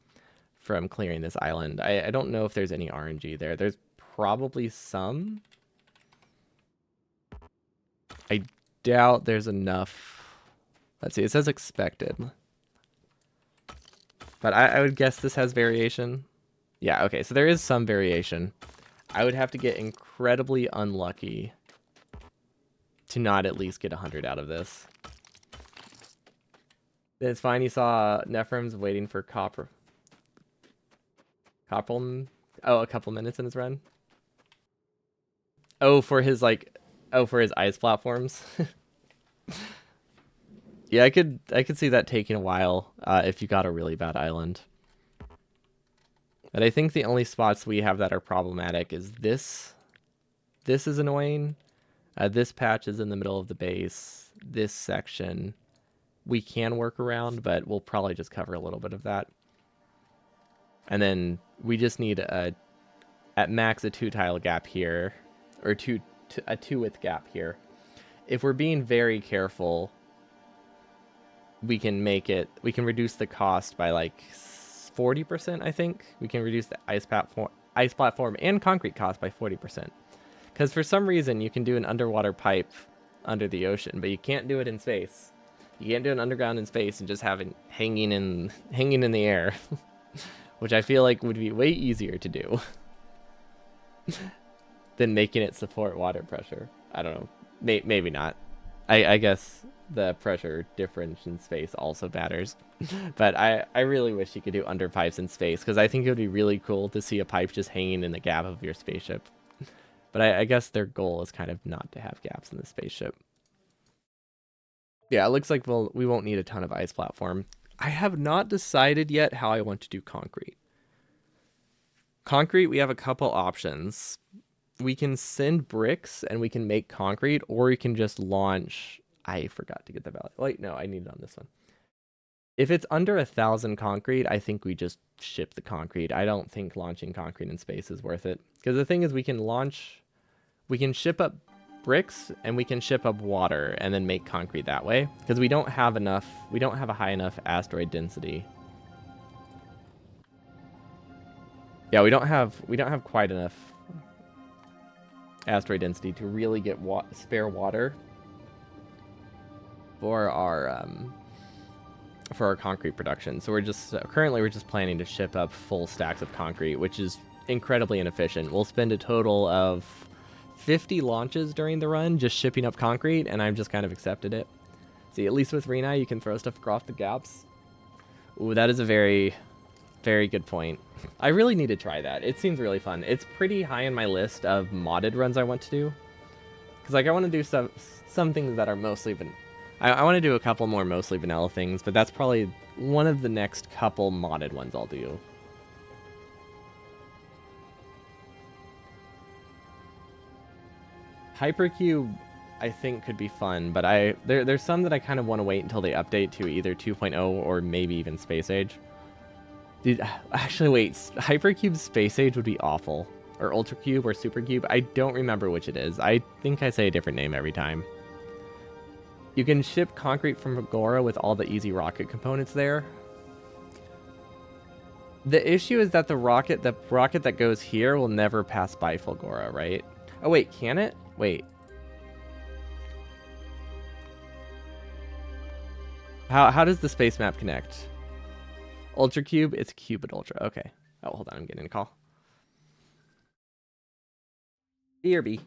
from clearing this island. I don't know if there's any RNG there. There's probably some. I doubt there's enough. Let's see, it says expected. But I would guess this has variation. Yeah, okay, so there is some variation. I would have to get incredibly unlucky to not at least get 100 out of this. It's fine, you saw Nephrim's waiting for Copper. Oh, a couple minutes in his run? Oh, for his, like... Oh, for his ice platforms? Yeah, I could see that taking a while if you got a really bad island. But I think the only spots we have that are problematic is this. This is annoying. This patch is in the middle of the base. This section we can work around, but we'll probably just cover a little bit of that. And then we just need at max a 2-tile gap here, or a 2-width gap here. If we're being very careful, we can reduce the cost by like 40%, I think. We can reduce the ice platform and concrete cost by 40%. Because for some reason you can do an underwater pipe under the ocean, but you can't do it in space. You can't do it underground in space and just have it hanging in the air, which I feel like would be way easier to do than making it support water pressure. I don't know. Maybe not. I guess the pressure difference in space also matters. But I really wish you could do under pipes in space, because I think it would be really cool to see a pipe just hanging in the gap of your spaceship. But I guess their goal is kind of not to have gaps in the spaceship. Yeah, it looks like we won't need a ton of ice platform. I have not decided yet how I want to do concrete. Concrete, we have a couple options. We can send bricks and we can make concrete, or we can just launch... I forgot to get the value. Wait, no, I need it on this one. If it's under 1,000 concrete, I think we just ship the concrete. I don't think launching concrete in space is worth it. Because the thing is, we can ship up bricks and we can ship up water and then make concrete that way. Because we don't have a high enough asteroid density. Yeah, we don't have quite enough asteroid density to really get spare water for our concrete production. So we're just currently planning to ship up full stacks of concrete, which is incredibly inefficient. We'll spend a total of 50 launches during the run just shipping up concrete, and I've just kind of accepted it. See, at least with Rena, you can throw stuff across the gaps. Ooh, that is a very, very good point. I really need to try that. It seems really fun. It's pretty high on my list of modded runs I want to do. Because like I want to do some things that are mostly I want to do a couple more mostly vanilla things, but that's probably one of the next couple modded ones I'll do. Hypercube, I think, could be fun, but there's some that I kind of want to wait until they update to either 2.0 or maybe even Space Age. Dude, actually, wait. Hypercube Space Age would be awful. Or Ultracube or Supercube. I don't remember which it is. I think I say a different name every time. You can ship concrete from Agora with all the easy rocket components there. The issue is that the rocket that goes here will never pass by Fulgora, right? Oh, wait, can it? Wait. How does the space map connect? Ultracube? It's Cubed Ultra. Okay. Oh, hold on. I'm getting a call. BRB.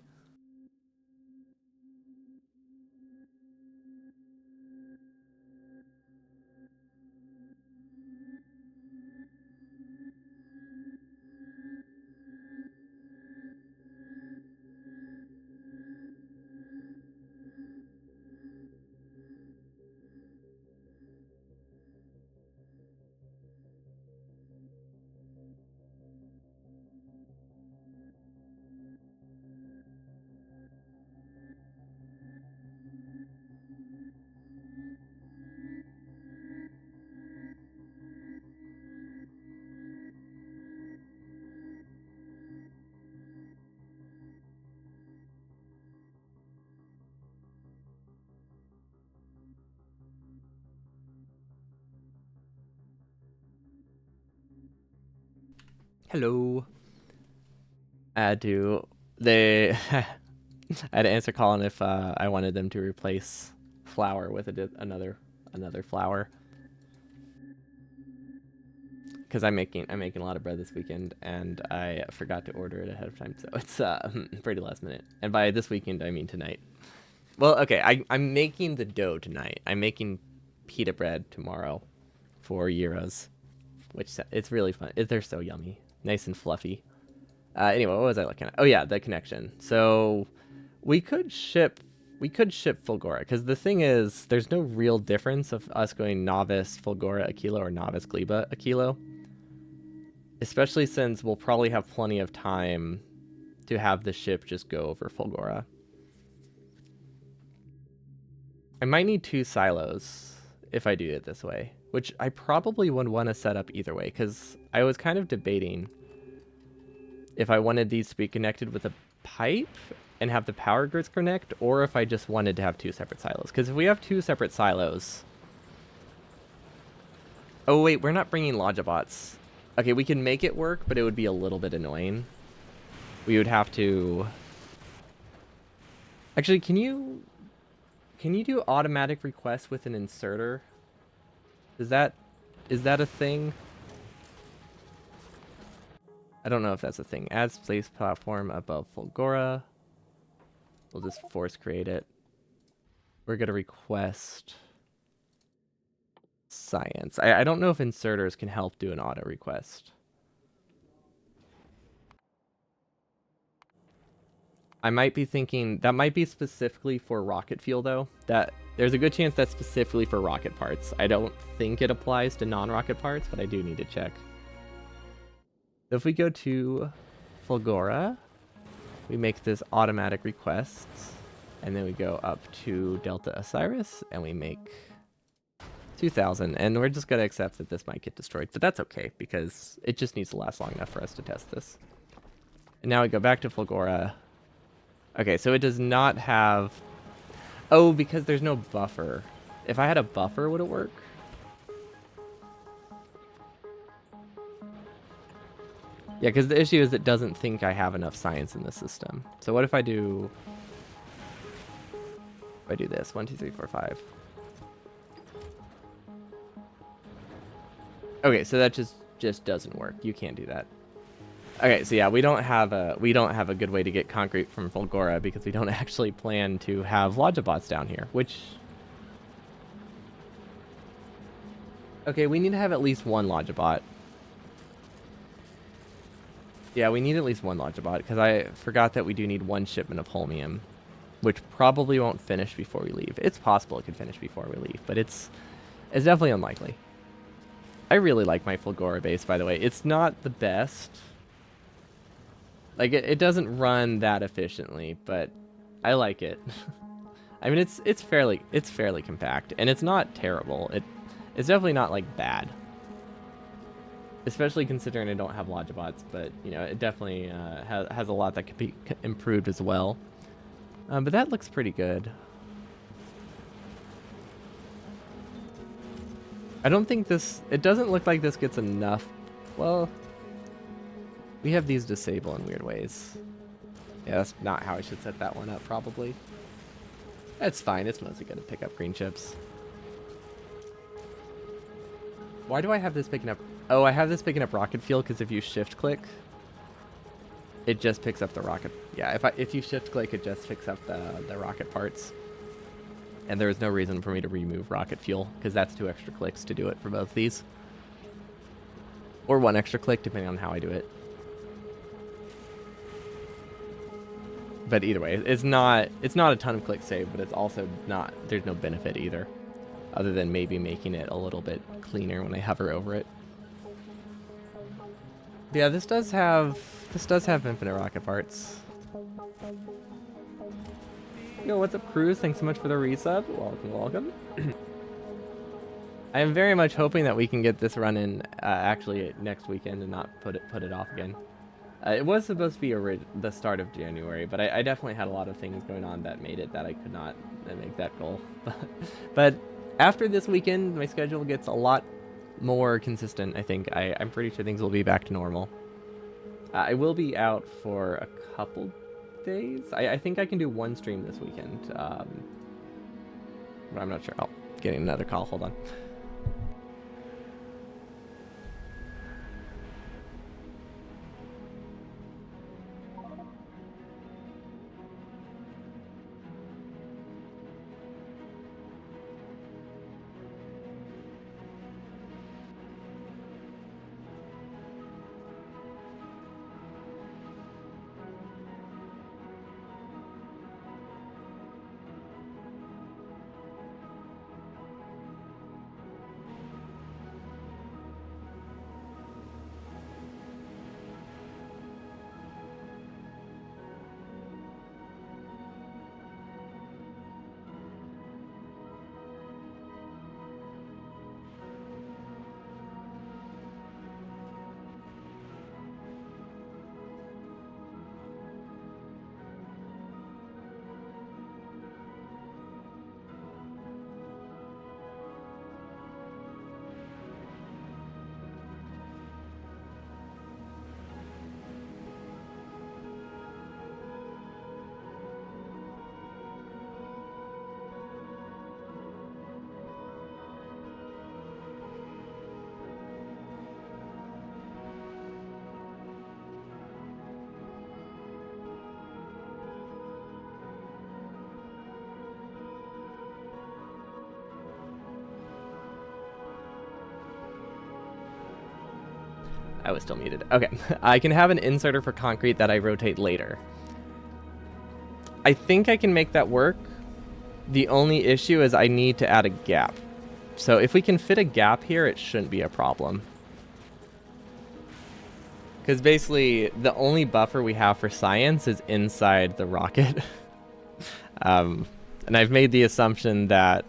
Hello. I had to they I had to answer Colin if I wanted them to replace flour with another flour because I'm making a lot of bread this weekend and I forgot to order it ahead of time, so it's pretty last minute. And by this weekend I mean tonight. Well, okay, I'm making the dough tonight. I'm making pita bread tomorrow for gyros, which it's really fun. They're so yummy, nice and fluffy. Anyway, what was I looking at? Oh yeah, the connection. So we could ship Fulgora because the thing is, there's no real difference of us going novice Fulgora a kilo or novice Gleba a kilo, especially since we'll probably have plenty of time to have the ship just go over Fulgora. I might need 2 silos if I do it this way, which I probably would want to set up either way because I was kind of debating if I wanted these to be connected with a pipe and have the power grids connect, or if I just wanted to have 2 separate silos. Because if we have 2 separate silos... Oh wait, we're not bringing Logibots. Okay, we can make it work, but it would be a little bit annoying. We would have to... Actually, can you do automatic requests with an inserter? Is that a thing? I don't know if that's a thing. Add space platform above Fulgora. We'll just force create it. We're going to request science. I don't know if inserters can help do an auto request. I might be thinking that might be specifically for rocket fuel though. That there's a good chance that's specifically for rocket parts. I don't think it applies to non-rocket parts, but I do need to check. So if we go to Fulgora, we make this automatic requests, and then we go up to Delta Osiris, and we make 2,000, and we're just gonna accept that this might get destroyed, but that's okay because it just needs to last long enough for us to test this. And now we go back to Fulgora. Okay, so it does not have... Oh, because there's no buffer. If I had a buffer, would it work? Yeah, because the issue is it doesn't think I have enough science in the system. So what if I do... If I do this, 1, 2, 3, 4, 5. Okay, so that just doesn't work. You can't do that. Okay, so yeah, we don't have a good way to get concrete from Fulgora because we don't actually plan to have Logibots down here, which... Okay, we need to have at least 1 Logibot. Yeah, we need at least 1 Logibot because I forgot that we do need 1 shipment of holmium, which probably won't finish before we leave. It's possible it could finish before we leave, but it's definitely unlikely. I really like my Fulgora base, by the way. It's not the best. Like, it doesn't run that efficiently, but I like it. I mean, it's fairly compact, and it's not terrible. It's definitely not, like, bad. Especially considering I don't have Logibots, but, you know, it definitely has a lot that could be improved as well. But that looks pretty good. I don't think this... It doesn't look like this gets enough... Well... We have these disable in weird ways. Yeah, that's not how I should set that one up, probably. That's fine. It's mostly going to pick up green chips. Why do I have this picking up... Oh, I have this picking up rocket fuel because if you shift-click, it just picks up the rocket... Yeah, if you shift-click, it just picks up the rocket parts. And there is no reason for me to remove rocket fuel because that's 2 extra clicks to do it for both these. Or 1 extra click, depending on how I do it. But either way, it's not a ton of click save, but it's also not... There's no benefit either, other than maybe making it a little bit cleaner when I hover over it. But yeah, this does have infinite rocket parts. Yo, what's up, Cruz? Thanks so much for the resub. Welcome, welcome. I am very much hoping that we can get this running actually next weekend and not put it off again. It was supposed to be the start of January, but I definitely had a lot of things going on that made it that I could not make that goal. But after this weekend, my schedule gets a lot more consistent, I think. I'm pretty sure things will be back to normal. I will be out for a couple days. I think I can do one stream this weekend. But I'm not sure. Oh, getting another call. Hold on. I was still muted. Okay. I can have an inserter for concrete that I rotate later. I think I can make that work. The only issue is I need to add a gap. So if we can fit a gap here, it shouldn't be a problem. Because basically, the only buffer we have for science is inside the rocket. And I've made the assumption that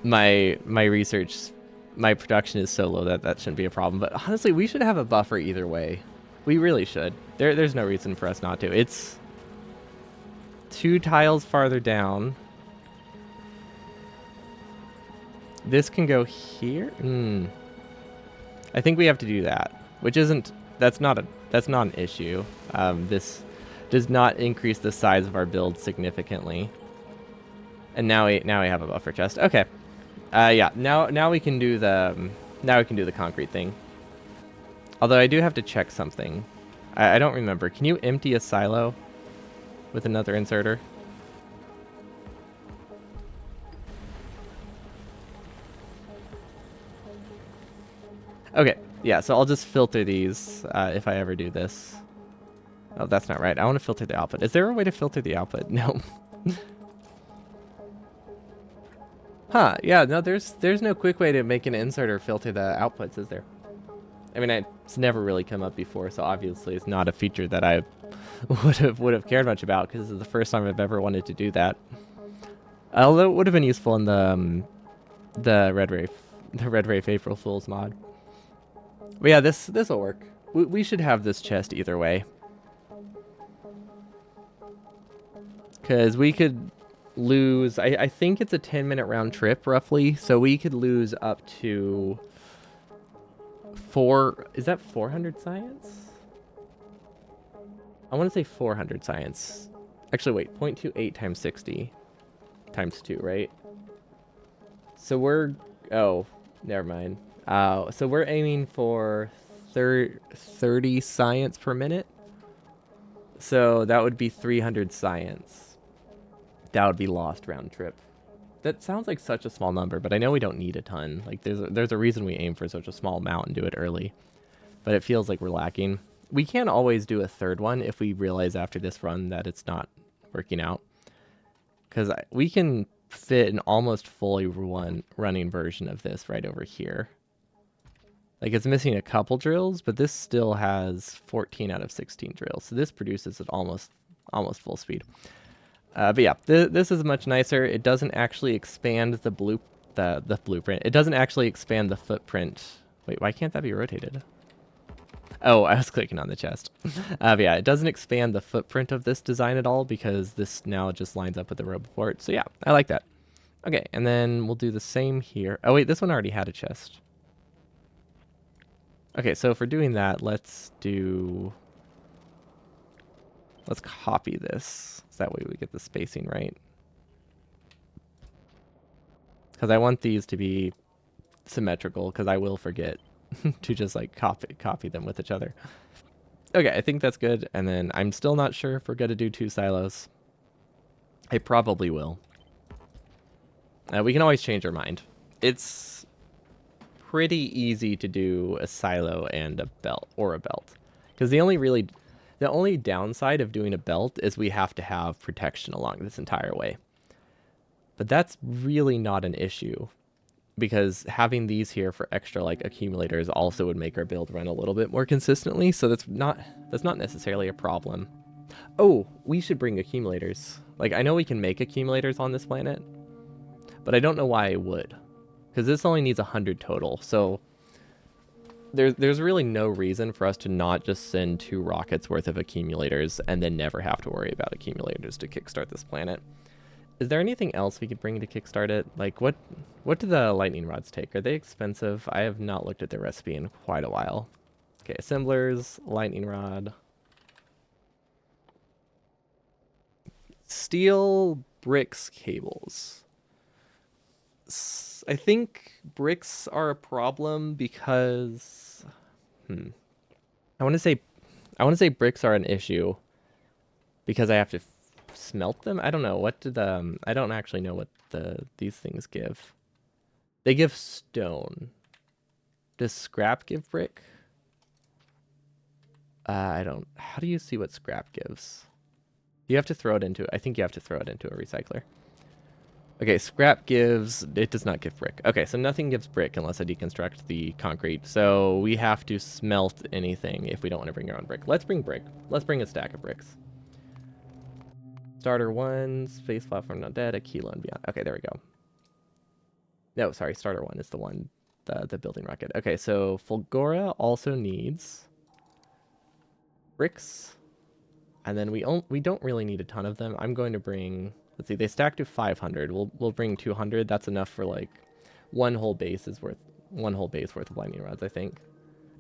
my research, my production is so low that that shouldn't be a problem. But honestly, we should have a buffer either way. We really should. There's no reason for us not to. It's 2 tiles farther down. This can go here. I think we have to do that, which isn't. That's not an issue. This does not increase the size of our build significantly. And now we have a buffer chest. Okay. Yeah. Now we can do the concrete thing. Although I do have to check something. I don't remember. Can you empty a silo with another inserter? Okay, yeah, so I'll just filter these if I ever do this. Oh, that's not right. I want to filter the output. Is there a way to filter the output? No. Huh, yeah, no, there's no quick way to make an inserter filter the outputs, is there? I mean, it's never really come up before, so obviously it's not a feature that I would have cared much about, because this is the first time I've ever wanted to do that. Although it would have been useful in the Red Wraith April Fool's mod. But yeah, this will work. We should have this chest either way. Because we could lose... I think it's a 10-minute round trip, roughly. So we could lose up to... Is that 400 science? I want to say 400 science. Actually, wait. 0.28 times 60 times 2, right? So we're... Oh, never mind. So we're aiming for 30 science per minute. So that would be 300 science. That would be lost round trip. That sounds like such a small number, but I know we don't need a ton. Like there's a reason we aim for such a small amount and do it early. But it feels like we're lacking. We can always do a third one if we realize after this run that it's not working out. Because we can fit an almost fully running version of this right over here. Like, it's missing a couple drills, but this still has 14 out of 16 drills. So this produces at almost full speed. But yeah, this is much nicer. It doesn't actually expand the blueprint. It doesn't actually expand the footprint. Wait, why can't that be rotated? Oh, I was clicking on the chest. But yeah, it doesn't expand the footprint of this design at all because this now just lines up with the roboport. So yeah, I like that. Okay, and then we'll do the same here. Oh wait, this one already had a chest. Okay, so for doing that, let's copy this. So that way we get the spacing right. Because I want these to be symmetrical, because I will forget to just like copy them with each other. Okay, I think that's good. And then I'm still not sure if we're going to do 2 silos. I probably will. We can always change our mind. It's pretty easy to do a silo and a belt, or a belt. Because the only downside of doing a belt is we have to have protection along this entire way. But that's really not an issue, because having these here for extra like accumulators also would make our build run a little bit more consistently, so that's not necessarily a problem. Oh, we should bring accumulators. Like, I know we can make accumulators on this planet, but I don't know why I would. Because this only needs 100 total, so there's really no reason for us to not just send 2 rockets worth of accumulators and then never have to worry about accumulators to kickstart this planet. Is there anything else we could bring to kickstart it? Like, what do the lightning rods take? Are they expensive? I have not looked at their recipe in quite a while. Okay, assemblers, lightning rod. Steel, bricks, cables. I think bricks are a problem because I want to say bricks are an issue because I have to smelt them. I don't know what do the I don't actually know what these things give. They give stone. Does scrap give brick? I don't. How do you see what scrap gives? You have to throw it into. I think you have to throw it into a recycler. Okay, scrap gives. It does not give brick. Okay, so nothing gives brick unless I deconstruct the concrete. So we have to smelt anything if we don't want to bring our own brick. Let's bring brick. Let's bring a stack of bricks. Starter 1, space platform not dead, a kilo and beyond. Okay, there we go. No, sorry, starter 1 is the one, the building rocket. Okay, so Fulgora also needs bricks, and then we don't really need a ton of them. I'm going to bring. Let's see, they stack to 500. We'll bring 200. That's enough for like one whole base worth of lightning rods, I think.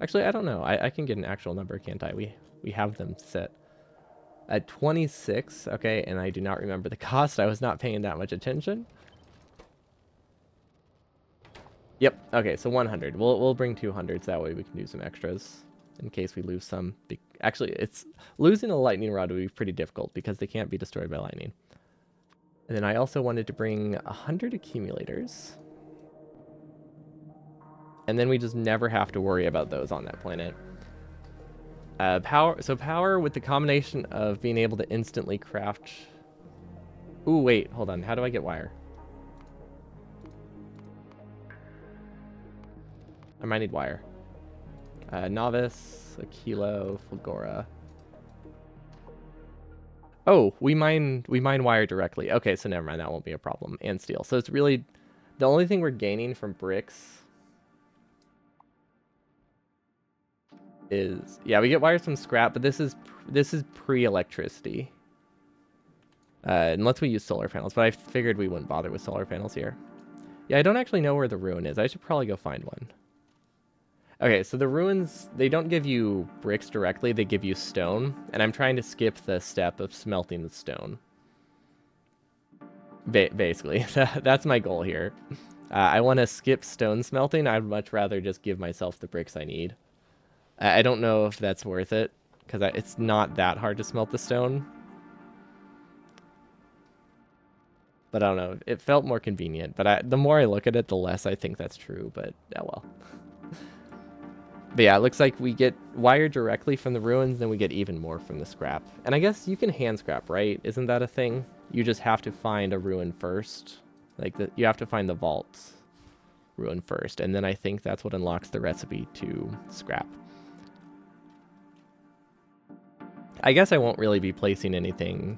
Actually, I don't know. I can get an actual number, can't I? We have them set at 26. Okay, and I do not remember the cost. I was not paying that much attention. Yep. Okay, so 100. We'll bring 200 so that way we can do some extras in case we lose some. Actually, it's losing a lightning rod would be pretty difficult because they can't be destroyed by lightning. And then I also wanted to bring 100 accumulators. And then we just never have to worry about those on that planet. Power with the combination of being able to instantly craft. Ooh, wait, hold on. How do I get wire? I might need wire. Novice, a kilo, Fulgora. Oh, we mine wire directly. Okay, so never mind, that won't be a problem. And steel. So it's really the only thing we're gaining from bricks is, yeah, we get wires from scrap, but this is pre-electricity. Unless we use solar panels, but I figured we wouldn't bother with solar panels here. Yeah, I don't actually know where the ruin is. I should probably go find one. Okay, so the ruins, they don't give you bricks directly, they give you stone, and I'm trying to skip the step of smelting the stone. Basically, that's my goal here. I want to skip stone smelting. I'd much rather just give myself the bricks I need. I don't know if that's worth it, because it's not that hard to smelt the stone. But I don't know, it felt more convenient, but the more I look at it, the less I think that's true, but oh well. But yeah, it looks like we get wire directly from the ruins, then we get even more from the scrap. And I guess you can hand scrap, right? Isn't that a thing? You just have to find a ruin first. Like, you have to find the vaults ruin first, and then I think that's what unlocks the recipe to scrap. I guess I won't really be placing anything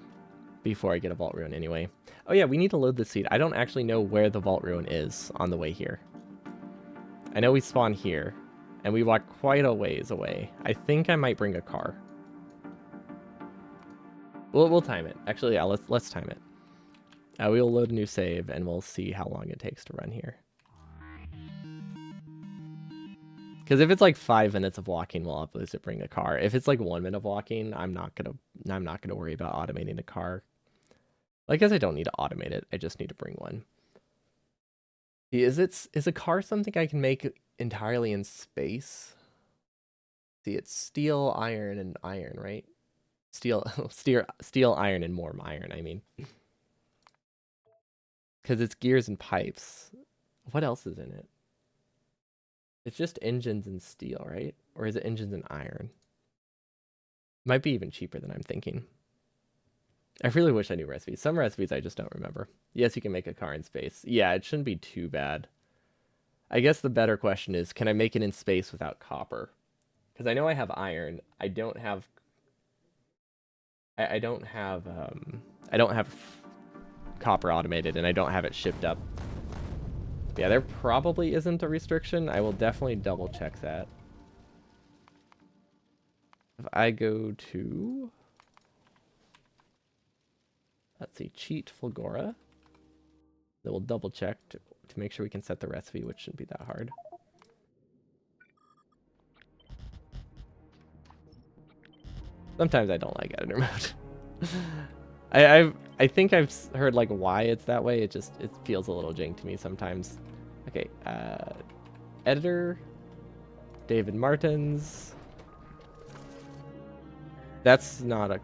before I get a vault ruin anyway. Oh yeah, we need to load the seed. I don't actually know where the vault ruin is on the way here. I know we spawn here. And we walk quite a ways away. I think I might bring a car. We'll time it. Actually, yeah, let's time it. We'll load a new save, and we'll see how long it takes to run here. Because if it's like 5 minutes of walking, we'll obviously bring a car. If it's like 1 minute of walking, I'm not gonna worry about automating a car. I guess I don't need to automate it. I just need to bring one. Is a car something I can make entirely in space? See, it's steel, iron, and iron, right? Steel, steel, iron, and more iron. I mean, because it's gears and pipes. What else is in it? It's just engines and steel, right? Or is it engines and iron? Might be even cheaper than I'm thinking. I really wish I knew recipes. Some recipes I just don't remember. Yes, you can make a car in space. Yeah, it shouldn't be too bad. I guess the better question is, can I make it in space without copper? Because I know I have iron. I don't have copper automated, and I don't have it shipped up. Yeah, there probably isn't a restriction. I will definitely double check that. If I go to, let's see, cheat Fulgora, then we'll double check to make sure we can set the recipe, which shouldn't be that hard. Sometimes I don't like editor mode. I think I've heard like why it's that way. It feels a little jank to me sometimes. Okay, editor, David Martins. That's not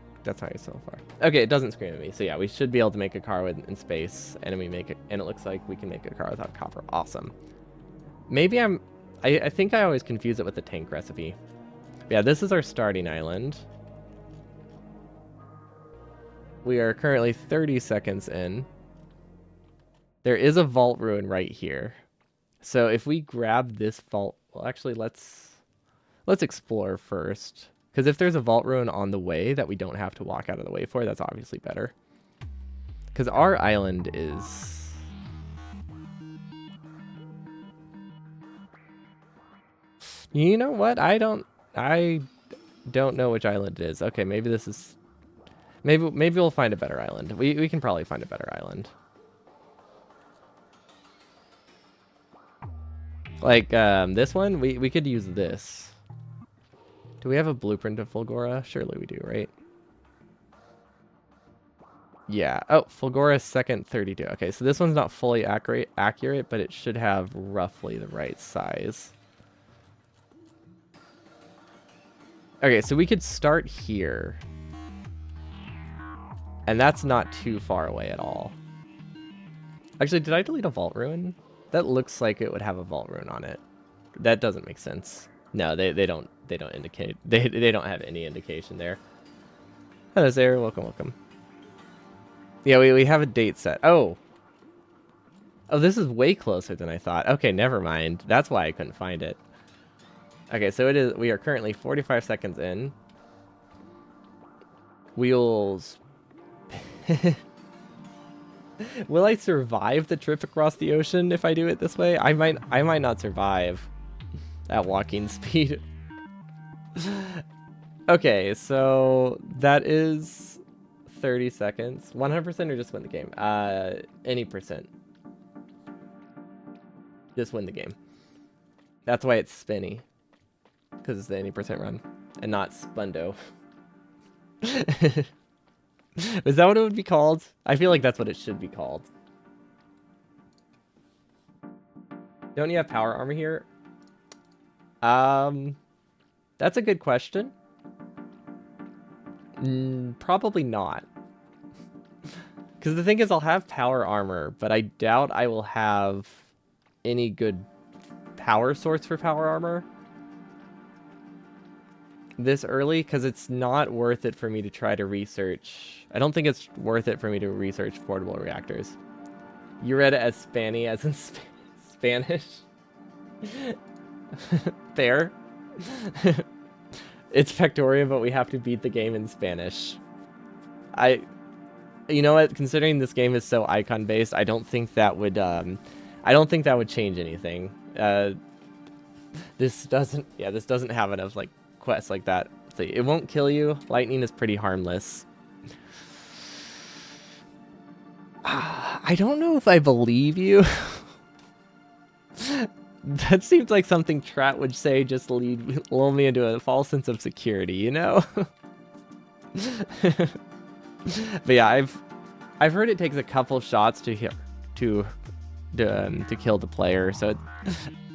so far. Okay, it doesn't scream at me. So yeah, we should be able to make a car in space, and we make it, and it looks like we can make a car without copper. Awesome. Maybe I think I always confuse it with the tank recipe. Yeah, this is our starting island. We are currently 30 seconds in. There is a vault ruin right here. So if we grab this vault, well, actually, let's explore first. Because if there's a vault ruin on the way that we don't have to walk out of the way for, that's obviously better. Because our island is... You know what? I don't know which island it is. Okay, maybe this is... Maybe we'll find a better island. We can probably find a better island. Like, this one, we could use this. Do we have a blueprint of Fulgora? Surely we do, right? Yeah. Oh, Fulgora's second 32. Okay, so this one's not fully accurate, but it should have roughly the right size. Okay, so we could start here. And that's not too far away at all. Actually, did I delete a vault ruin? That looks like it would have a vault ruin on it. That doesn't make sense. No, they don't indicate. They don't have any indication there. Hello, Sarah. Welcome. Yeah, we have a date set. Oh, this is way closer than I thought. Okay, never mind. That's why I couldn't find it. Okay, so we are currently 45 seconds in. Wheels. Will I survive the trip across the ocean if I do it this way? I might not survive at walking speed. Okay, so that is 30 seconds. 100% or just win the game? Any percent. Just win the game. That's why it's spinny. Because it's the any percent run. And not Spundo. Is that what it would be called? I feel like that's what it should be called. Don't you have power armor here? That's a good question. Probably not. Because the thing is, I'll have power armor, but I doubt I will have any good power source for power armor this early, because it's not worth it for me to try to research. I don't think it's worth it for me to research portable reactors. You read it as Spanny, as in Spanish? Fair. It's Factoria, but we have to beat the game in Spanish. You know what? Considering this game is so icon based, I don't think that would change anything. This doesn't have enough like quests like that. See, it won't kill you. Lightning is pretty harmless. I don't know if I believe you. That seems like something Trat would say just to lull me into a false sense of security, you know? But yeah, I've heard it takes a couple shots to kill the player, so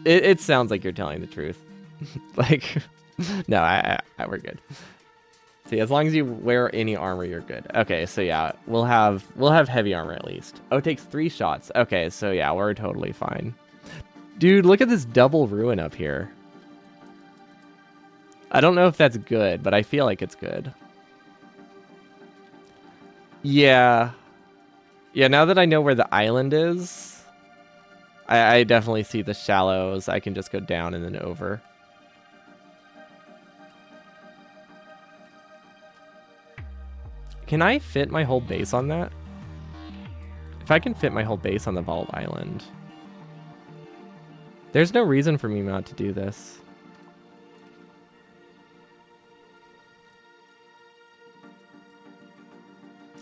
it sounds like you're telling the truth. Like, no, we're good. See, as long as you wear any armor, you're good. Okay, so yeah, we'll have heavy armor at least. Oh, it takes 3 shots. Okay, so yeah, we're totally fine. Dude, look at this double ruin up here. I don't know if that's good, but I feel like it's good. Yeah. Yeah, now that I know where the island is, I definitely see the shallows. I can just go down and then over. Can I fit my whole base on that? If I can fit my whole base on the Vault Island. There's no reason for me not to do this.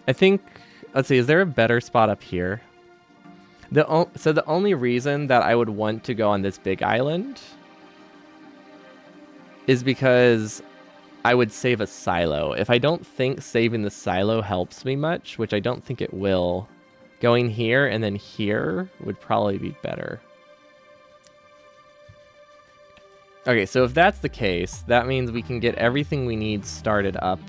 I think, let's see, is there a better spot up here? So the only reason that I would want to go on this big island is because I would save a silo. If I don't think saving the silo helps me much, which I don't think it will, going here and then here would probably be better. Okay, so if that's the case, that means we can get everything we need started up.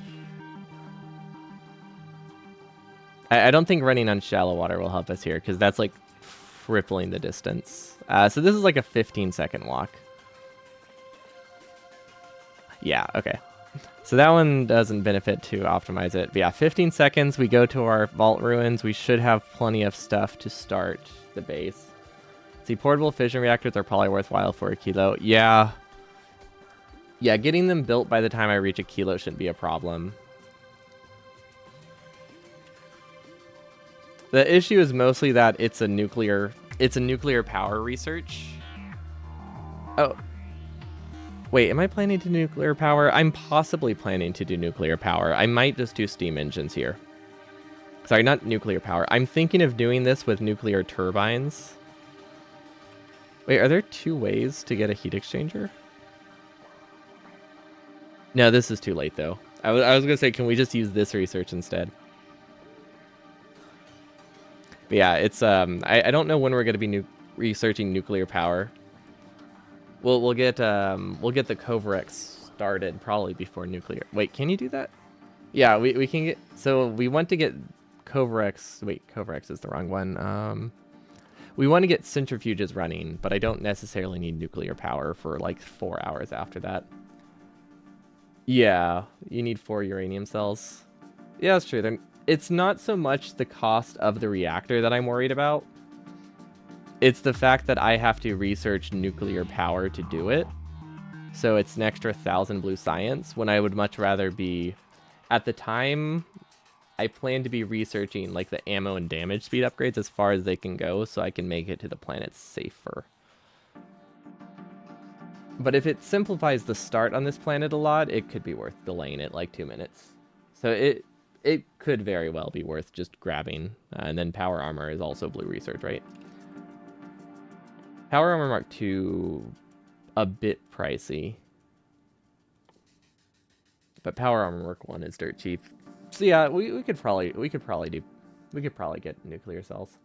I don't think running on shallow water will help us here, because that's like crippling the distance. So this is like a 15-second walk. Yeah, okay. So that one doesn't benefit to optimize it. But yeah, 15 seconds, we go to our vault ruins. We should have plenty of stuff to start the base. See, portable fission reactors are probably worthwhile for a kilo. Yeah. Yeah, getting them built by the time I reach a kilo shouldn't be a problem. The issue is mostly that it's a nuclear power research. Oh. Wait, am I planning to do nuclear power? I'm possibly planning to do nuclear power. I might just do steam engines here. Sorry, not nuclear power. I'm thinking of doing this with nuclear turbines. Wait, are there 2 ways to get a heat exchanger? No, this is too late, though. I was going to say, can we just use this research instead? But yeah, it's I don't know when we're going to be researching nuclear power. We'll get the Kovarex started probably before nuclear. Wait, can you do that? Yeah, we can get. So we want to get Kovarex. Wait, Kovarex is the wrong one. We want to get centrifuges running, but I don't necessarily need nuclear power for like 4 hours after that. Yeah, you need 4 uranium cells. Yeah, that's true. It's not so much the cost of the reactor that I'm worried about. It's the fact that I have to research nuclear power to do it. So it's an extra 1,000 blue science when I would much rather be... At the time, I plan to be researching like the ammo and damage speed upgrades as far as they can go so I can make it to the planet safer. But if it simplifies the start on this planet a lot, it could be worth delaying it like 2 minutes. So it could very well be worth just grabbing. And then power armor is also blue research, right? Power Armor Mark II, a bit pricey. But Power Armor Mark 1 is dirt cheap. So yeah, we could probably get nuclear cells.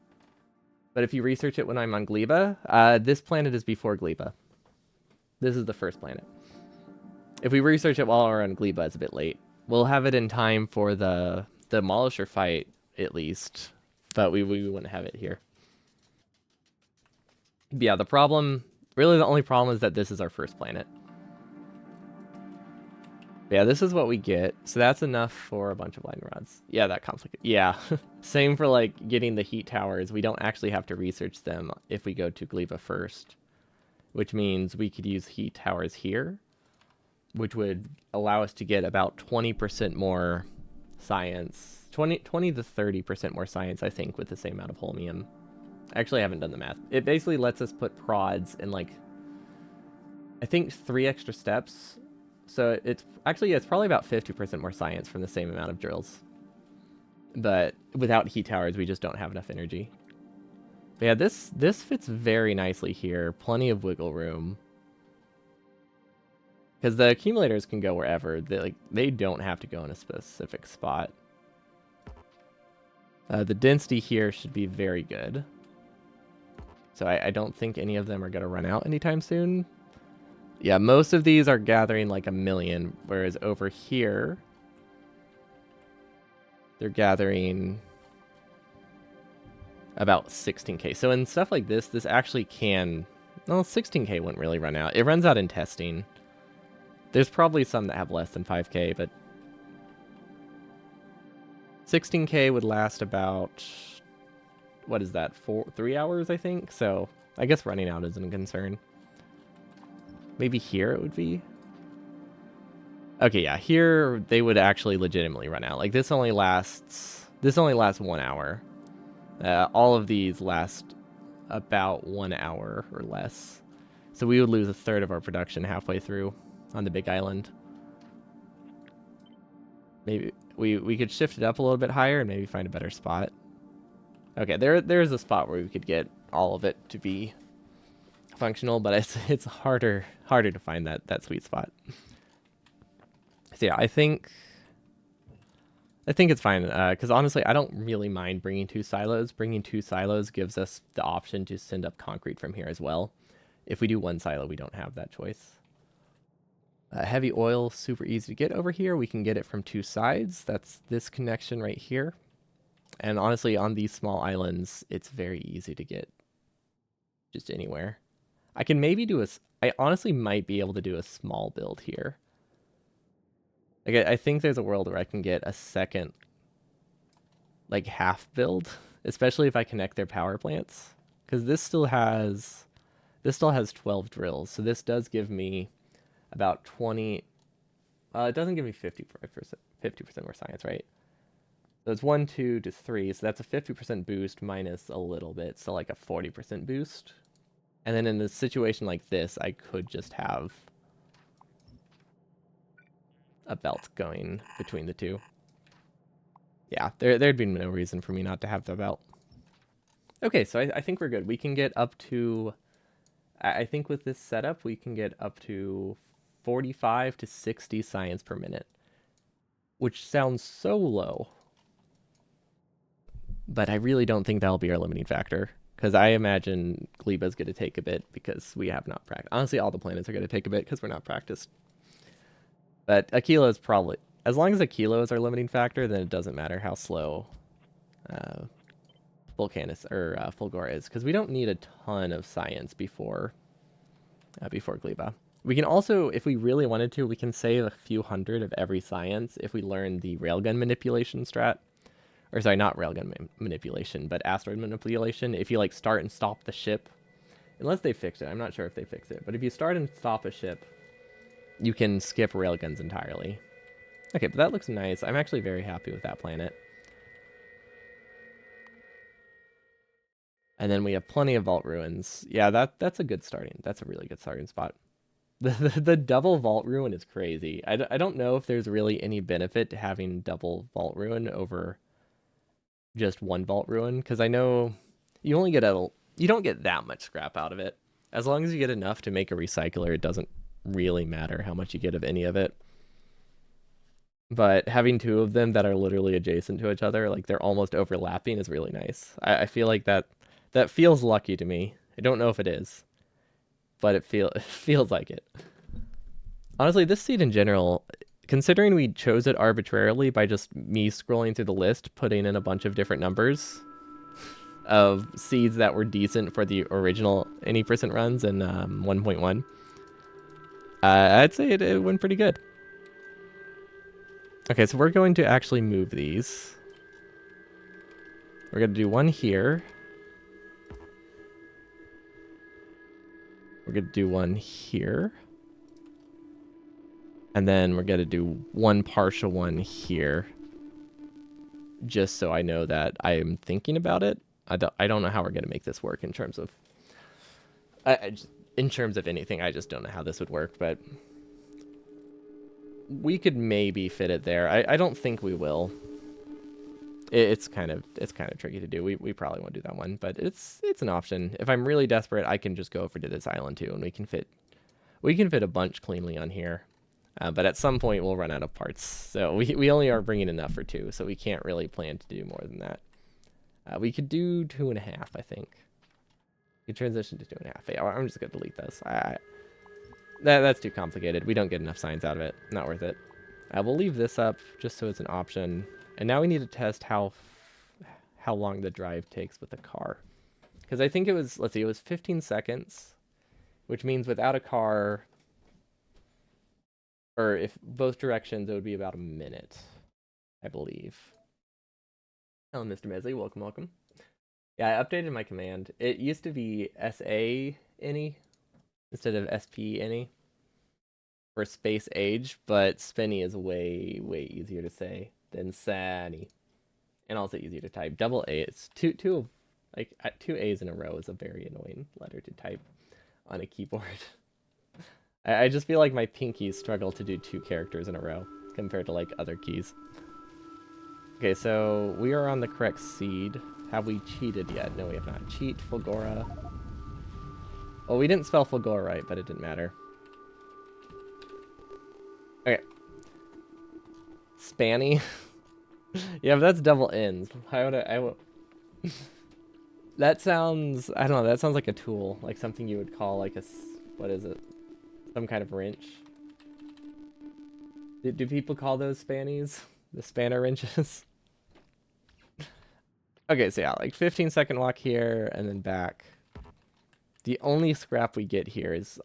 But if you research it when I'm on Gleba, this planet is before Gleba. This is the first planet. If we research it while we're on Gleba, it's a bit late. We'll have it in time for the Demolisher fight, at least. But we wouldn't have it here. Yeah, the only problem is that this is our first planet. Yeah, this is what we get. So that's enough for a bunch of lightning rods. Yeah, that complicated. Yeah, same for like getting the heat towers. We don't actually have to research them if we go to Gleba first, which means we could use heat towers here, which would allow us to get about 20% more science, 20 to 30% more science, I think, with the same amount of holmium. Actually, I haven't done the math. It basically lets us put prods in like, I think 3 extra steps. So it's probably about 50% more science from the same amount of drills. But without heat towers, we just don't have enough energy. But yeah, this fits very nicely here. Plenty of wiggle room. Because the accumulators can go wherever. They don't have to go in a specific spot. The density here should be very good. So I don't think any of them are going to run out anytime soon. Yeah, most of these are gathering like 1,000,000, whereas over here, they're gathering about 16k. So in stuff like this actually can... Well, 16k wouldn't really run out. It runs out in testing. There's probably some that have less than 5k, but 16k would last about... What is that? 3 hours, I think? So I guess running out isn't a concern. Maybe here it would be? Okay, yeah, here they would actually legitimately run out. Like, this only lasts 1 hour. All of these last about 1 hour or less. So we would lose a third of our production halfway through on the big island. Maybe we could shift it up a little bit higher and maybe find a better spot. Okay, there's a spot where we could get all of it to be functional, but it's harder to find that sweet spot. So yeah, I think it's fine, because honestly, I don't really mind bringing 2 silos. Bringing 2 silos gives us the option to send up concrete from here as well. If we do 1 silo, we don't have that choice. Heavy oil, super easy to get over here. We can get it from 2 sides. That's this connection right here. And honestly, on these small islands, it's very easy to get just anywhere. I can maybe do I honestly might be able to do a small build here. Like, I think there's a world where I can get a second, like, half build, especially if I connect their power plants, because this still has 12 drills, so this does give me about 20. It doesn't give me 50% more science, right? So it's 1, 2 to 3, so that's a 50% boost minus a little bit, so like a 40% boost. And then in a situation like this, I could just have a belt going between the two. Yeah, there'd be no reason for me not to have the belt. Okay, so I think we're good. We can get up to... I think with this setup, we can get up to 45 to 60 science per minute, which sounds so low. But I really don't think that'll be our limiting factor, because I imagine Gleba's going to take a bit because we have not practiced. Honestly, all the planets are going to take a bit because we're not practiced. But a kilo is probably... As long as a kilo is our limiting factor, then it doesn't matter how slow Volcanus or Fulgora is, because we don't need a ton of science before Gleba. We can also, if we really wanted to, we can save a few hundred of every science if we learn the railgun manipulation strat. Or sorry, not railgun manipulation, but asteroid manipulation. If you like start and stop the ship, unless they fix it, I'm not sure if they fix it, but if you start and stop a ship, you can skip railguns entirely. Okay, but that looks nice. I'm actually very happy with that planet. And then we have plenty of vault ruins. Yeah, that's a good starting. That's a really good starting spot. The double vault ruin is crazy. I don't know if there's really any benefit to having double vault ruin over just 1 vault ruin, because I know you only get you don't get that much scrap out of it. As long as you get enough to make a recycler, it doesn't really matter how much you get of any of it. But having 2 of them that are literally adjacent to each other, like they're almost overlapping, is really nice. I feel like that feels lucky to me. I don't know if it is, but it feels like it. Honestly, this seed in general, considering we chose it arbitrarily by just me scrolling through the list, putting in a bunch of different numbers of seeds that were decent for the original any percent runs in 1.1, I'd say it went pretty good. Okay, so we're going to actually move these. We're going to do 1 here. We're going to do 1 here. And then we're going to do 1 partial one here. Just so I know that I am thinking about it. I don't know how we're going to make this work in terms of... in terms of anything, I just don't know how this would work, but... We could maybe fit it there. I don't think we will. It's kind of tricky to do. We probably won't do that one, but it's an option. If I'm really desperate, I can just go over to this island too, and we can fit a bunch cleanly on here. But at some point we'll run out of parts, so we only are bringing enough for 2, so we can't really plan to do more than that. We could do 2.5, I think. We could transition to 2.5. Yeah, I'm just gonna delete this. That's too complicated. We don't get enough signs out of it. Not worth it. We'll leave this up just so it's an option. And now we need to test how long the drive takes with the car. Because I think it was, let's see, it was 15 seconds, which means without a car, or if both directions, it would be about a minute, I believe. Hello, Mr. Mesley. Welcome, welcome. Yeah, I updated my command. It used to be SA any instead of SP any for space age, but Spenny is way easier to say than Sani, and also easier to type. Double A, it's two A's in a row is a very annoying letter to type on a keyboard. I just feel like my pinkies struggle to do 2 characters in a row compared to like other keys. Okay, so we are on the correct seed. Have we cheated yet? No, we have not. Cheat, Fulgora. Well, we didn't spell Fulgora right, but it didn't matter. Okay. Spanny. Yeah, but that's double N's. Why would I That sounds, I don't know, that sounds like a tool. Like something you would call like a, what is it? Some kind of wrench. Do people call those spannies? The spanner wrenches? Okay, so yeah, like 15-second walk here and then back. The only scrap we get here is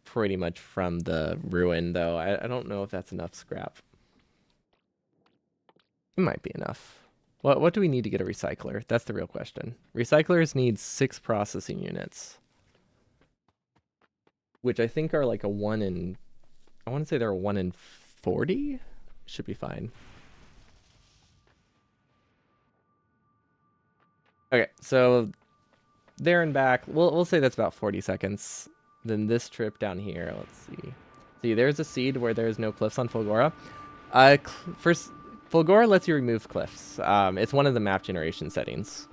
pretty much from the ruin, though. I don't know if that's enough scrap. It might be enough. What do we need to get a recycler? That's the real question. Recyclers need 6 processing units, which I think are like a 1 in... I want to say they're a 1 in 40? Should be fine. Okay, so there and back, we'll say that's about 40 seconds. Then this trip down here, let's see. See, there's a seed where there's no cliffs on Fulgora. First, Fulgora lets you remove cliffs. It's one of the map generation settings.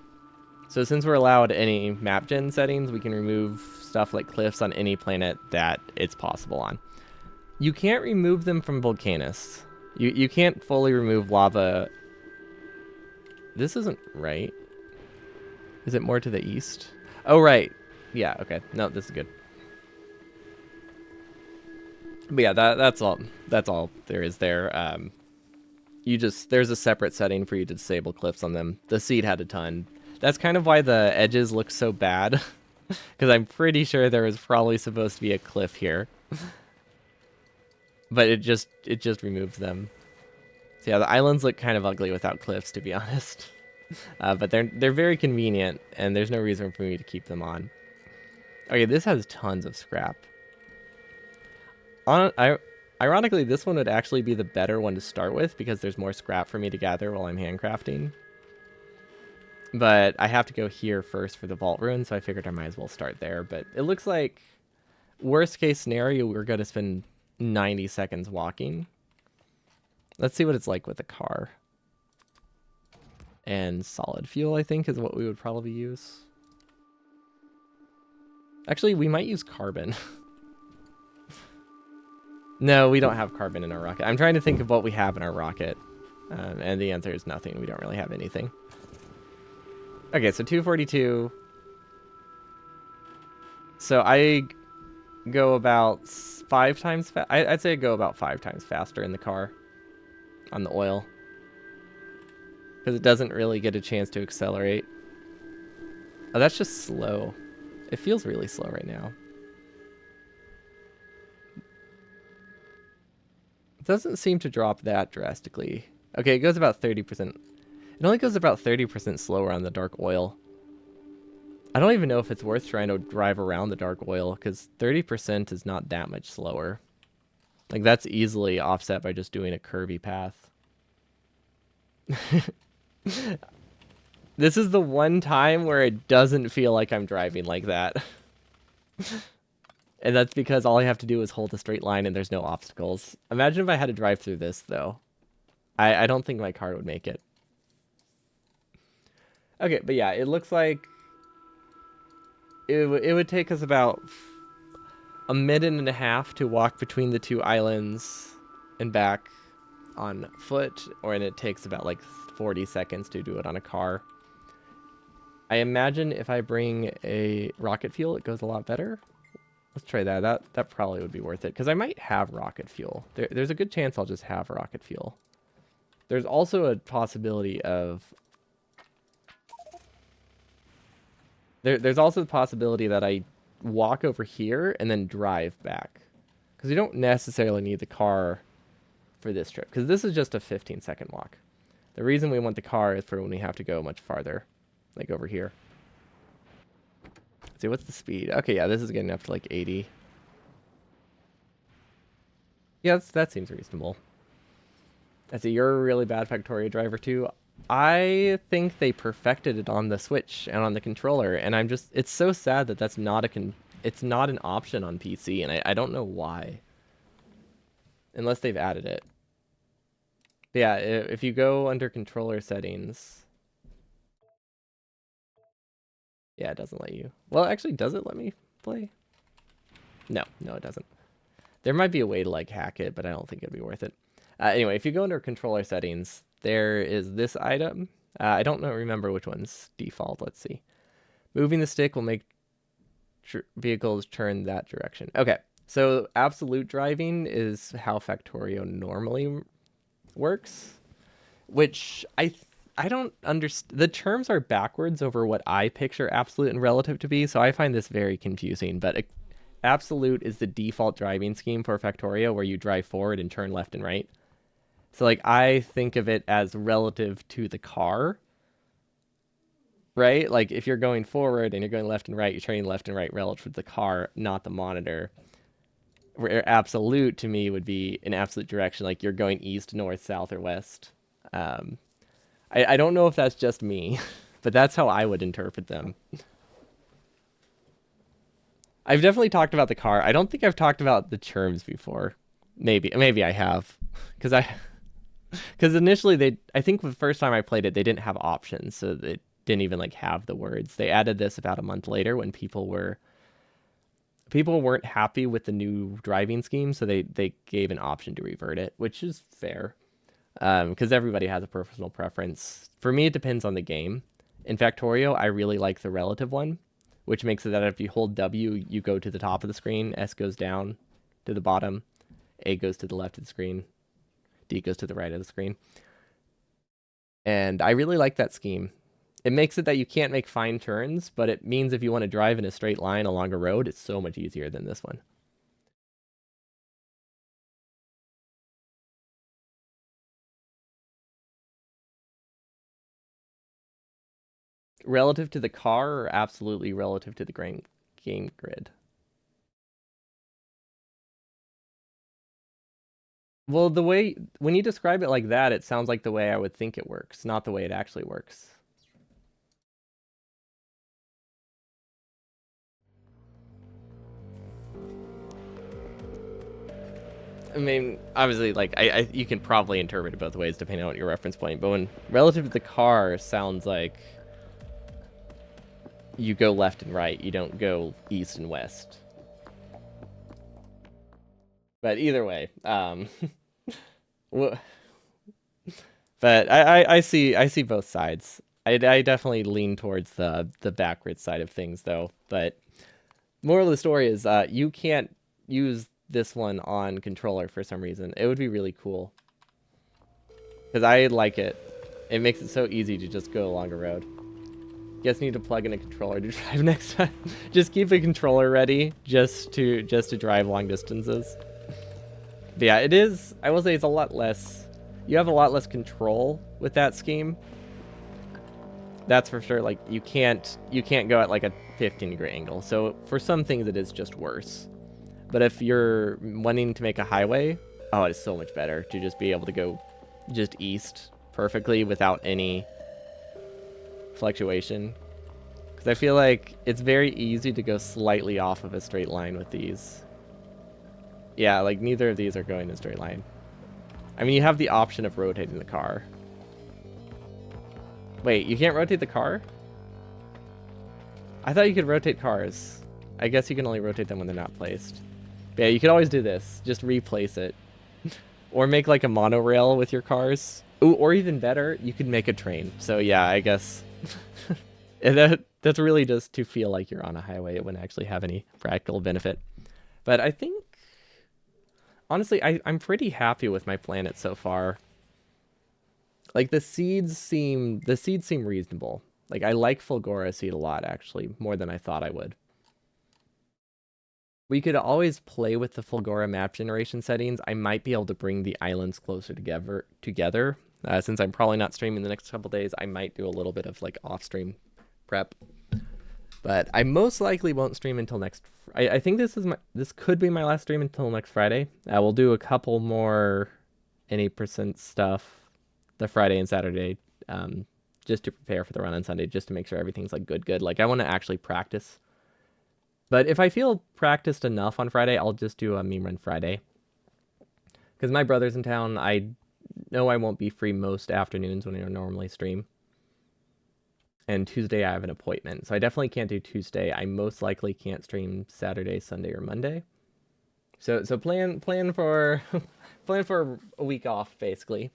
So since we're allowed any map gen settings, we can remove stuff like cliffs on any planet that it's possible on. You can't remove them from Volcanus. You can't fully remove lava. This isn't right. Is it more to the east? Oh, right. Yeah, okay. No, this is good. But yeah, that's all there is there. There's a separate setting for you to disable cliffs on them. The seed had a ton. That's kind of why the edges look so bad. Because I'm pretty sure there was probably supposed to be a cliff here. But it just removes them. So yeah, the islands look kind of ugly without cliffs, to be honest. But they're very convenient, and there's no reason for me to keep them on. Okay, this has tons of scrap. Ironically, this one would actually be the better one to start with because there's more scrap for me to gather while I'm handcrafting. But I have to go here first for the vault ruin, so I figured I might as well start there. But it looks like, worst case scenario, we're going to spend 90 seconds walking. Let's see what it's like with a car. And solid fuel, I think, is what we would probably use. Actually, we might use carbon. No, we don't have carbon in our rocket. I'm trying to think of what we have in our rocket. And the answer is nothing. We don't really have anything. Okay, so 242. So I go about 5 times I'd say I go about 5 times faster in the car on the oil. Because it doesn't really get a chance to accelerate. Oh, that's just slow. It feels really slow right now. It doesn't seem to drop that drastically. Okay, it goes about 30%. It only goes about 30% slower on the dark oil. I don't even know if it's worth trying to drive around the dark oil, because 30% is not that much slower. Like, that's easily offset by just doing a curvy path. This is the one time where it doesn't feel like I'm driving like that. And that's because all I have to do is hold a straight line and there's no obstacles. Imagine if I had to drive through this, though. I don't think my car would make it. Okay, but yeah, it looks like it would take us about a minute and a half to walk between the two islands and back on foot, and it takes about like 40 seconds to do it on a car. I imagine if I bring a rocket fuel, it goes a lot better. Let's try that. That probably would be worth it, because I might have rocket fuel. There's a good chance I'll just have rocket fuel. There's also a possibility of... There's also the possibility that I walk over here and then drive back. Because you don't necessarily need the car for this trip, because this is just a 15-second walk. The reason we want the car is for when we have to go much farther, like over here. Let's see, what's the speed? Okay, yeah, this is getting up to like 80. Yeah, that seems reasonable. I see, you're a really bad Factorio driver too. I think they perfected it on the Switch and on the controller, and it's so sad that that's not it's not an option on PC, and I don't know why. Unless they've added it. But yeah, if you go under controller settings... Yeah, it doesn't let you. Well, actually, does it let me play? No, it doesn't. There might be a way to like hack it, but I don't think it'd be worth it. Anyway, if you go under controller settings, there is this item. I don't remember which one's default. Let's see. Moving the stick will make vehicles turn that direction. Okay, so absolute driving is how Factorio normally works, which I don't understand. The terms are backwards over what I picture absolute and relative to be, so I find this very confusing. But absolute is the default driving scheme for Factorio, where you drive forward and turn left and right. So like I think of it as relative to the car, right? Like if you're going forward and you're going left and right, you're turning left and right relative to the car, not the monitor. Where absolute to me would be an absolute direction, like you're going east, north, south, or west. I don't know if that's just me, but that's how I would interpret them. I've definitely talked about the car. I don't think I've talked about the terms before. Maybe I have, because initially I think the first time I played it, they didn't have options, so they didn't even like have the words. They added this about a month later when people weren't happy with the new driving scheme, so they gave an option to revert it, which is fair. Because everybody has a personal preference. For me, it depends on the game. In Factorio, I really like the relative one, which makes it that if you hold W, you go to the top of the screen, S goes down to the bottom, A goes to the left of the screen, D goes to the right of the screen. And I really like that scheme. It makes it that you can't make fine turns, but it means if you want to drive in a straight line along a road, it's so much easier than this one. Relative to the car, or absolutely relative to the game grid? Well, the way when you describe it like that, it sounds like the way I would think it works, not the way it actually works. I mean, obviously, like you can probably interpret it both ways depending on what your reference point. But when relative to the car sounds like you go left and right, you don't go east and west. But either way, but I see both sides. I definitely lean towards the backwards side of things though. But moral of the story is you can't use this one on controller for some reason. It would be really cool because I like it. It makes it so easy to just go along a road. Guess need to plug in a controller to drive next time. Just keep a controller ready just to drive long distances. But yeah, it is. I will say it's a lot less. You have a lot less control with that scheme. That's for sure. Like you can't go at like a 15-degree angle. So for some things it is just worse. But if you're wanting to make a highway, oh, it's so much better to just be able to go just east perfectly without any fluctuation. Because I feel like it's very easy to go slightly off of a straight line with these. Yeah, like neither of these are going in a straight line. I mean, you have the option of rotating the car. Wait, you can't rotate the car? I thought you could rotate cars. I guess you can only rotate them when they're not placed. But yeah, you could always do this. Just replace it. Or make like a monorail with your cars. Ooh, or even better, you could make a train. So yeah, I guess that's really just to feel like you're on a highway. It wouldn't actually have any practical benefit. But I think, honestly, I'm pretty happy with my planet so far. Like the seeds seem reasonable. Like I like Fulgora seed a lot, actually, more than I thought I would. We could always play with the Fulgora map generation settings. I might be able to bring the islands closer together. Since I'm probably not streaming the next couple days, I might do a little bit of like off-stream prep. But I most likely won't stream until next. I think this could be my last stream until next Friday. We'll do a couple more any percent stuff the Friday and Saturday, just to prepare for the run on Sunday, just to make sure everything's like good. Like I want to actually practice. But if I feel practiced enough on Friday, I'll just do a meme run Friday. Because my brother's in town, I know I won't be free most afternoons when I normally stream. And Tuesday I have an appointment, so I definitely can't do Tuesday. I most likely can't stream Saturday, Sunday, or Monday. So plan for plan for a week off basically.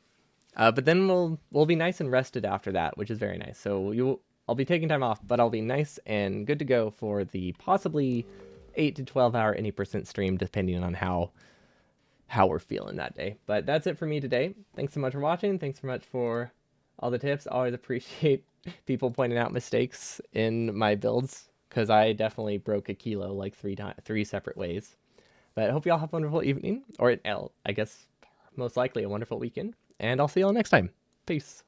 But then we'll be nice and rested after that, which is very nice. So I'll be taking time off, but I'll be nice and good to go for the possibly 8 to 12 hour any percent stream, depending on how we're feeling that day. But that's it for me today. Thanks so much for watching. Thanks so much for all the tips. Always appreciate people pointing out mistakes in my builds, because I definitely broke a kilo like three separate ways. But I hope you all have a wonderful evening, or I guess most likely a wonderful weekend, and I'll see you all next time. Peace.